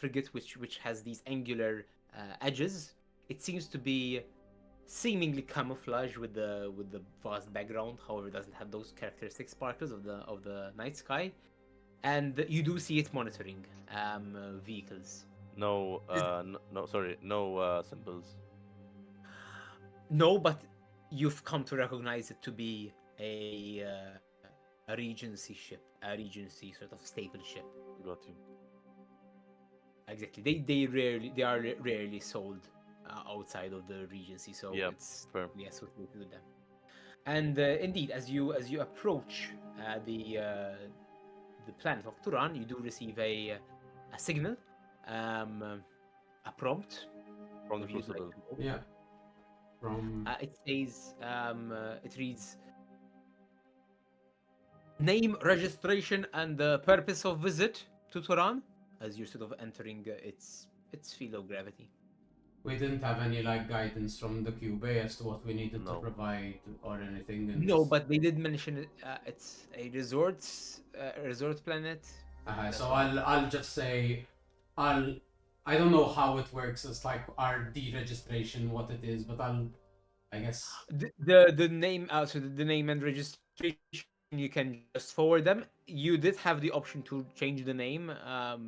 frigate which has these angular edges. It seems to be seemingly camouflage with the vast background. However, it doesn't have those characteristic sparkles of the night sky. And you do see it monitoring vehicles. No, sorry, no symbols. No, but you've come to recognize it to be a regency ship, a regency sort of staple ship. Got you. Exactly. They are rarely sold outside of the regency, so Yep, it's fair. associated with them. And indeed, as you approach the planet of Turan, you do receive a signal, a prompt. From the If you'd like Crucible. to know. Yeah. From It says, it reads, name, registration, and the purpose of visit to Turan, as you're sort of entering its field of gravity. we didn't have any like guidance from the QB as to what we needed to No. provide or anything. in No, this. but they did mention it. It's a resort planet. So I'll just say I don't know how it works as like our deregistration, what it is, but I guess The name, so the name and registration, you can just forward them. You did have the option to change the name.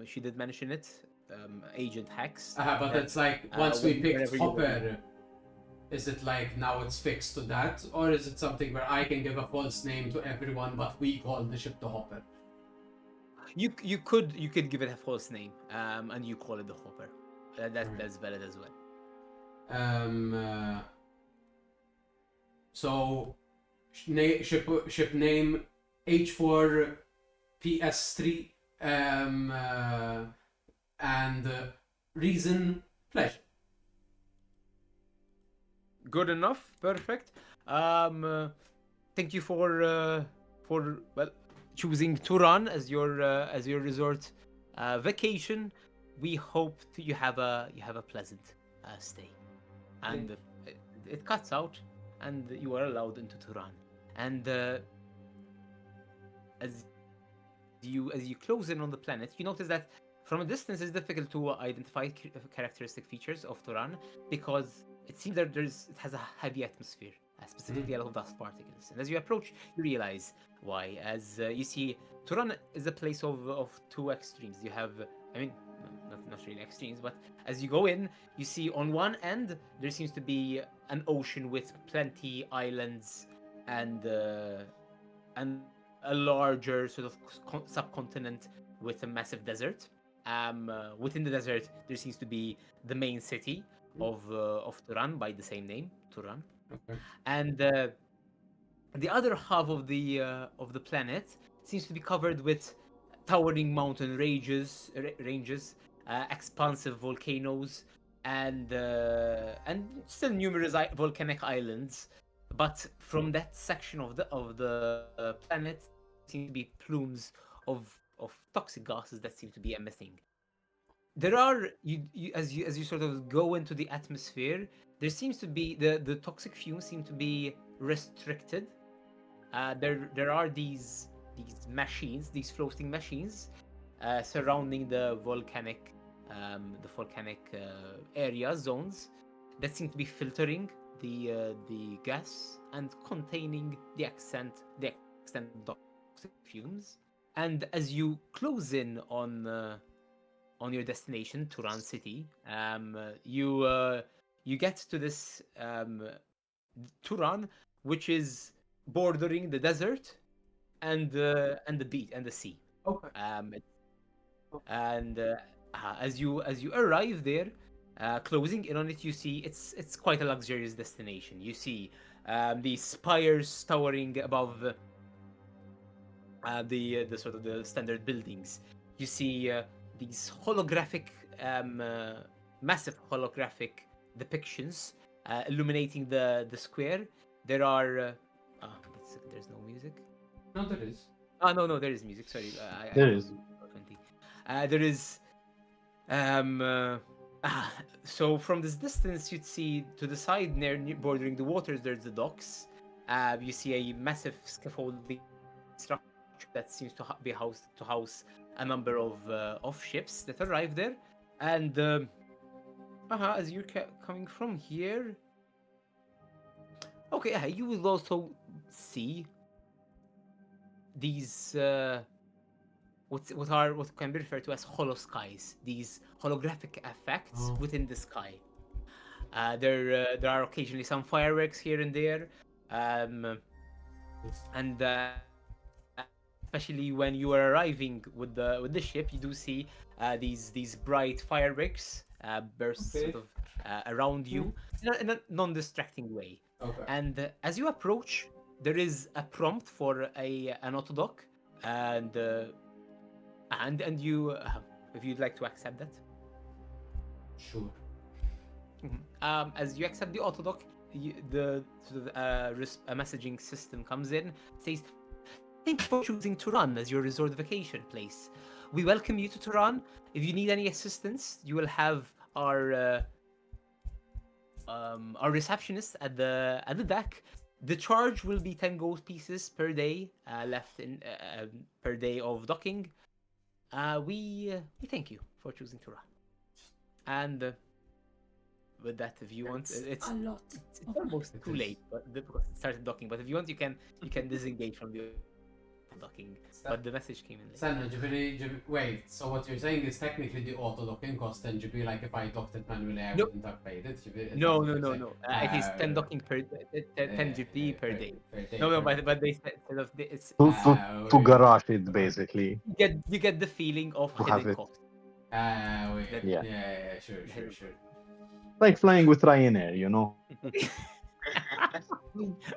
She did mention it. Agent Hex. but that, it's like once we picked whenever you Hopper, is it like now it's fixed to that, or is it something where I can give a false name to everyone, but we call the ship the Hopper? You could give it a false name, and you call it the Hopper. That's valid as well. So ship name H4 PS3 and reason pleasure. Good enough. Perfect. Thank you for well choosing Turan as your resort vacation. We hope you have a pleasant stay, and it cuts out, and you are allowed into Turan. And as you close in on the planet, you notice that from a distance it's difficult to identify characteristic features of Turan because it seems that it has a heavy atmosphere, specifically a lot of dust particles. And as you approach, you realize why. As you see, Turan is a place of two extremes. You have, I mean, not really extremes, but as you go in, you see on one end there seems to be an ocean with plenty islands and a larger sort of subcontinent with a massive desert. Within the desert, there seems to be the main city of Turan by the same name, Turan. Okay. And the other half of the planet seems to be covered with towering mountain ranges, expansive volcanoes, and still numerous volcanic islands. But from that section of the planet seem to be plumes of toxic gases that seem to be emitting. There are as you sort of go into the atmosphere, there seems to be the toxic fumes seem to be restricted. There are these machines, these floating machines, surrounding the volcanic area zones that seem to be filtering the gas and containing the extent of toxic fumes. And as you close in on your destination, Turan City, you get to this Turan, which is bordering the desert and the beach and the sea. Okay. And as you arrive there, closing in on it, you see it's quite a luxurious destination. You see these spires towering above the sort of the standard buildings. You see these holographic, massive holographic depictions illuminating the square. There are there's no music. No, there is. Oh no, there is music. Sorry, There is. There is. So from this distance, you'd see to the side, bordering the waters, there's the docks. You see a massive scaffolding structure that seems to be house a number of ships that arrive there. And as you're coming from here, okay, you will also see these what can be referred to as hollow skies, these holographic effects within the sky. There are occasionally some fireworks here and there, and especially when you are arriving with the ship, you do see these bright fireworks burst sort of around you in a non-distracting way. Okay. And as you approach, there is a prompt for an autodock, and you, if you'd like to accept that. Sure. As you accept the autodock, the sort of a messaging system comes in, says, "Thank you for choosing Turan as your resort vacation place. We welcome you to Turan. If you need any assistance, you will have our receptionist at the deck. The charge will be 10 gold pieces per day left in per day of docking. We thank you for choosing Turan." And with that, if you want, it's a lot. almost too late, but because it started docking. But if you want, you can disengage from the docking. But the message came in late. Sen, wait, so what you're saying is technically the auto docking cost, and like if I docked it manually, I Nope. wouldn't have paid it. No. It is 10 docking per 10 GP per day. No, but they said sort of it's To garage it, basically. you get the feeling of To have hidden it. cost. Yeah, sure. Like flying with Ryanair, you know?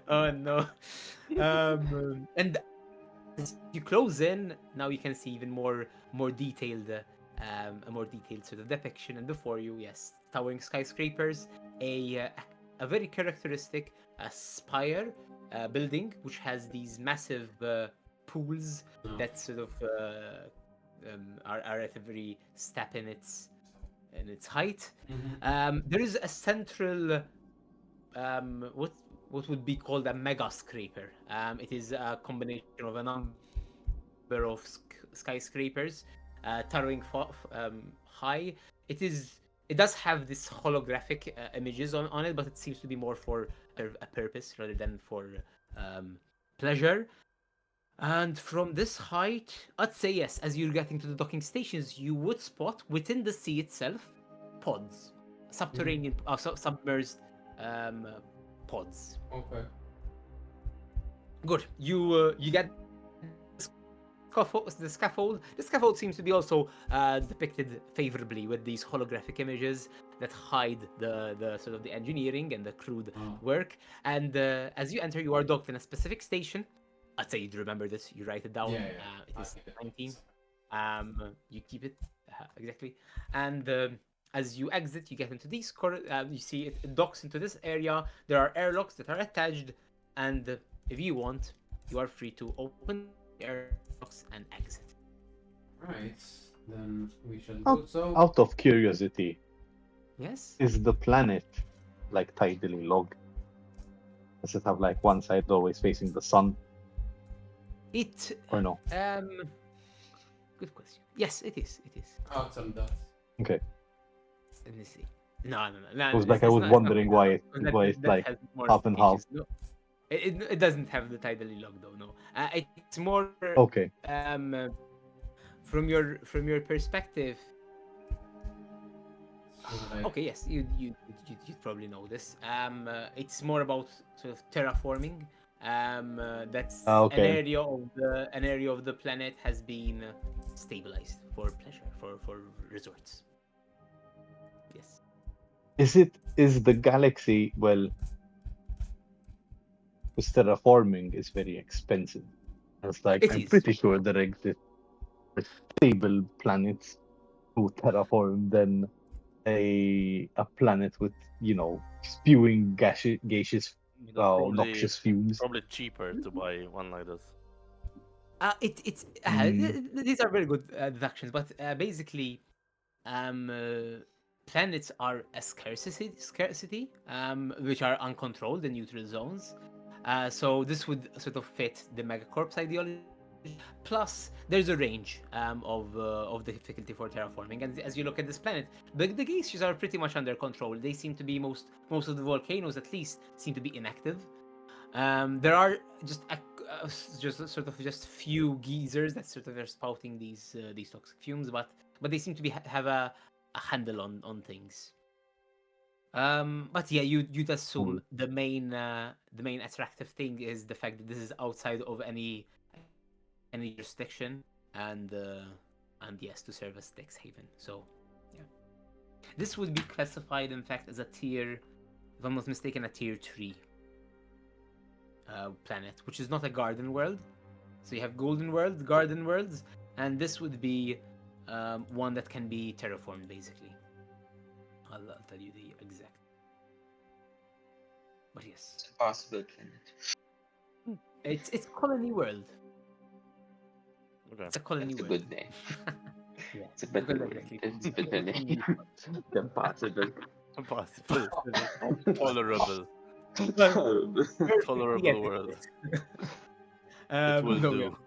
Oh no. And as you close in, now you can see even more detailed a more detailed sort of depiction. And before you, yes, towering skyscrapers, a very characteristic spire building which has these massive pools that sort of are at a very step in its height. There is a central what would be called a mega scraper. It is a combination of a number of skyscrapers towering high. It does have this holographic images on it, but it seems to be more for a purpose rather than for pleasure. And from this height, I'd say yes, as you're getting to the docking stations, you would spot within the sea itself pods, subterranean, submerged pods. Okay. Good. You get the scaffold. The scaffold seems to be also depicted favorably with these holographic images that hide the sort of the engineering and the crude work. And as you enter, you are docked in a specific station. I'd say you'd remember this. You write it down. Yeah. It is 19. You keep it exactly. And as you exit, you get into these you see it docks into this area. There are airlocks that are attached, and if you want, you are free to open the airlocks and exit. Right, then we shall do so. Out of curiosity, Yes. is the planet like tidally logged? Does it have like one side always facing the sun, It. or no? Good question. Yes, it is. It is. Out some dots. Okay. Let me see. It was like I was wondering why it's That like has more half and half. speeches. No, it doesn't have the tidally log though. No, it's more Okay. from your perspective. Okay, yes, you'd probably know this. It's more about sort of terraforming. That's Okay. an area of the planet has been stabilized for pleasure for resorts. Yes. Is the galaxy, well, this terraforming is very expensive. It's like It I'm is. pretty sure there exist stable planets to terraform than a planet with, spewing gaseous Probably noxious fumes. probably cheaper to buy one like this. It's Mm, these are very good deductions, but basically, um, uh, planets are a scarcity, which are uncontrolled in neutral zones. So this would sort of fit the megacorps ideology. Plus, there's a range of the difficulty for terraforming, and as you look at this planet, the glaciers are pretty much under control. They seem to be most of the volcanoes, at least, seem to be inactive. There are just sort of just few geysers that sort of are spouting these toxic fumes, but they seem to be have a handle on things. But yeah, you'd assume cool. the main attractive thing is the fact that this is outside of any jurisdiction, and yes, to serve as tax haven. So yeah, this would be classified, in fact, as a tier, if I'm not mistaken, a tier 3 planet, which is not a garden world. So you have golden worlds, garden worlds, and this would be one that can be terraformed, basically. I'll tell you the exact. But yes, It's a possible planet. it's colony world. Okay. It's a colony That's a world. good name. Yeah, It's a better because name. exactly. It's a better name than possible. Possible. Tolerable. Terrible. Tolerable world. It will No, do.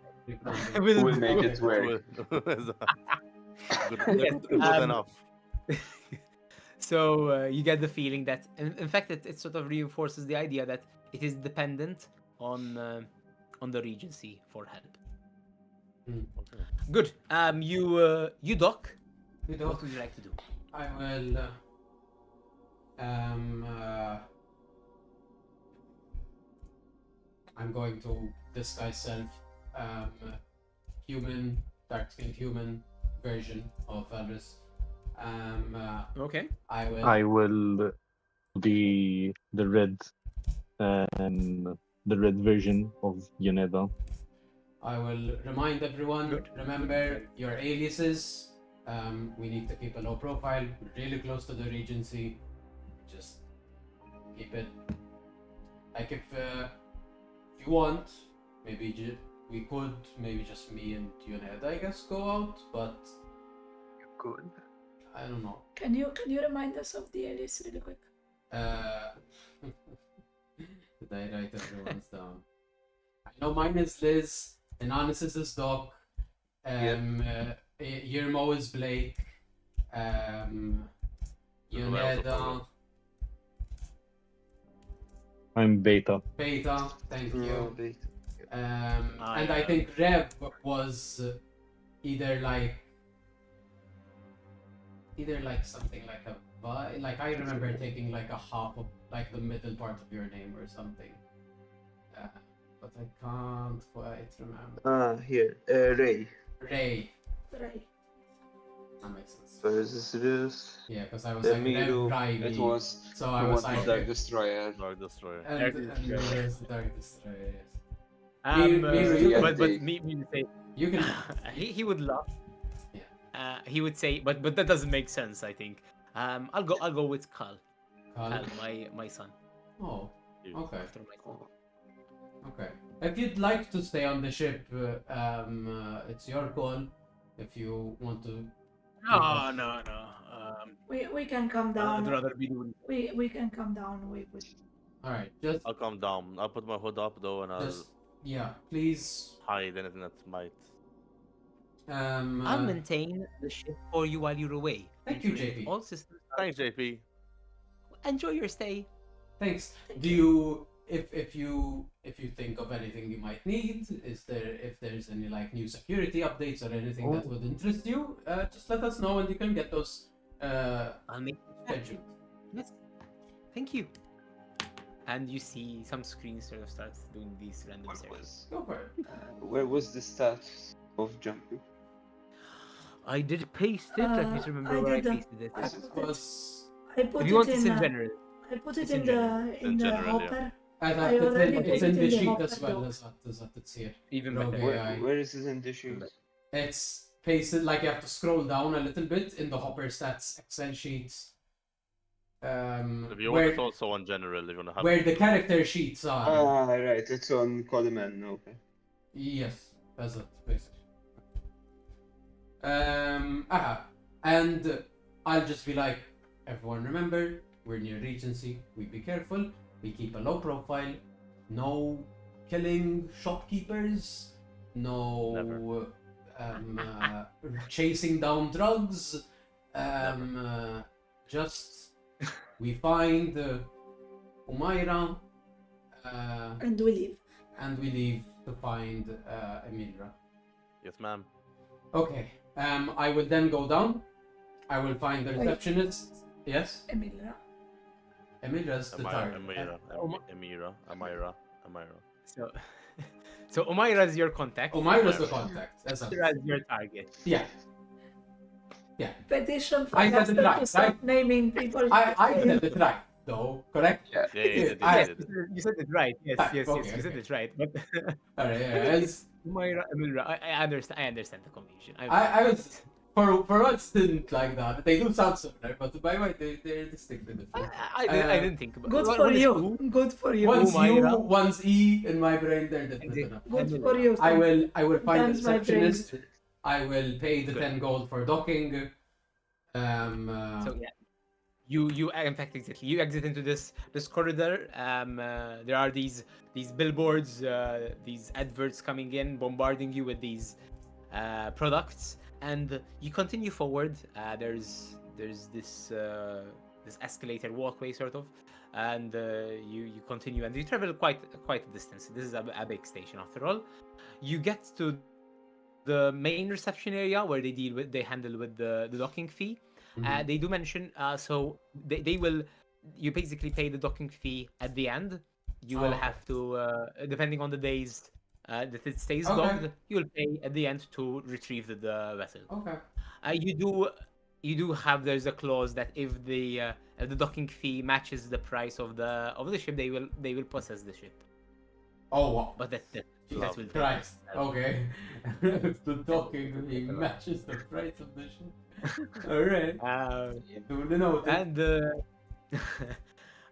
We'll make it It work. will. Good, Yes, good enough. So you get the feeling that, in fact, it sort of reinforces the idea that it is dependent on the Regency for help. Okay. Good. You dock. You What know, would you like to do? I will. I'm going to disguise self, human, dark-skinned human version of Valrus. Okay. I will be the red version of Yoneda. I will remind everyone, Good. remember your aliases. We need to keep a low profile. We're really close to the Regency. Just keep it. Like if you want, maybe we could, maybe just me and Yoneda, I guess, go out. But Good. I don't know. Can you remind us of the alias really quick? Did I write everyone's down? I know mine is Liz. Anonymous is Doc. Yermo is Blake. Yoneda. I'm Beta. Beta. Thank you. No, they- And I think Rev was either like something like a like I remember taking like a half of like the middle part of your name or something. But I can't quite remember. Here. Ray. Ray. Right. That makes sense. Versus Yeah, because I was like Miru. Rev Rai. It was. So I Who was wanted like Dark Destroyer. Dark Destroyer. and there's the Dark Destroyer. Yes. Miru, you but can me would say You can. he would laugh. Yeah. He would say, but that doesn't make sense. I think. I'll go with Kal. Call Kal, it. my son. Oh. Okay. After my son. Okay. If you'd like to stay on the ship, it's your call. If you want to. No. We can come down. I'd rather be doing. We can come down. We All right. Just. I'll come down. I'll put my hood up though, and I'll Just. Yeah. Please. hide anything that might. I'll maintain the ship for you while you're away. Thank you, ensuring JP. All systems. Thanks, JP. enjoy your stay. Thanks. Do you, if you think of anything you might need, if there's any like new security updates or anything that would interest you, just let us know and you can get those I'll make scheduled. Yes. Thank you. And you see some screens sort of start doing these random What searches. was, Go for it. where was the status of jumping? I did paste it. Let me remember I where I did, pasted it. I This put it- was. I put If it you want in. this in general, I put It's it in in general. the In general, yeah. hopper. I I thought already it's put in it the in the sheet hopper as well doc. as that it's here. even Rogue better. AI. Where is it in the sheet? It's pasted like you have to scroll down a little bit in the Hopper Stats Excel sheets. If you want, Where it's also on general. If you want to have. where the character sheets are. Ah, right. It's on column N. Okay. Yes, that's it, basically. And I'll just be like, everyone remember, we're near Regency, we be careful, we keep a low profile, no killing shopkeepers, no chasing down drugs, just we find Umaira And we leave. and we leave to find Emilra. Yes, ma'am. Okay. I will then go down. I will find the Wait. receptionist. Yes. Emilra. Emilra's the target. Amira. So, so Omaira is your contact. Omira's the contact. That's it. Omaira is your target. Yeah. Petition for I said it Lester right, to stop right? naming people. I said it right, though. Correct. Yeah. Yeah, you did, I- you Yes, did. you said it right. Yes, Ah, yes, okay, yes. You said okay. it right. But All right. it's Omaira, Emilra. I understand. I understand the confusion. I was for us didn't like that. They do sound similar, but by the way, they're distinctly different. I didn't think about Good what- for what is you. who? Good for you. One's Umaira. U, one's E in my brain. They're different Indeed. enough. Good for you. I will find the Sometimes my brain- receptionist. I will pay the Good. 10 gold for docking. So yeah, you in fact exactly you exit into this corridor. There are these billboards, these adverts coming in, bombarding you with these products, and you continue forward. There's this escalator walkway sort of, and you continue and you travel quite a distance. This is a big station after all. You get to the main reception area where they handle with the docking fee. Mhm. They do mention so they will, you basically pay the docking fee at the end. You will Oh, okay. have to depending on the days that it stays Okay. docked, you will pay at the end to retrieve the vessel. Okay. You do have, there's a clause that if the docking fee matches the price of the ship, they will possess the ship. Oh, wow. But that Jesus will Christ. Okay. If the docking fee matches the price of the ship. Alright. Duly noted.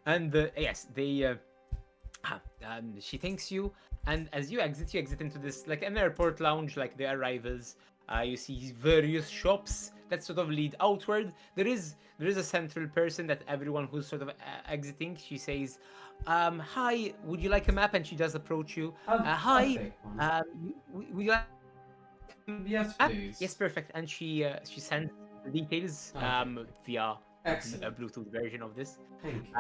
And yes, they she thanks you, and as you exit into this like an airport lounge, like the arrivals. You see various shops that sort of lead outward. There is a central person that everyone who's sort of exiting, she says, "Hi, would you like a map?" And she does approach you. I'll Hi, take one. would you like? Yes, Ah, please. yes, perfect. And she sends the details Okay. via a Excellent. Bluetooth version of this. Thank you.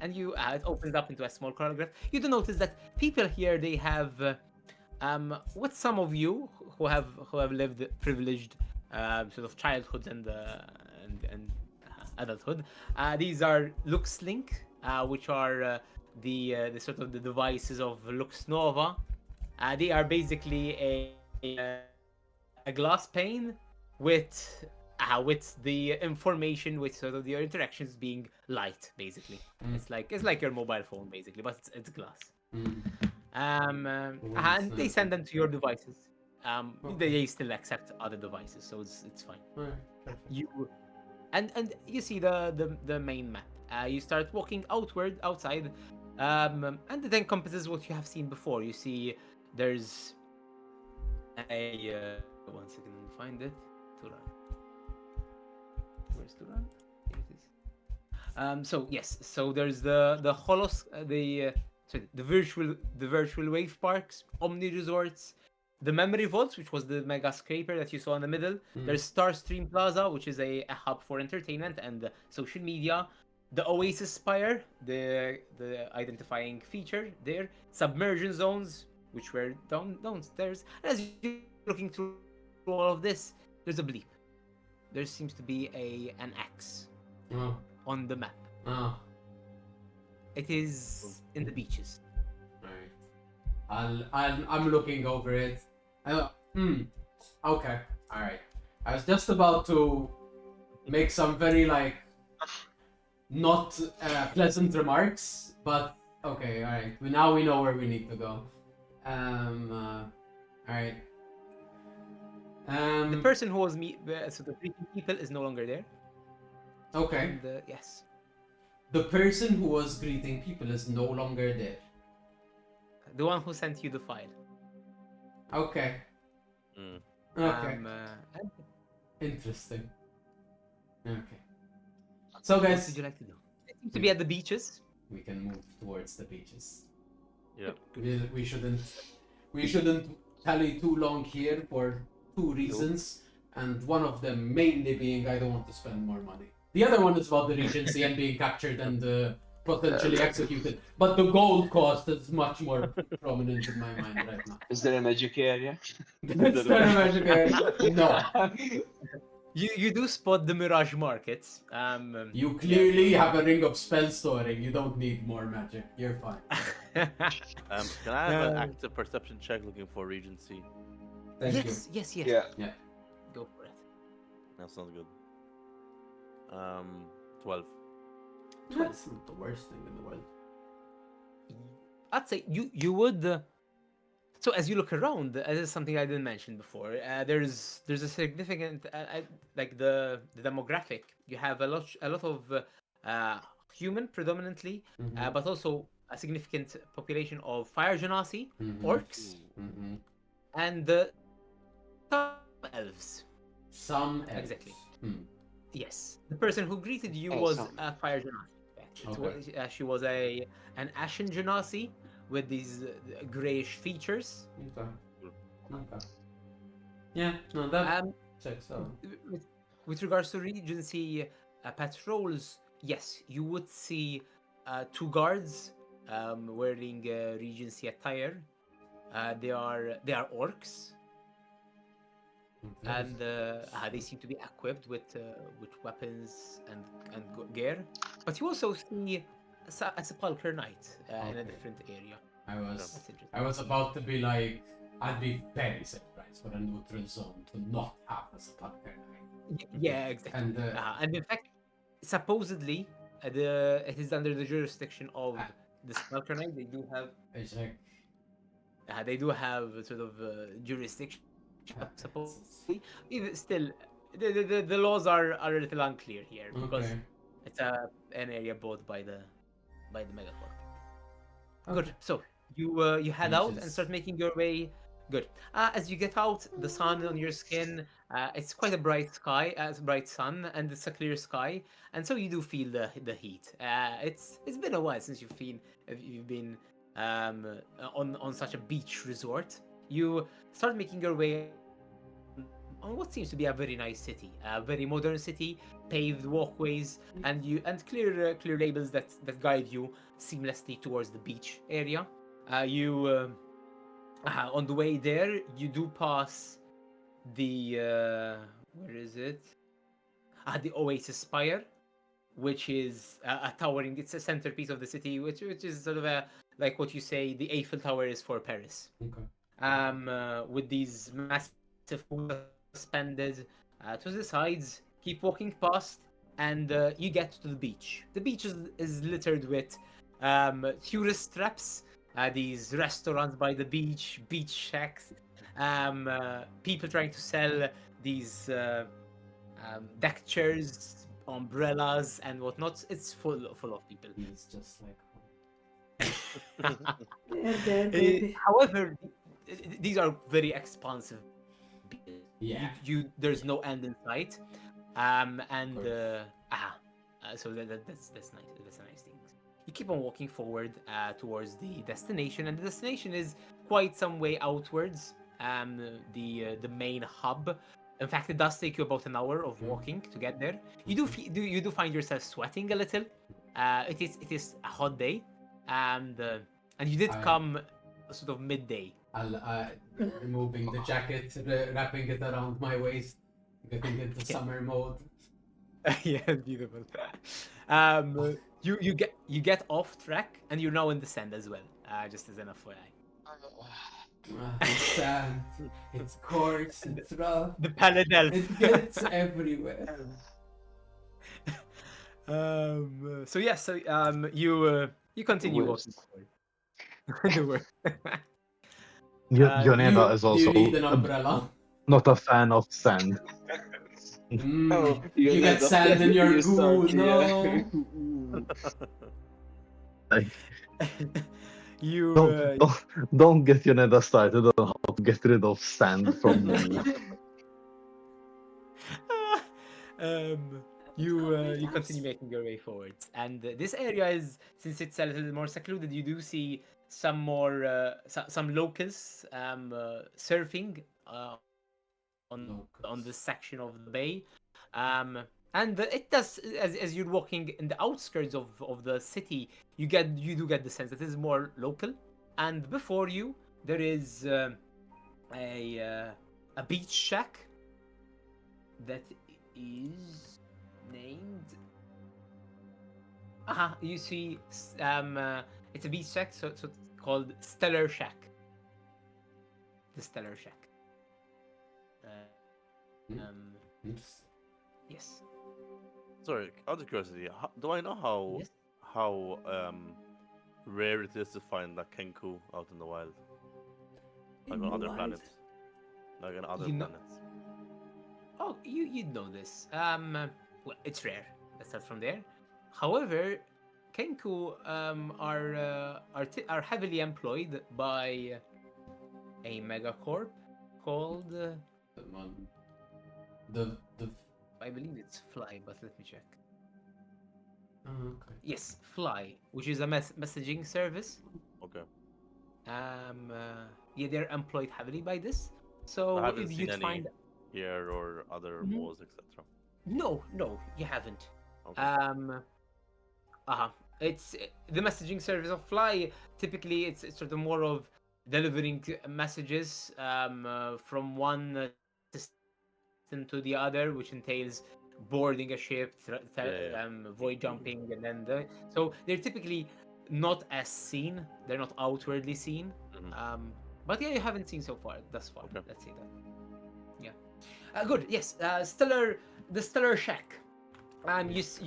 And you it opens up into a small paragraph. You do notice that people here, they have what some of you who have lived privileged sort of childhood and adulthood. These are Lux Link, which are the sort of the devices of Lux Nova. They are basically a glass pane with the information, with sort of your interactions being light, basically. It's like your mobile phone, basically, but it's glass. Mm. And they send them to your devices. They still accept other devices, so it's fine. Alright, perfect. You and you see the main map. You start walking outside, and it encompasses what you have seen before. You see there's a one second, let me find it. Turan. Where's Turan? Here it is. So yes, so there's the virtual wave parks, Omni Resorts, the Memory Vaults, which was the mega scraper that you saw in the middle. There's Starstream Plaza, which is a hub for entertainment and social media. the Oasis Spire, the identifying feature there, submersion zones, which were downstairs. And as you're looking through all of this, there's a bleep. There seems to be an X Oh, on the map. oh, It is in the beaches. right. I'm looking over it. Okay, all right. I was just about to make some very like not pleasant remarks, but okay, all right. Now we know where we need to go. All right. The person who was sort of greeting people is no longer there. Okay. And, yes. The person who was greeting people is no longer there. The one who sent you the file. Okay. Mm. Okay. And Interesting. Okay. So, what guys, would you like to do? It seems to be at the beaches. we can move towards the beaches. Yeah. We shouldn't tally too long here for two reasons, and one of them mainly being I don't want to spend more money. The other one is about the Regency and being captured and potentially executed. But the gold cost is much more prominent in my mind right now. Is there a magic area? Is there a magic area? No. You do spot the Mirage markets. You clearly have a ring of spell storing. You don't need more magic. You're fine. Can I have an active perception check looking for Regency? Thank yes. Yeah. Go for it. That sounds good. 12. you. That's not the worst thing in the world. I'd say you would. So as you look around, this is something I didn't mention before. There's a significant like the demographic. You have a lot of human predominantly, Mhm. but also a significant population of fire genasi, Mhm. orcs, Mhm. and some elves. Some elves. Exactly. Hmm. Yes, the person who greeted you Oh, was some. a fire genasi. Okay. She was an ashen genasi with these grayish features. Okay. Okay. Yeah, no, that Um, checks out. with regards to Regency patrols, yes, you would see two guards wearing Regency attire. They are orcs, and they seem to be equipped with weapons and gear. But you also see a sepulchre knight in Okay. a different area. I was That's interesting. I was about to be like, I'd be very surprised for a neutral zone to not have a sepulchre knight. Yeah, exactly. And And in fact, supposedly, it is under the jurisdiction of the sepulchre knight. They do have it's like sort of jurisdiction. Supposedly, even still, the laws are a little unclear here because okay. it's an area bought by the megacorp. Okay. Good. So you head out and Beaches. start making your way. Good. As you get out, the sun on your skin. It's quite a bright sky, bright sun, and it's a clear sky, and so you do feel the heat. It's been a while since you've been on such a beach resort. You start making your way on what seems to be a very nice city, a very modern city, paved walkways, and clear labels that guide you seamlessly towards the beach area. On the way there, you do pass the where is it? The Oasis Spire, which is a towering. It's a centerpiece of the city, which is sort of like what you say the Eiffel Tower is for Paris. Okay. With these massive windows suspended to the sides. Keep walking past, and you get to the beach. The beach is littered with tourist traps, these restaurants by the beach shacks, people trying to sell these deck chairs, umbrellas, and whatnot. It's full of people. He's just like They're there, baby. However, these are very expansive. yeah. There's no end in sight, and so that's nice. That's a nice thing. You keep on walking forward towards the destination, and the destination is quite some way outwards. The main hub. In fact, it does take you about an hour of walking to get there. You do find yourself sweating a little, It is a hot day, and you did I- come sort of midday. I'll removing the jacket, wrapping it around my waist, getting into summer mode. Yeah, beautiful. You get off track, and you're now in the sand as well. Just as an FYI. Sand. It's coarse. It's rough. The Pallid Elf. It gets everywhere. So yeah, you continue walking Whips. forward. The word. Yoneda is also You need an umbrella. not a fan of sand. Oh, You get sand in your goo. No. Like, You don't get Yoneda started on how to get rid of sand from me. you continue making your way forwards, and this area is, since it's a little more secluded, you do see some more some locals surfing on this section of the bay, and it does, as you're walking in the outskirts of the city, you do get the sense that it is more local, and before you there is a beach shack that is named. You see, it's a beach shack, so it's called Stellar Shack. The Stellar Shack. Yes. Sorry, out of curiosity, do I know how Yes. how rare it is to find a kenku out in the wild, like In on the other wild. planets, like on other You know- planets? Oh, you'd know this. Well, it's rare. Let's start from there. However, Kenku are heavily employed by a megacorp called The I believe it's Fly, but let me check. okay. Yes, Fly, which is a messaging service. Okay, Yeah, they're employed heavily by this. I So haven't if seen you'd any find here or other Mhm. walls, etc. no, you haven't. Okay. It's the messaging service of Fly. Typically, it's sort of more of delivering messages from one system to the other, which entails boarding a ship, Yeah. void jumping, and then so they're typically not as seen. They're not outwardly seen. Mhm. But yeah, you haven't seen so far thus far. Okay. Let's say that. Yeah. Good. Yes. The Stellar Shack.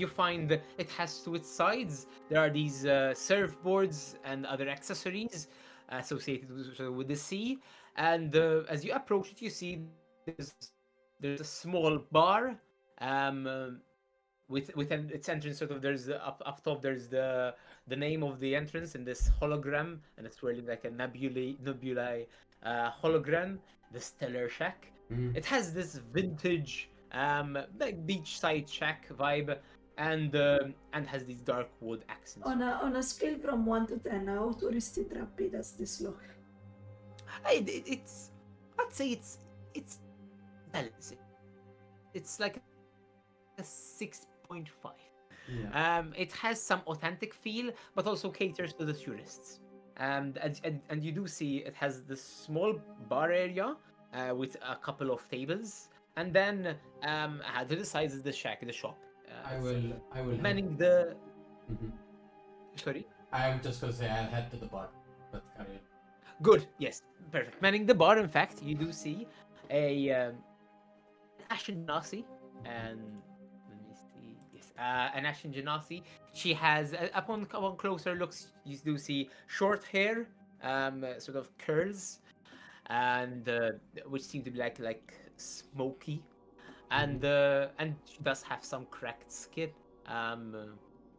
You find that it has to its sides. There are these surfboards and other accessories associated with the sea. And as you approach it, you see there's a small bar. With its entrance, sort of there's up top there's the name of the entrance in this hologram, and it's really like a nebulae hologram. The Stellar Shack. It has this vintage like beachside shack vibe, and has these dark wood accents. On a scale from 1 to 10, how touristy trappy does this look? It's I'd say it's balanced. It's like a 6.5. Yeah. It has some authentic feel, but also caters to the tourists. And you do see it has this small bar area with a couple of tables, and then to the sides is the shack, the shop. I will. Manning the. Mhm. Sorry. I'm just gonna say I'll head to the bar, but carry on. Good. Yes. Perfect. Manning the bar. In fact, you do see a Ashen Genasi, and let me see. Yes, an Ashen Genasi. She has, upon closer looks, you do see short hair, sort of curls, and which seem to be like smoky, and she does have some cracked skin,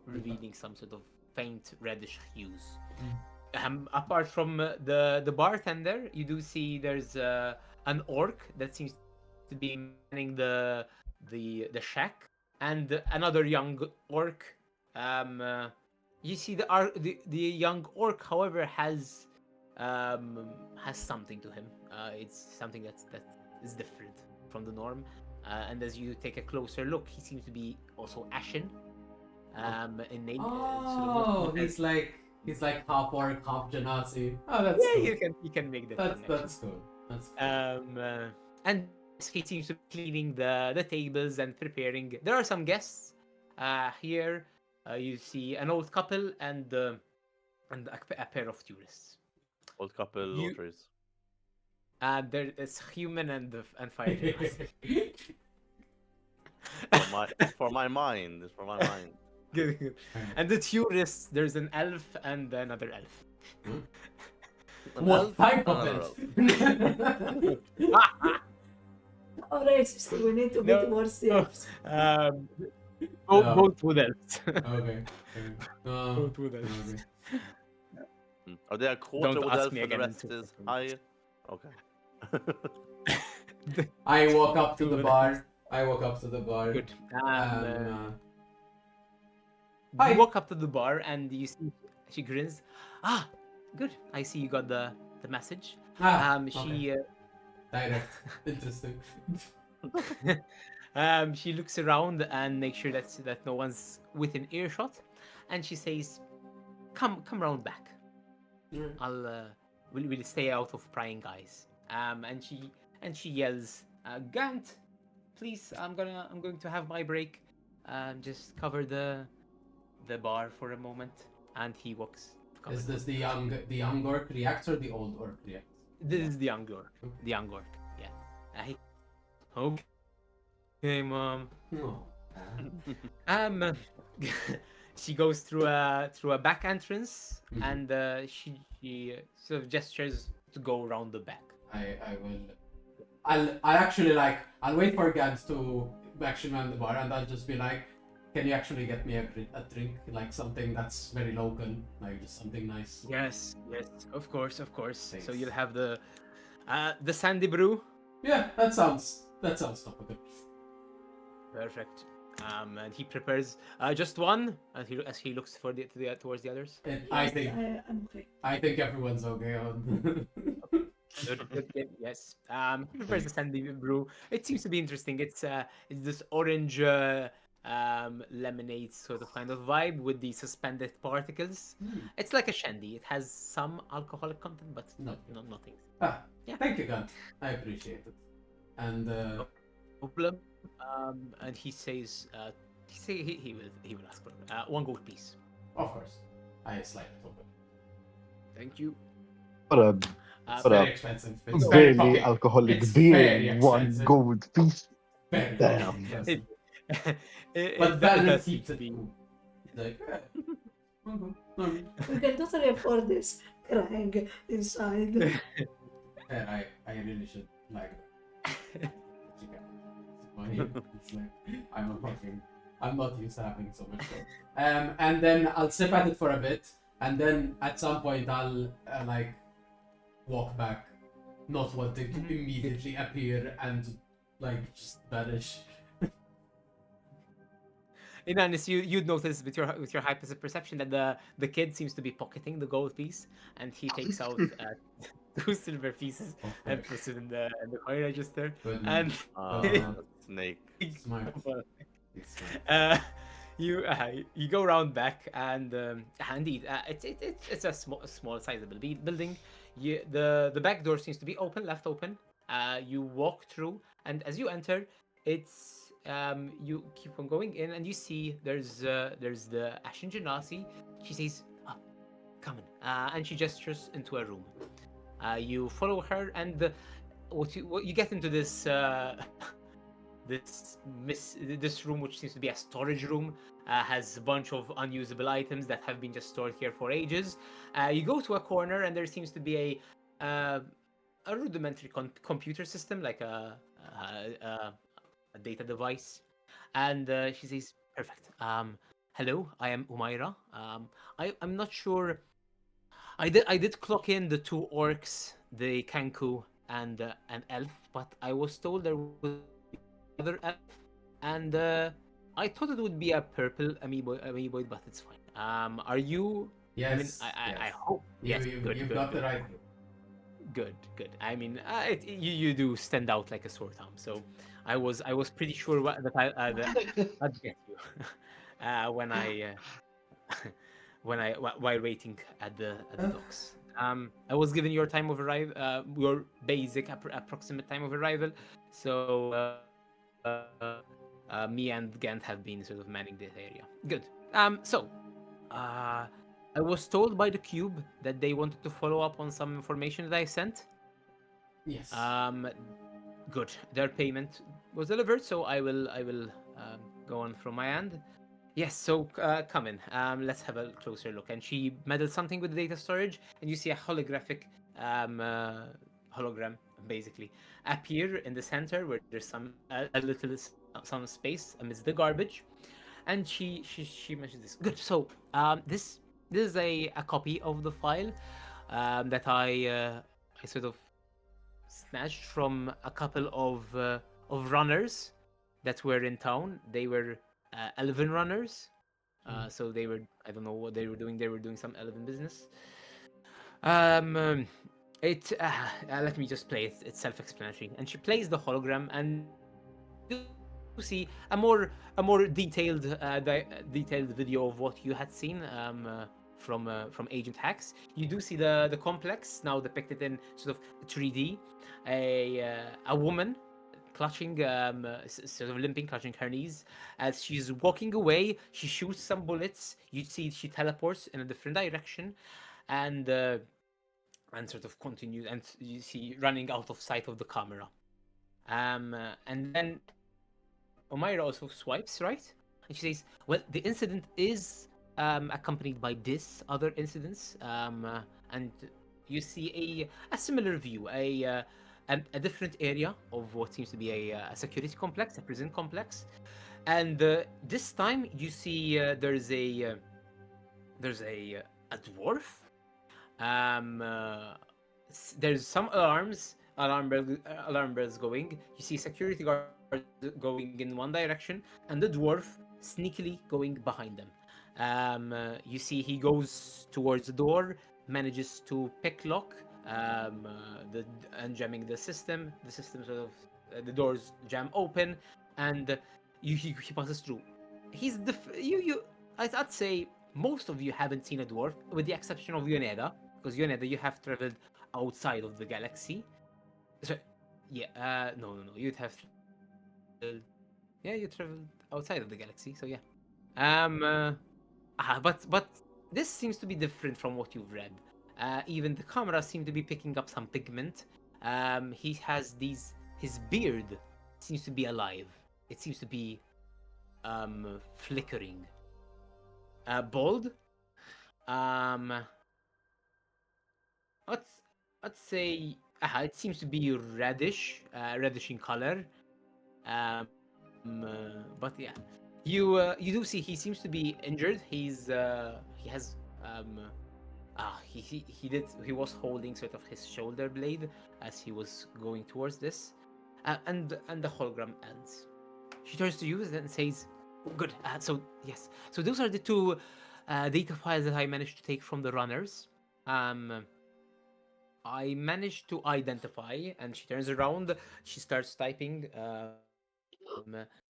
revealing some sort of faint reddish hues. Apart from the bartender, you do see there's an orc that seems to be manning the shack, and another young orc. You see the young orc, however, has something to him. It's something that is different from the norm. And as you take a closer look, he seems to be also ashen. innate. Oh, he's like half orc, half genasi. Oh, that's Yeah, cool. you can make that That's connection. cool. That's cool. And he seems to be cleaning the tables and preparing. There are some guests here. You see an old couple and a pair of tourists. Old couple You looters. there is human and fire genasi. It's for my mind. It's for my mind. Good, good. And the tourists, there's an elf and another elf. An What elf type and of another it? elf. Alright, sister, we need to be No, towards the no. elves. No. Both with elves. Okay. Both with elves. Okay. Are they a quarter Don't with ask elf me and the again in rest 2 is seconds. high? Okay. I walk up to the Two bar. I walk up to the bar. Good. Hi. You walk up to the bar and you see she grins. Ah, good. I see you got the message. She Direct. Interesting. she looks around and makes sure that no one's within earshot, and she says, "Come round back. Alright. I'll we'll stay out of prying eyes." And she yells, "Gant, please, I'm going to have my break. Just cover the bar for a moment." And he walks. To cover Is the this the young orc reacts or the old orc reacts? This is the young orc. The young orc. Yeah. Okay, mom. No. Um, she goes through a back entrance, Mhm. and she sort of gestures to go around the back. I will. I'll actually I'll wait for Gant to actually man the bar, and I'll just be like, "Can you actually get me a drink, like something that's very local, like just something nice?" Yes, of course. So Thanks. you'll have the sandy brew. Yeah, that sounds topical. Perfect. And he prepares just one, and as he looks towards the others. I Yes, think I'm okay. I think everyone's okay on. Good, yes. He prepares the sandy brew. It seems to be interesting. It's this orange lemonade sort of kind of vibe with the suspended particles. It's like a shandy. It has some alcoholic content, but not nothing. Yeah. Thank you, Gant. I appreciate it. And No problem. And he says, he will ask for one gold piece. of course, I slide it open. Thank you. What a It's But, very expensive. It's very barely fucking- alcoholic it's very beer, one expensive. gold piece. Very Damn. expensive. It But Valor does keeps seem it to be- cool. He's like, okay, no, We can totally afford this. Crying inside. yeah, I really should like. It's like I'm not used to having so much fun. And then I'll sip at it for a bit, and then at some point I'll like walk back, not wanting to immediately appear and like just vanish. In honest, you'd notice with your high perception that the kid seems to be pocketing the gold piece, and he takes out 2 silver pieces and puts it in the coin register. Good And Snake. Smart. It's smart. you go around back, and indeed, it's a small sizable building. The back door seems to be left open. You walk through, and as you enter, it's you keep on going in, and you see there's the Ashen Genasi. She says, "Oh, come in," and she gestures into a room. You follow her, and what you get into this this room, which seems to be a storage room, has a bunch of unusable items that have been just stored here for ages. You go to a corner, and there seems to be a rudimentary computer system, like a data device. And she says, "Perfect. Hello, I am Umaira. I'm not sure. I did clock in the 2 orcs, the Kanku, and an elf, but I was told there was another elf, and I thought it would be a purple amoeboid, but it's fine. Are you? Yes. I hope. Yes, You've good. got the right. Good. I mean, you do stand out like a sore thumb. So I was pretty sure that I'd get you. when I while waiting at the docks. I was given your time of arrival, your basic approximate time of arrival. So me and Gant have been sort of manning this area. Good. Uh, I was told by the cube that they wanted to follow up on some information that I sent. Yes. Good. Their payment was delivered, so I will go on from my end. Yes, so come in. Let's have a closer look. And she meddled something with the data storage, and you see a holographic hologram basically appear in the center where there's a little some space amidst the garbage. And she mentions this. Good. So this is a copy of the file that I sort of snatched from a couple of runners that were in town. They were elven runners. So they were, I don't know what they were doing. They were doing some elven business. Um, it let me just play it. It's self-explanatory. And she plays the hologram, and you do see a more detailed detailed video of what you had seen from Agent Hacks. You do see the complex now depicted in sort of 3D. A woman clutching, sort of limping, clutching her knees. As she's walking away, she shoots some bullets. You see she teleports in a different direction, and sort of continues, and you see running out of sight of the camera. And then Omaira also swipes, right? And she says, well, the incident is accompanied by this other incidents. And you see a similar view, a different area of what seems to be a security complex, a prison complex. And this time you see there's a dwarf. There's some alarm bells going. You see security guards going in one direction, and the dwarf sneakily going behind them. You see he goes towards the door, manages to pick lock, and jamming the system. The system sort of the doors jam open, and he passes through. He's I'd say most of you haven't seen a dwarf, with the exception of Yoneda, because Yoneda, you have traveled outside of the galaxy. So, yeah, no, you'd have traveled. Yeah, you traveled outside of the galaxy, so yeah. But this seems to be different from what you've read. Even the camera seem to be picking up some pigment. He has his beard seems to be alive. It seems to be flickering. Bald. Um, let's say it seems to be reddish in color. But yeah, you do see he seems to be injured. He has he was holding sort of his shoulder blade as he was going towards this, and the hologram ends. She turns to you and says, oh, "Good. So yes, so those are the two data files that I managed to take from the runners. I managed to identify." And she turns around. She starts typing.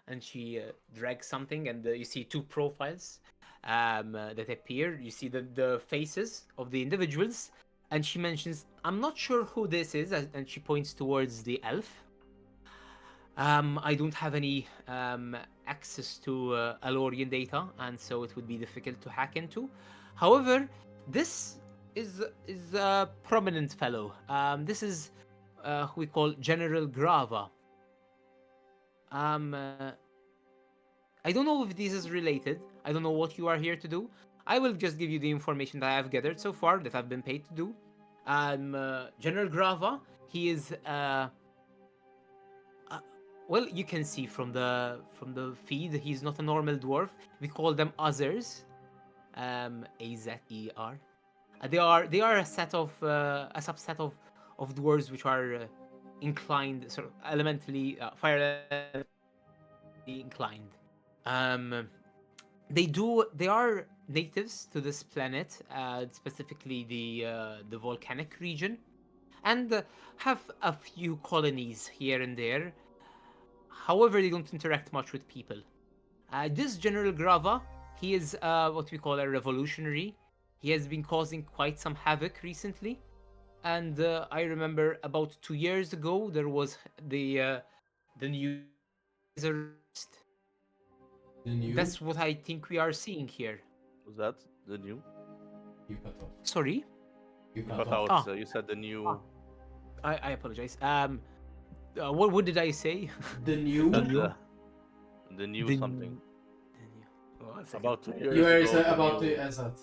And she drags something, and you see two profiles that appear. You see the faces of the individuals, and she mentions, "I'm not sure who this is," and she points towards the elf. I don't have any access to Alorian data, and so it would be difficult to hack into. However, this is a prominent fellow. This is who we call General Grava. I don't know if this is related. I don't know what you are here to do. I will just give you the information that I have gathered so far, that I've been paid to do. General Grava, he is well, you can see from the feed, he's not a normal dwarf. We call them others. Azer. They are a subset of dwarves which are inclined, sort of elementally fire inclined. They are natives to this planet, specifically the volcanic region, and have a few colonies here and there. However, they don't interact much with people. This General Grava, He is what we call a revolutionary. He has been causing quite some havoc recently. And I remember about 2 years ago there was the news his arrest. The new That's what I think we are seeing here. Was that the new? you cut off. Sorry. You You cut cut off. out. Ah. You said the new. Ah. I apologize. What did I say? The You new. said the new The something. One second. About 2 years You were ago. the about new- to Azat.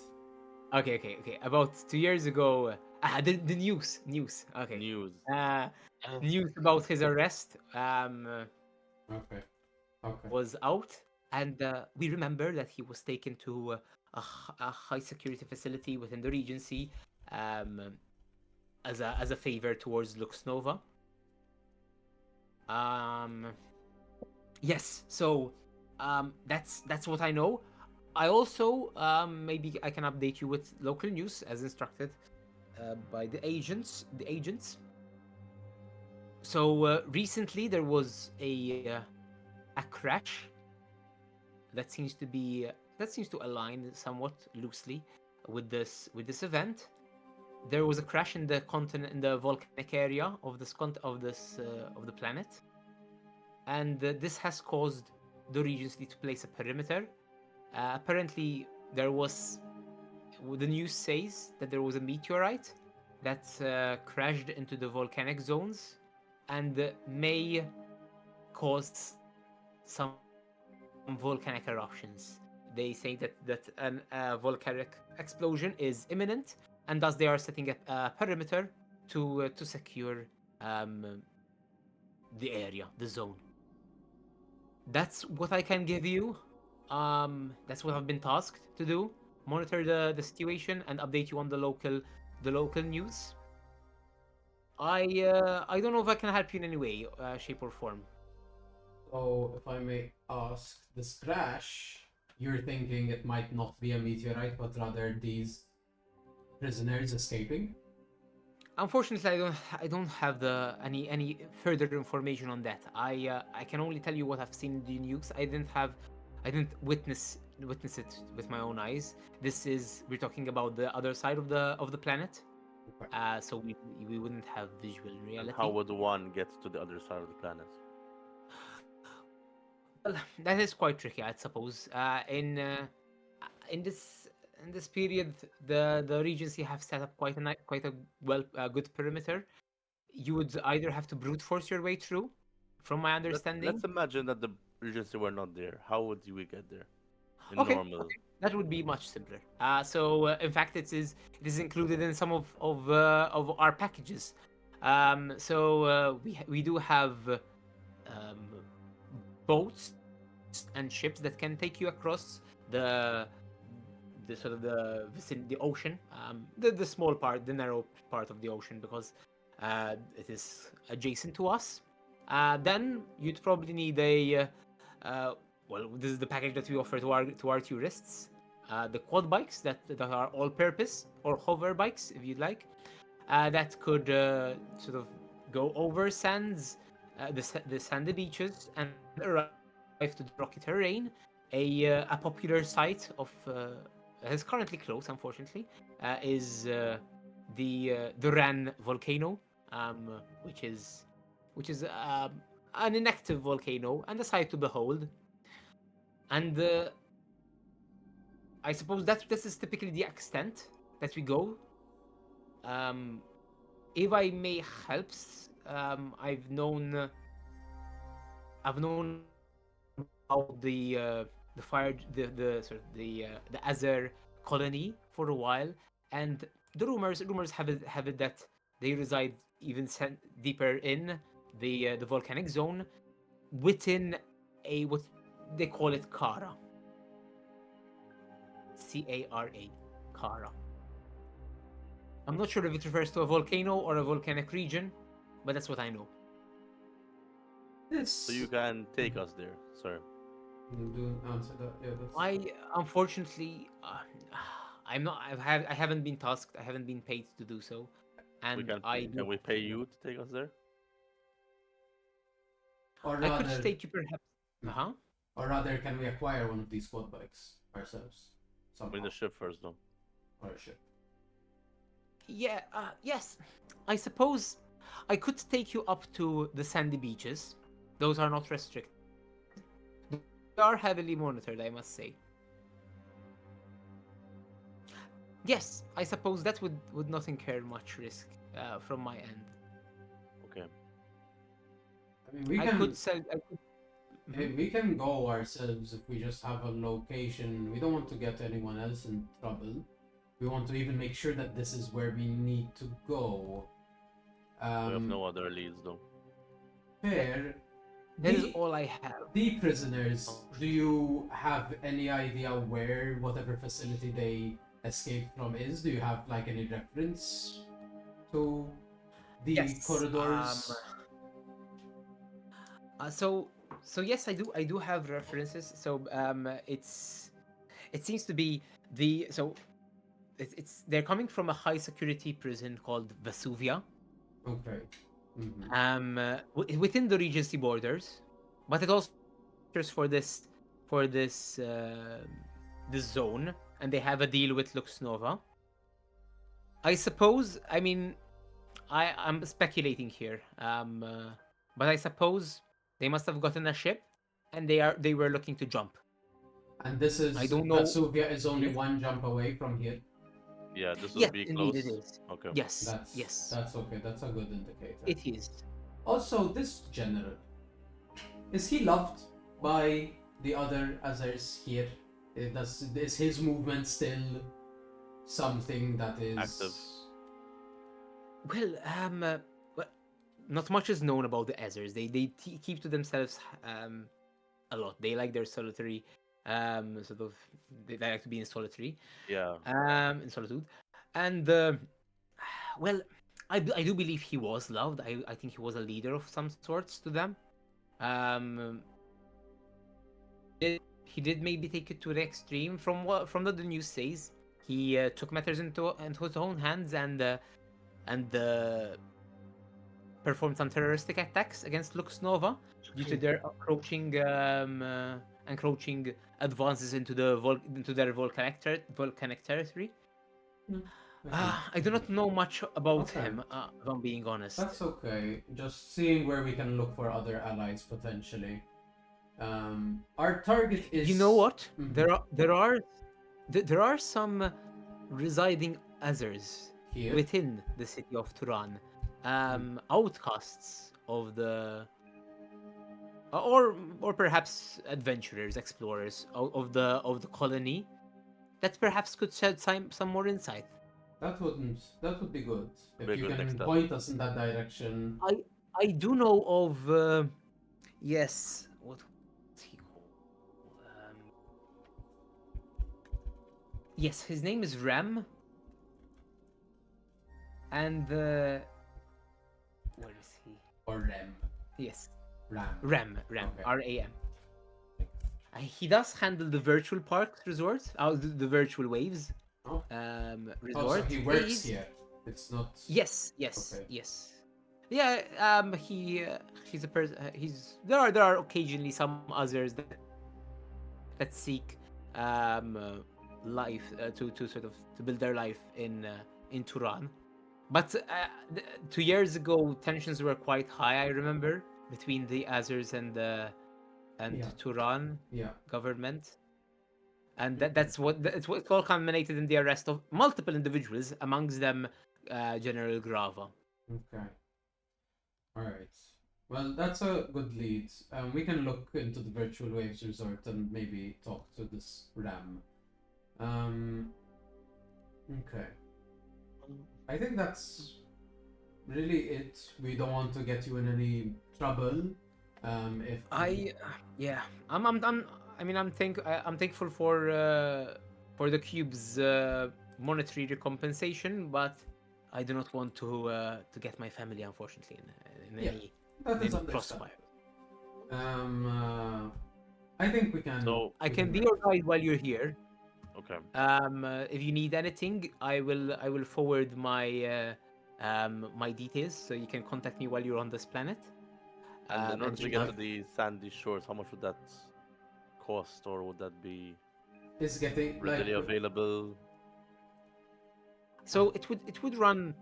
Okay. About 2 years ago, the news. Okay. News. News about his arrest Okay. Okay. was out, and we remember that he was taken to a high security facility within the Regency, as a favor towards Lux Nova. Yes, so that's what I know. I also maybe I can update you with local news as instructed by the agents. So recently there was a crash that seems to align somewhat loosely with this event. There was a crash in the volcanic area of the planet, and this has caused the Regency to place a perimeter. Apparently, the news says that there was a meteorite that crashed into the volcanic zones and may cause some volcanic eruptions. They say that a volcanic explosion is imminent, and thus they are setting up a perimeter to secure the area, the zone. That's what I can give you. That's what I've been tasked to do. Monitor the situation and update you on the local news. I don't know if I can help you in any way, shape or form. So, if I may ask, this crash, you're thinking it might not be a meteorite, but rather these prisoners escaping? Unfortunately, I don't have any further information on that. I can only tell you what I've seen in the news. I didn't witness it with my own eyes. We're talking about the other side of the planet. Okay. So we wouldn't have visual And reality. how would one get to the other side of the planet? Well, that is quite tricky, I suppose. In this period, the Regency have set up quite a good perimeter. You would either have to brute force your way through, from my understanding. Let's imagine that the Regency were not there. How would we get there? In Okay, normal. that would be much simpler. In fact, it is included in some of our packages. We do have boats and ships that can take you across the sort of the ocean, the small part, the narrow part of the ocean, because it is adjacent to us. Then you'd probably need this is the package that we offer to our tourists. The quad bikes that are all-purpose, or hover bikes, if you'd like, that could sort of go over the sandy beaches and arrive to the rocky terrain. A popular site that is currently closed, unfortunately, is the Ran volcano, which is an inactive volcano and a sight to behold. And I suppose this is typically the extent that we go. If I may help, I've known about the fire the Azar colony for a while, and the rumors have it that they reside even deeper in the volcanic zone, within what they call it Kara. Cara. Kara. I'm not sure if it refers to a volcano or a volcanic region, but that's what I know. So you can take us there, sir. Do answer that. Yeah, that's... Unfortunately, I'm not. I haven't been tasked. I haven't been paid to do so, and Can we pay you to take us there? Or I could rather, state you perhaps. or rather, can we acquire one of these quad bikes? ourselves Bring somehow, the ship first, though. or a ship. Yeah, yes. I suppose I could take you up to the sandy beaches. Those are not restricted. They are heavily monitored, I must say. Yes, I suppose that would not incur much risk from my end. Okay. I mean, we I can could sell. I could, Hey, Mhm. we can go ourselves if we just have a location. We don't want to get anyone else in trouble. We want to even make sure that this is where we need to go. We have Um, no other leads, though. fair. that is The all I have. the prisoners. Do you have any idea where whatever facility they escaped from is? Do you have like any reference to the Yes. corridors? So yes, I do have references. So it seems to be it's they're coming from a high security prison called Vesuvia, Okay. Mm-hmm. within the Regency borders, but it also caters for this zone, and they have a deal with Lux Nova. I suppose. I mean, I'm speculating here, but I suppose they must have gotten a ship, and they were looking to jump. And this I is don't know. Vasuvia is only Yes, one jump away from here. Yeah, this would yes, be indeed it close. is. Okay. Yes, That's yes, that's okay. That's a good indicator. it is. Also, this general, is he loved by the other others here? Is his movement still something that is Active. Well, well, not much is known about the Ezers. They keep to themselves a lot. They like their solitary, sort of. They like to be in solitary, Yeah. in solitude, and well, I do believe he was loved. I think he was a leader of some sorts to them. Um, he did maybe take it to the extreme. From what the news says, he took matters into his own hands and performed some terroristic attacks against Lux Nova due to their encroaching advances into their volcanic territory. Hmm, I see. I do not know much about Okay. him, if I'm being honest. That's okay. Just seeing where we can look for other allies potentially. Our target is. You know what? Mhm. There are some residing others Here. within the city of Turan, outcasts of the or perhaps adventurers, explorers of the colony that perhaps could shed some more insight. That would be good if Be a you good next can step. point us in that direction. I do know of yes, what's he called? Yes, his name is Ram, and where is he? Or Rem. Yes, Ram. Ram, Okay. RAM. He does handle the virtual park resort, the virtual waves Oh. resort. Oh, so he works He's- here. It's not. Yes, Okay. yes. Yeah, he's a person. There are occasionally some others that seek life to sort of to build their life in Turan. But 2 years ago, tensions were quite high. I remember between the Azers and Yeah. Turan Yeah. government, and it's what all culminated in the arrest of multiple individuals, amongst them General Grava. Okay. All right. Well, that's a good lead. We can look into the virtual waves resort and maybe talk to this Ram. Okay. I think that's really it. We don't want to get you in any trouble. If Yeah, I'm thankful for the cube's monetary recompensation, but I do not want to get my family, unfortunately, in Yeah, any that is in understandable. crossfire. I think we can. So- I we can be your guide while you're here. Okay. If you need anything, I will forward my details, so you can contact me while you're on this planet. And in order and to you get know- to the sandy shores, how much would that cost, or would that be is getting readily like available. So it would run.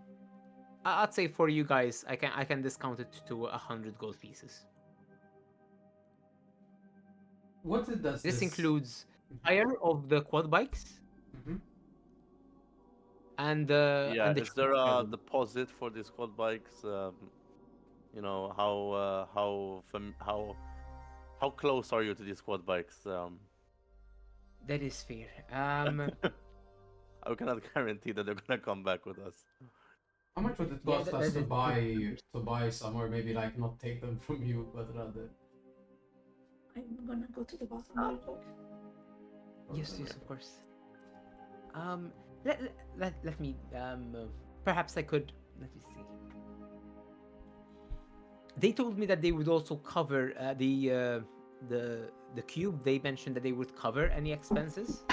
I'd say for you guys, I can discount it to 100 gold pieces. what does This this includes hire of the quad bikes Mhm. and Yeah, the is there a travel. deposit for these quad bikes? You know how close are you to these quad bikes? That is fair. I cannot guarantee that they're gonna come back with us. How much would it Yeah, cost us to buy some, or maybe like not take them from you, but rather? I'm gonna go to the bottom real quick. Yes, yes, of course. Let, let me perhaps I could let me see. They told me that they would also cover the cube. They mentioned that they would cover any expenses.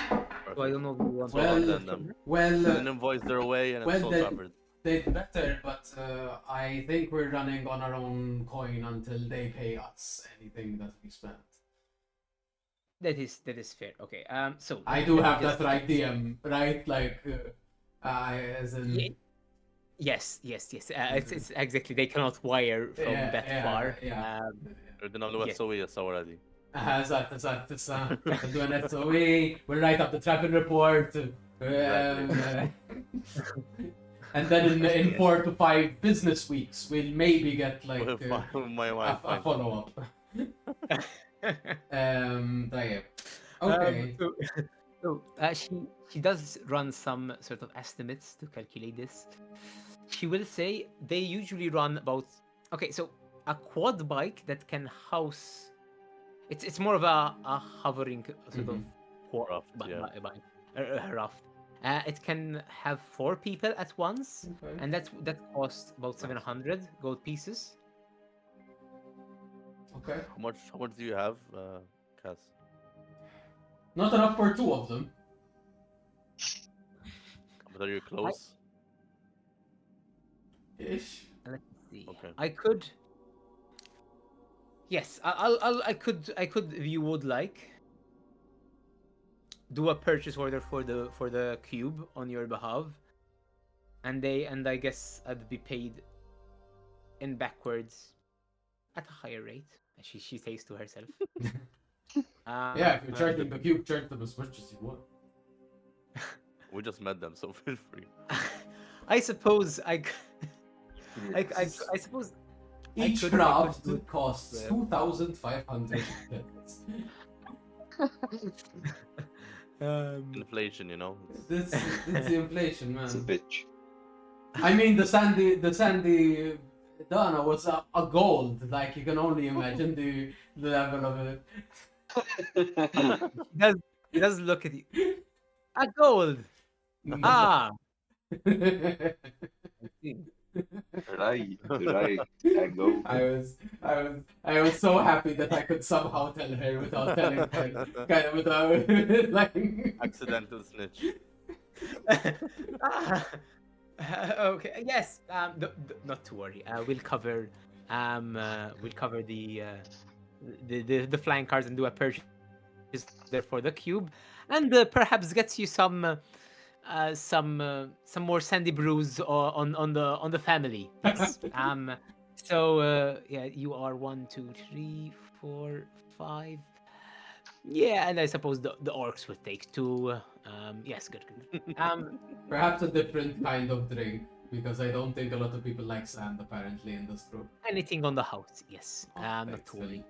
So I don't know if you want So Well, I'll to. send them. Well, Send an invoice their way and well, it's all covered. they'd better, but I think we're running on our own coin until they pay us anything that we spent. That is fair. Okay. So I do let me have just- that right, DM, right? Like, as in. Ye- Yes, yes, yes. It's exactly. They cannot wire from that far. Yeah. We're gonna do Yeah. SOES already. Esatto. We'll do an SOE, we'll write up the travel report, and then in Yes. 4 to 5 business weeks, we'll maybe get like My a wife. follow up. طيب. Okay. She does run some sort of estimates to calculate this. She will say they usually run about. Okay, so a quad bike that can house. It's more of a hovering sort of quad Raft, yeah. bike, raft. It can have 4 people at once, Okay. and that costs about 700 gold pieces. Okay. How much do you have, Cass? Not enough for 2 of them. But are you close? Ish. Let's see. Okay. I could. Yes, I could if you would like do a purchase order for the cube on your behalf, and I guess I'd be paid in backwards at a higher rate. She says to herself. Yeah, if you're charging the cube, charge them as much as you want. We just met them, so feel free. I suppose I suppose Each could craft do it. costs Yeah. 2,500 credits. Inflation, you know. This it's the inflation, It's a man. bitch. I mean, the sandy Dana was a gold. Like, you can only imagine the level of it. He does look at you. A gold. Ah. I see. Right. I go. I was so happy that I could somehow tell her without telling her, kind of without like. Accidental snitch. Ah. Okay. Yes. Not to worry. We'll cover. We'll cover the flying cars and do a purchase there for the cube, and perhaps gets you some more sandy brews on the family. Yes. So yeah, you are 1, 2, 3, 4, 5. Yeah, and I suppose the orcs would take 2. Yes, good. Perhaps a different kind of drink, because I don't think a lot of people like sand apparently in this group. Anything on the house. Yes. Not Thanks, to worry.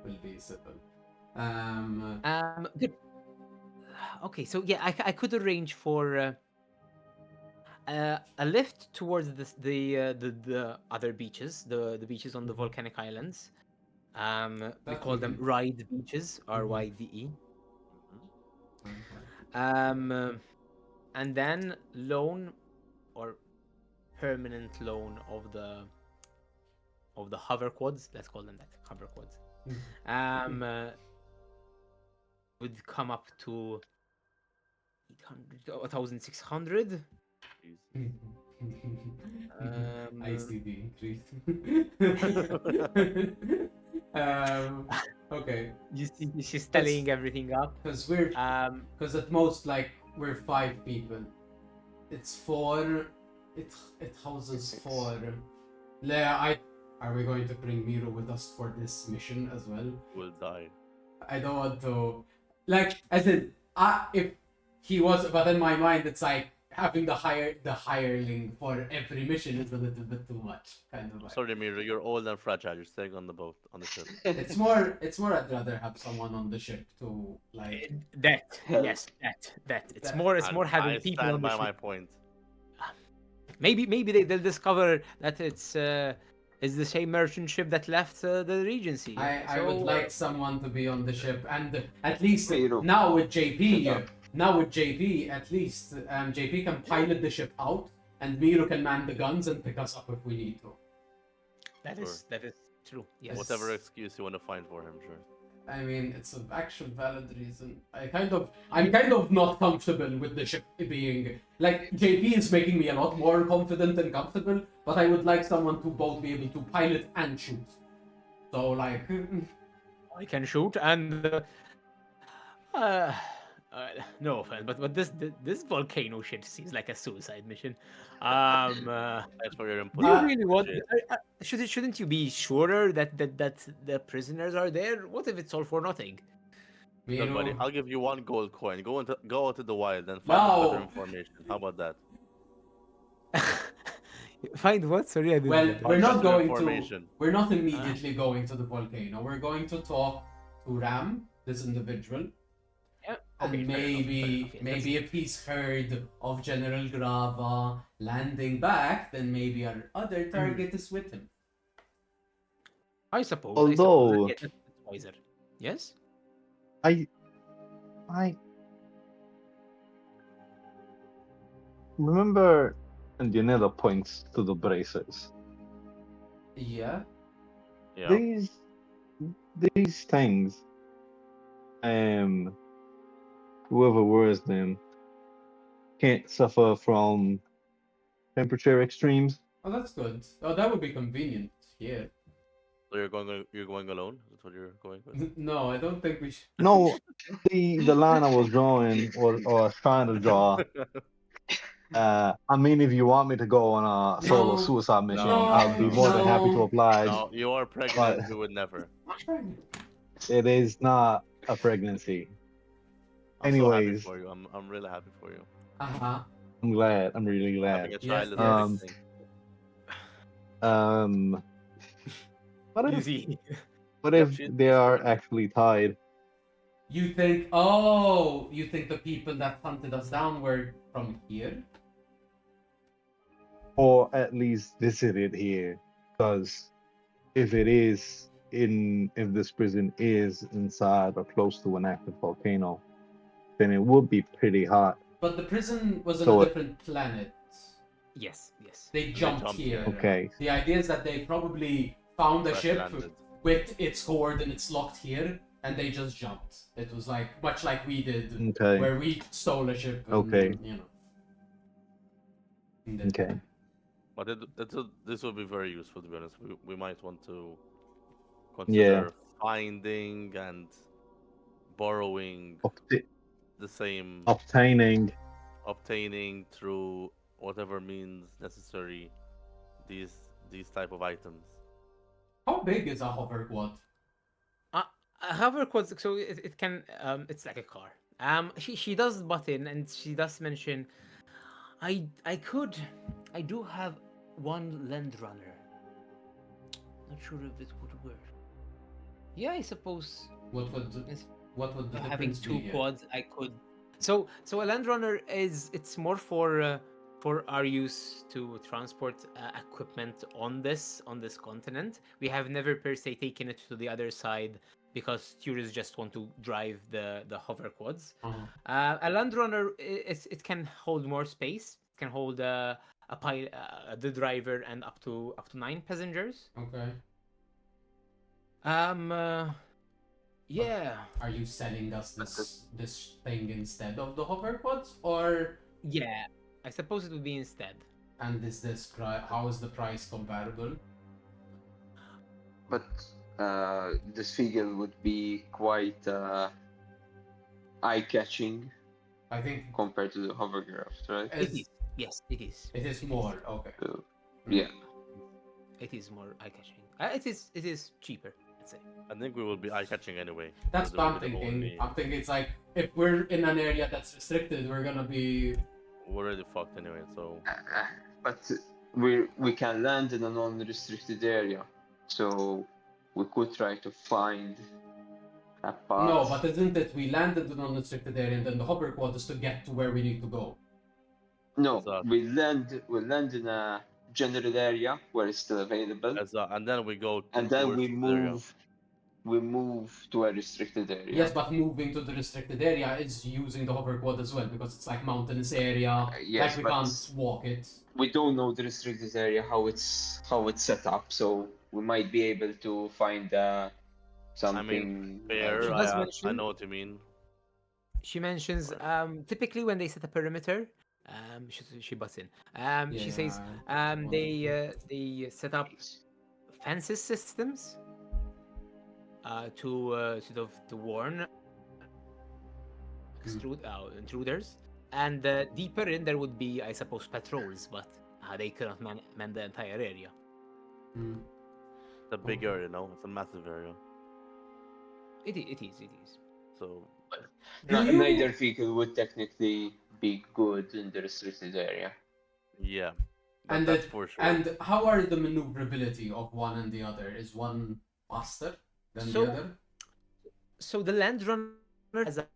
will be simple. Good. Okay, so yeah, I could arrange for a lift towards the other beaches, the beaches on the volcanic islands. We That call we them can- ride beaches, RYDE. And then loan or permanent loan of the hover quads. Let's call them that, hover quads. Would come up to 800, 1,600. ICD increase. Okay. She's tallying everything up. Because we're Um, because at most like we're 5 people. It's 4. It houses 6. 4. Yeah, are we going to bring Miro with us for this mission as well? Will die. I don't want to, like, as in, if he was, but in my mind, it's like having the hireling for every mission is a little bit too much, kind of. Like. Sorry, Miro, you're old and fragile. You're staying on the boat, on the ship. It's more. I'd rather have someone on the ship to like. that Hell. yes, that. It's That- more. It's And more having I people stand on the by ship. my point. Maybe they'll discover that it's the same merchant ship that left the Regency. I would like someone to be on the ship, and at least Miro. now with JP, Shut up. at least JP can pilot the ship out, and Miro can man the guns and pick us up if we need to. that is true. Yes. Whatever excuse you want to find for him, sure. I mean, it's an actual valid reason. I'm kind of not comfortable with the ship being like JP is making me a lot more confident and comfortable, but I would like someone to both be able to pilot and shoot. So like, I can shoot and uh, no offense, but this volcano shit seems like a suicide mission. Thanks for your input. Do you I really want? appreciate it. Shouldn't you be surer that the prisoners are there? What if it's all for nothing? Look, buddy, Miro, I'll give you 1 gold coin. Go out to the wild and find out better No. information. How about that? Find what? Sorry, I didn't. well, get that. we're not better going to. information. We're not immediately going to the volcano. We're going to talk to Ram, this individual. Yeah. And Okay, fair enough, yeah, maybe if he's heard of General Grava landing back, then maybe our other target is with him. I suppose. Although- yeah, that's wiser. Yes. I remember, and Yanela points to the braces. Yeah. Yeah. These things, whoever wears them can't suffer from temperature extremes. Oh, that's good. Oh, that would be convenient. Yeah. So you're going alone? That's what you're going with? No, I don't think we should. No, the line I was drawing or trying to draw. I mean, if you want me to go on a solo No, suicide mission, no, I'll be more than happy to no. oblige. No, you are pregnant. But- We would never. It is not a pregnancy. I'm so happy Anyways. for you. I'm really happy for you. Uh-huh. I'm glad. I'm really Having glad. a child is yes. a big thing. What if, Easy. what Yep, if she- they are actually tied? You think the people that hunted us down were from here? Or at least visited here? Because if this prison is inside or close to an active volcano, then it would be pretty hot. But the prison was on So a it- different planet. Yes. They jumped jumped here. here. Okay. The idea is that they probably found a Crash ship landed. with its coordinates locked here, and they just jumped. It was like much like we did, Okay. where we stole a ship. And, Okay. You know. And then- Okay. But this would be very useful, to be honest. We might want to consider finding and borrowing the same, Obtaining through whatever means necessary these type of items. How big is a hover quad? However, so it can it's like a car. She does butt in and she does mention, I do have one land runner. Not sure if it would work. Yeah, I suppose What would Yes. the having difference two be here? quads, I could. So a land runner it's more for our use to transport equipment on this continent. We have never per se taken it to the other side because tourists just want to drive the hover quads. Uh-huh. A land runner it can hold more space. It can hold the driver and up to 9 passengers. Okay. Yeah. Are you selling us this thing instead of the hover quads, or Yeah. I suppose it would be instead. and is this how is the price comparable? But this figure would be quite eye-catching I think compared to the hovercraft, right? It is. Yes, it is. It is more. Okay. So, Mm. yeah. It is more eye-catching. It is cheaper, let's say. I think we will be eye-catching anyway. That's With what I'm with the thinking. only- I'm thinking it's like if we're in an area that's restricted, we're gonna be. We're already fucked anyway, so But we can land in a non-restricted area, so we could try to find a path. No, but isn't it we landed in an unrestricted area and then the hover quad is to get to where we need to go? No, Exactly. we land in a general area where it's still available, and then we go and then towards we the area. move to a restricted area. Yes, but moving to the restricted area is using the hover quad as well because it's like mountainous area. Yes, like we but can't walk it. we don't know the restricted area how it's set up, so we might be able to find something. Fair, She does I mention- know what you mean. She mentions typically when they set a perimeter, she butts in. She says they set up fences systems to sort of to warn intruders, and deeper in there would be, I suppose, patrols, but they cannot man the entire area. Mm. It's a big area, it's a massive area. It is. So Neither vehicle would technically be good in the restricted area. yeah, And that's it- for sure. And how are the maneuverability of one and the other? Is one faster than So- the other? So the Land Runner has a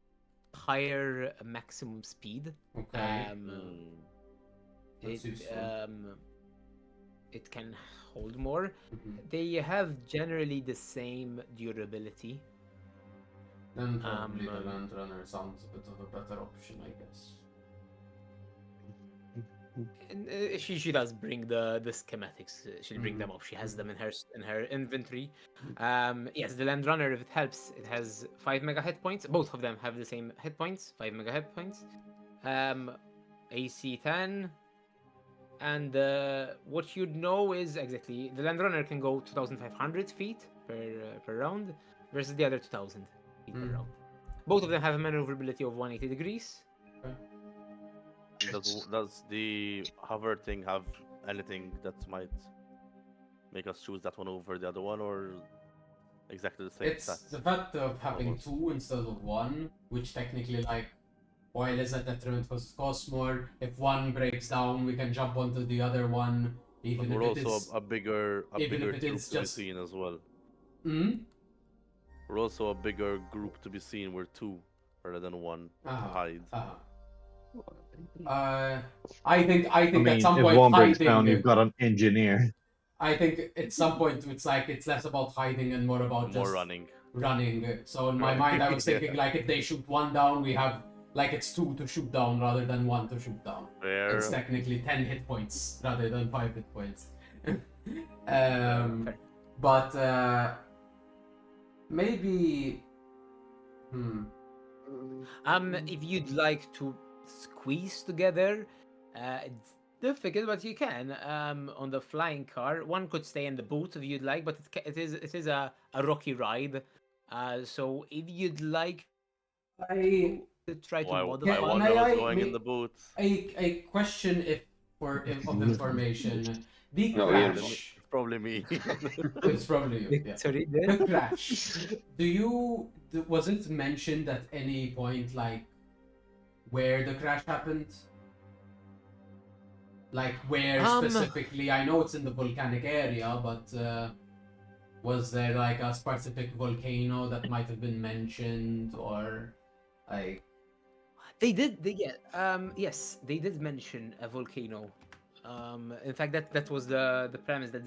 higher maximum speed. Okay. Mm, That's It useful. it can hold more. Mhm. They have generally the same durability. Then probably the um, Land Runner sounds a bit of a better option, I guess. And she does bring the schematics. She'll bring them up. She has them in her inventory. Yes, the Land Runner, if it helps, it has 5 mega hit points. Both of them have the same hit points, 5 mega hit points. AC 10. And what you'd know is exactly the Land Runner can go 2,500 feet per round versus the other 2,000 feet per Mm. round. Both of them have a maneuverability of 180 degrees. does the hover thing have anything that might make us choose that one over the other one, or exactly the same It's stats? the fact of having Almost. 2 instead of 1, which technically, like, while is a detriment because it costs more, if one breaks down, we can jump onto the other one, But even we're if it also is. a bigger even if it group is to be just- seen as well. Hmm? We're also a bigger group to be seen. We're 2 rather than 1 to Uh-huh. hide. I think I mean, at some if point one breaks hiding. down, you've got an engineer. I think at some point it's like it's less about hiding and more about More just running. running. So in my Right. mind, I was Yeah. thinking like if they shoot one down, we have like it's 2 to shoot down rather than 1 to shoot down. Fair. It's technically 10 hit points rather than 5 hit points. Fair. But maybe. If you'd like to squeeze together, it's difficult, but you can. On the flying car, one could stay in the boot if you'd like, but it is a rocky ride. So if you'd like I to try to Why modify, one may was I- going may- in the boots? a question of information. The No, crash. It's probably me. It's probably you. Yeah. sorry, The crash. Was it mentioned at any point like where the crash happened? Like where specifically? I know it's in the volcanic area, but was there like a specific volcano that might have been mentioned, or like? Yes, they did mention a volcano. In fact, that was the premise that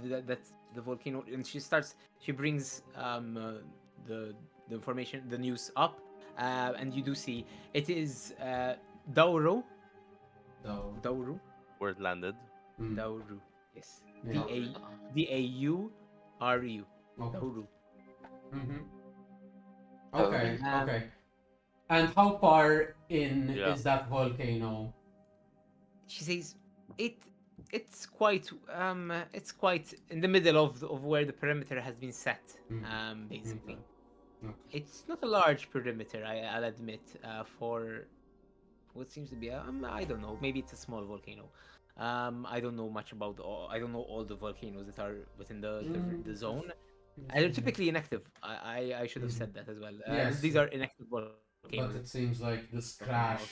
the volcano, and she brings the information, the news up, and you do see it is Dauru, No. Where it landed. Mm. Dauru, yes, Yeah. Dauru, Okay. Dauru. Mm-hmm. Oh, Okay. yeah. Okay. And how far in Yeah. is that volcano? She says it's quite in the middle of where the perimeter has been set. Basically, Okay. it's not a large perimeter. I'll admit. For what seems to be I don't know. Maybe it's a small volcano. I don't know much about. I don't know all the volcanoes that are within the zone. They're typically inactive. I should have said that as well. Yes. These are inactive volcanoes. But it seems like this crash,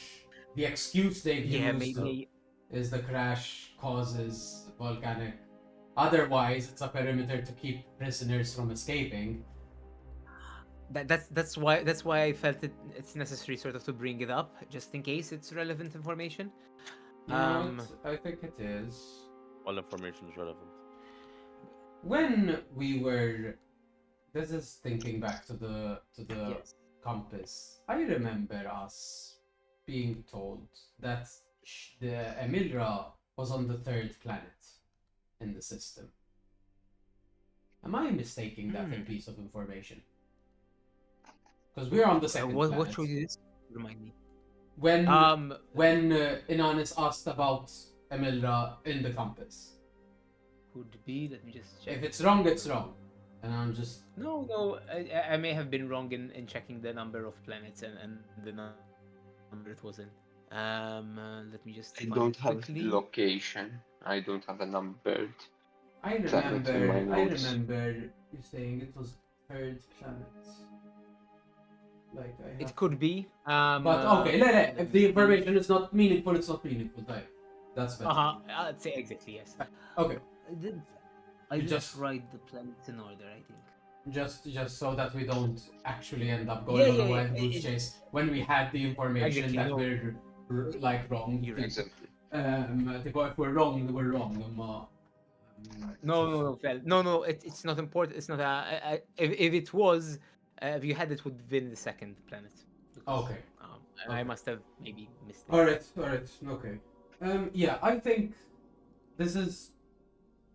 the excuse they've Yeah, used maybe. is the crash causes volcanic. Otherwise, it's a perimeter to keep prisoners from escaping. That's why I felt it's necessary sort of to bring it up just in case it's relevant information. You know what? I think it is. All information is relevant. When we were, this is thinking back to the Yes. compass. I remember us being told that the Emilra was on the third planet in the system. Am I mistaking that in piece of information? Because we're on the second What planet. show you this? Remind me. When Inanis asked about Emilra in the compass. Could be. Let me just check. If it's wrong, it's wrong. And I'm just... No. I may have been wrong in checking the number of planets and the number it was in. Let me just. I find don't it have quickly. location. I don't have a numbered. I Planet in my notes. remember you saying it was third planet. Like I have... It could be. But okay, if the information is not meaningful, it's not meaningful. Type. That's better. I'd say exactly yes. Okay, I You did just- write the planets in order. I think. just so that we don't actually end up going on a wild goose chase when we had the information Exactly, that no. we're like wrong. You're right. Exactly. If we're wrong, we're wrong. No. No. It's not important. It's not. If it was, if you had it, would have been the second planet. Because, Okay. I Okay. must have maybe missed it. All right. Okay. Yeah, I think this is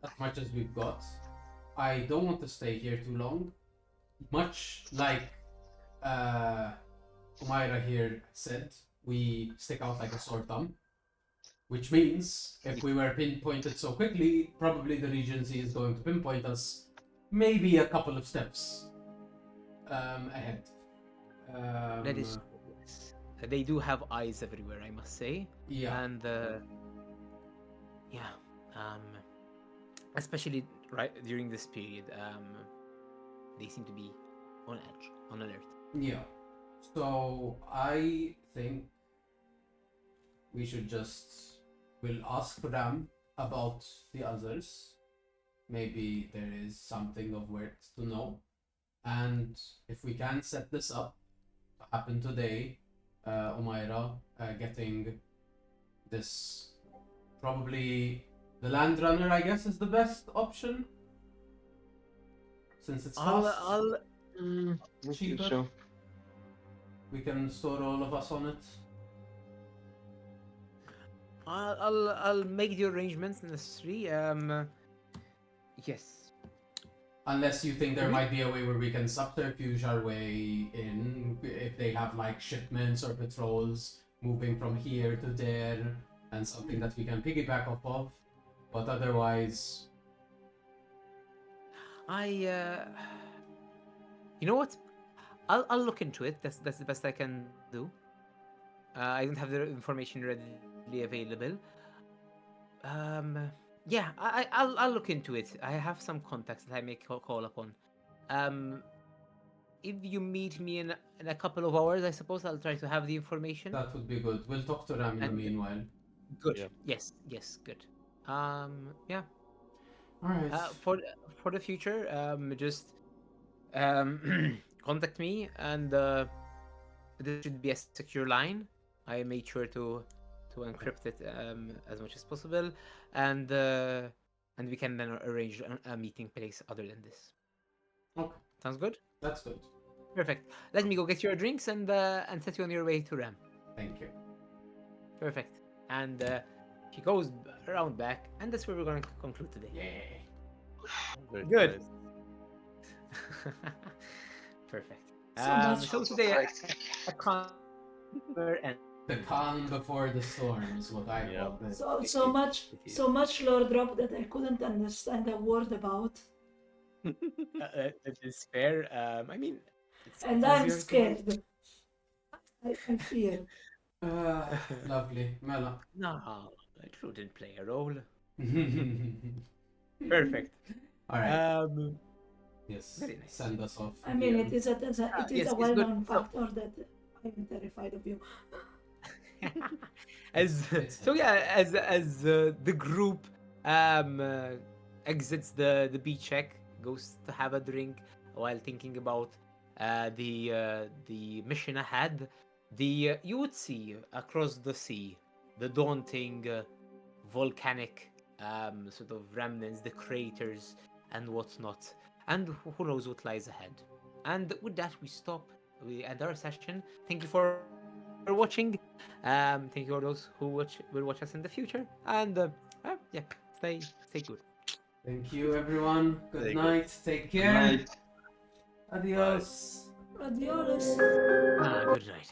as much as we've got. I don't want to stay here too long. Much like Umaira here said, we stick out like a sore thumb. Which means, if we were pinpointed so quickly, probably the Regency is going to pinpoint us maybe a couple of steps ahead. That is. Yes. They do have eyes everywhere, I must say. Yeah. And yeah, especially right during this period, they seem to be on edge, on alert. Yeah. So I think we should we'll ask Ram about the others. Maybe there is something of worth to know. And if we can set this up, happen today, Umaira getting this, probably the Land Runner, I guess, is the best option. Since it's fast, cheaper. So We can store all of us on it. I'll make the arrangements necessary. Yes. Unless you think there might be a way where we can subterfuge our way in, if they have like shipments or patrols moving from here to there, and something that we can piggyback off of. But otherwise, You know what? I'll look into it. That's the best I can do. I don't have the information readily available. Yeah, I'll look into it. I have some contacts that I may call upon. If you meet me in a couple of hours, I suppose I'll try to have the information. that would be good. We'll talk to Ram in the And- meanwhile. Good. Yeah. Yes, good. Yeah. Alright. For the future, just contact me, and this should be a secure line. I made sure to encrypt it as much as possible, and we can then arrange a meeting place other than this. Okay, Sounds good. that's good. Perfect. Let me go get your drinks and set you on your way to Ram. Thank you. Perfect. And she goes around back, and that's where we're going to conclude today. Yay. Very Good. nice. Perfect. So much So Also today, practical. a conver and The calm before the storm is what I Yeah. call it. So much lore drop that I couldn't understand a word about, That is fair. I mean, it's and I'm easier to buy. scared. I fear. Lovely. Mela. No, it shouldn't play a role. All Perfect. right. Yes, Yes. very nice. Send us off. I mean, DM. it is Yes, a it's good. well-known So, factor that I'm terrified of you. as It's so yeah, as the group exits the beach check, goes to have a drink while thinking about the mission ahead. You would see across the sea the daunting volcanic sort of remnants, the craters and whatnot, and who knows what lies ahead. And with that, we stop. We end our session. Thank you for watching. Thank you all those who will watch us in the future. And yeah, stay good. Thank you, everyone. Good Very good. night. Take Good care. night. Adios. Adios. Good night.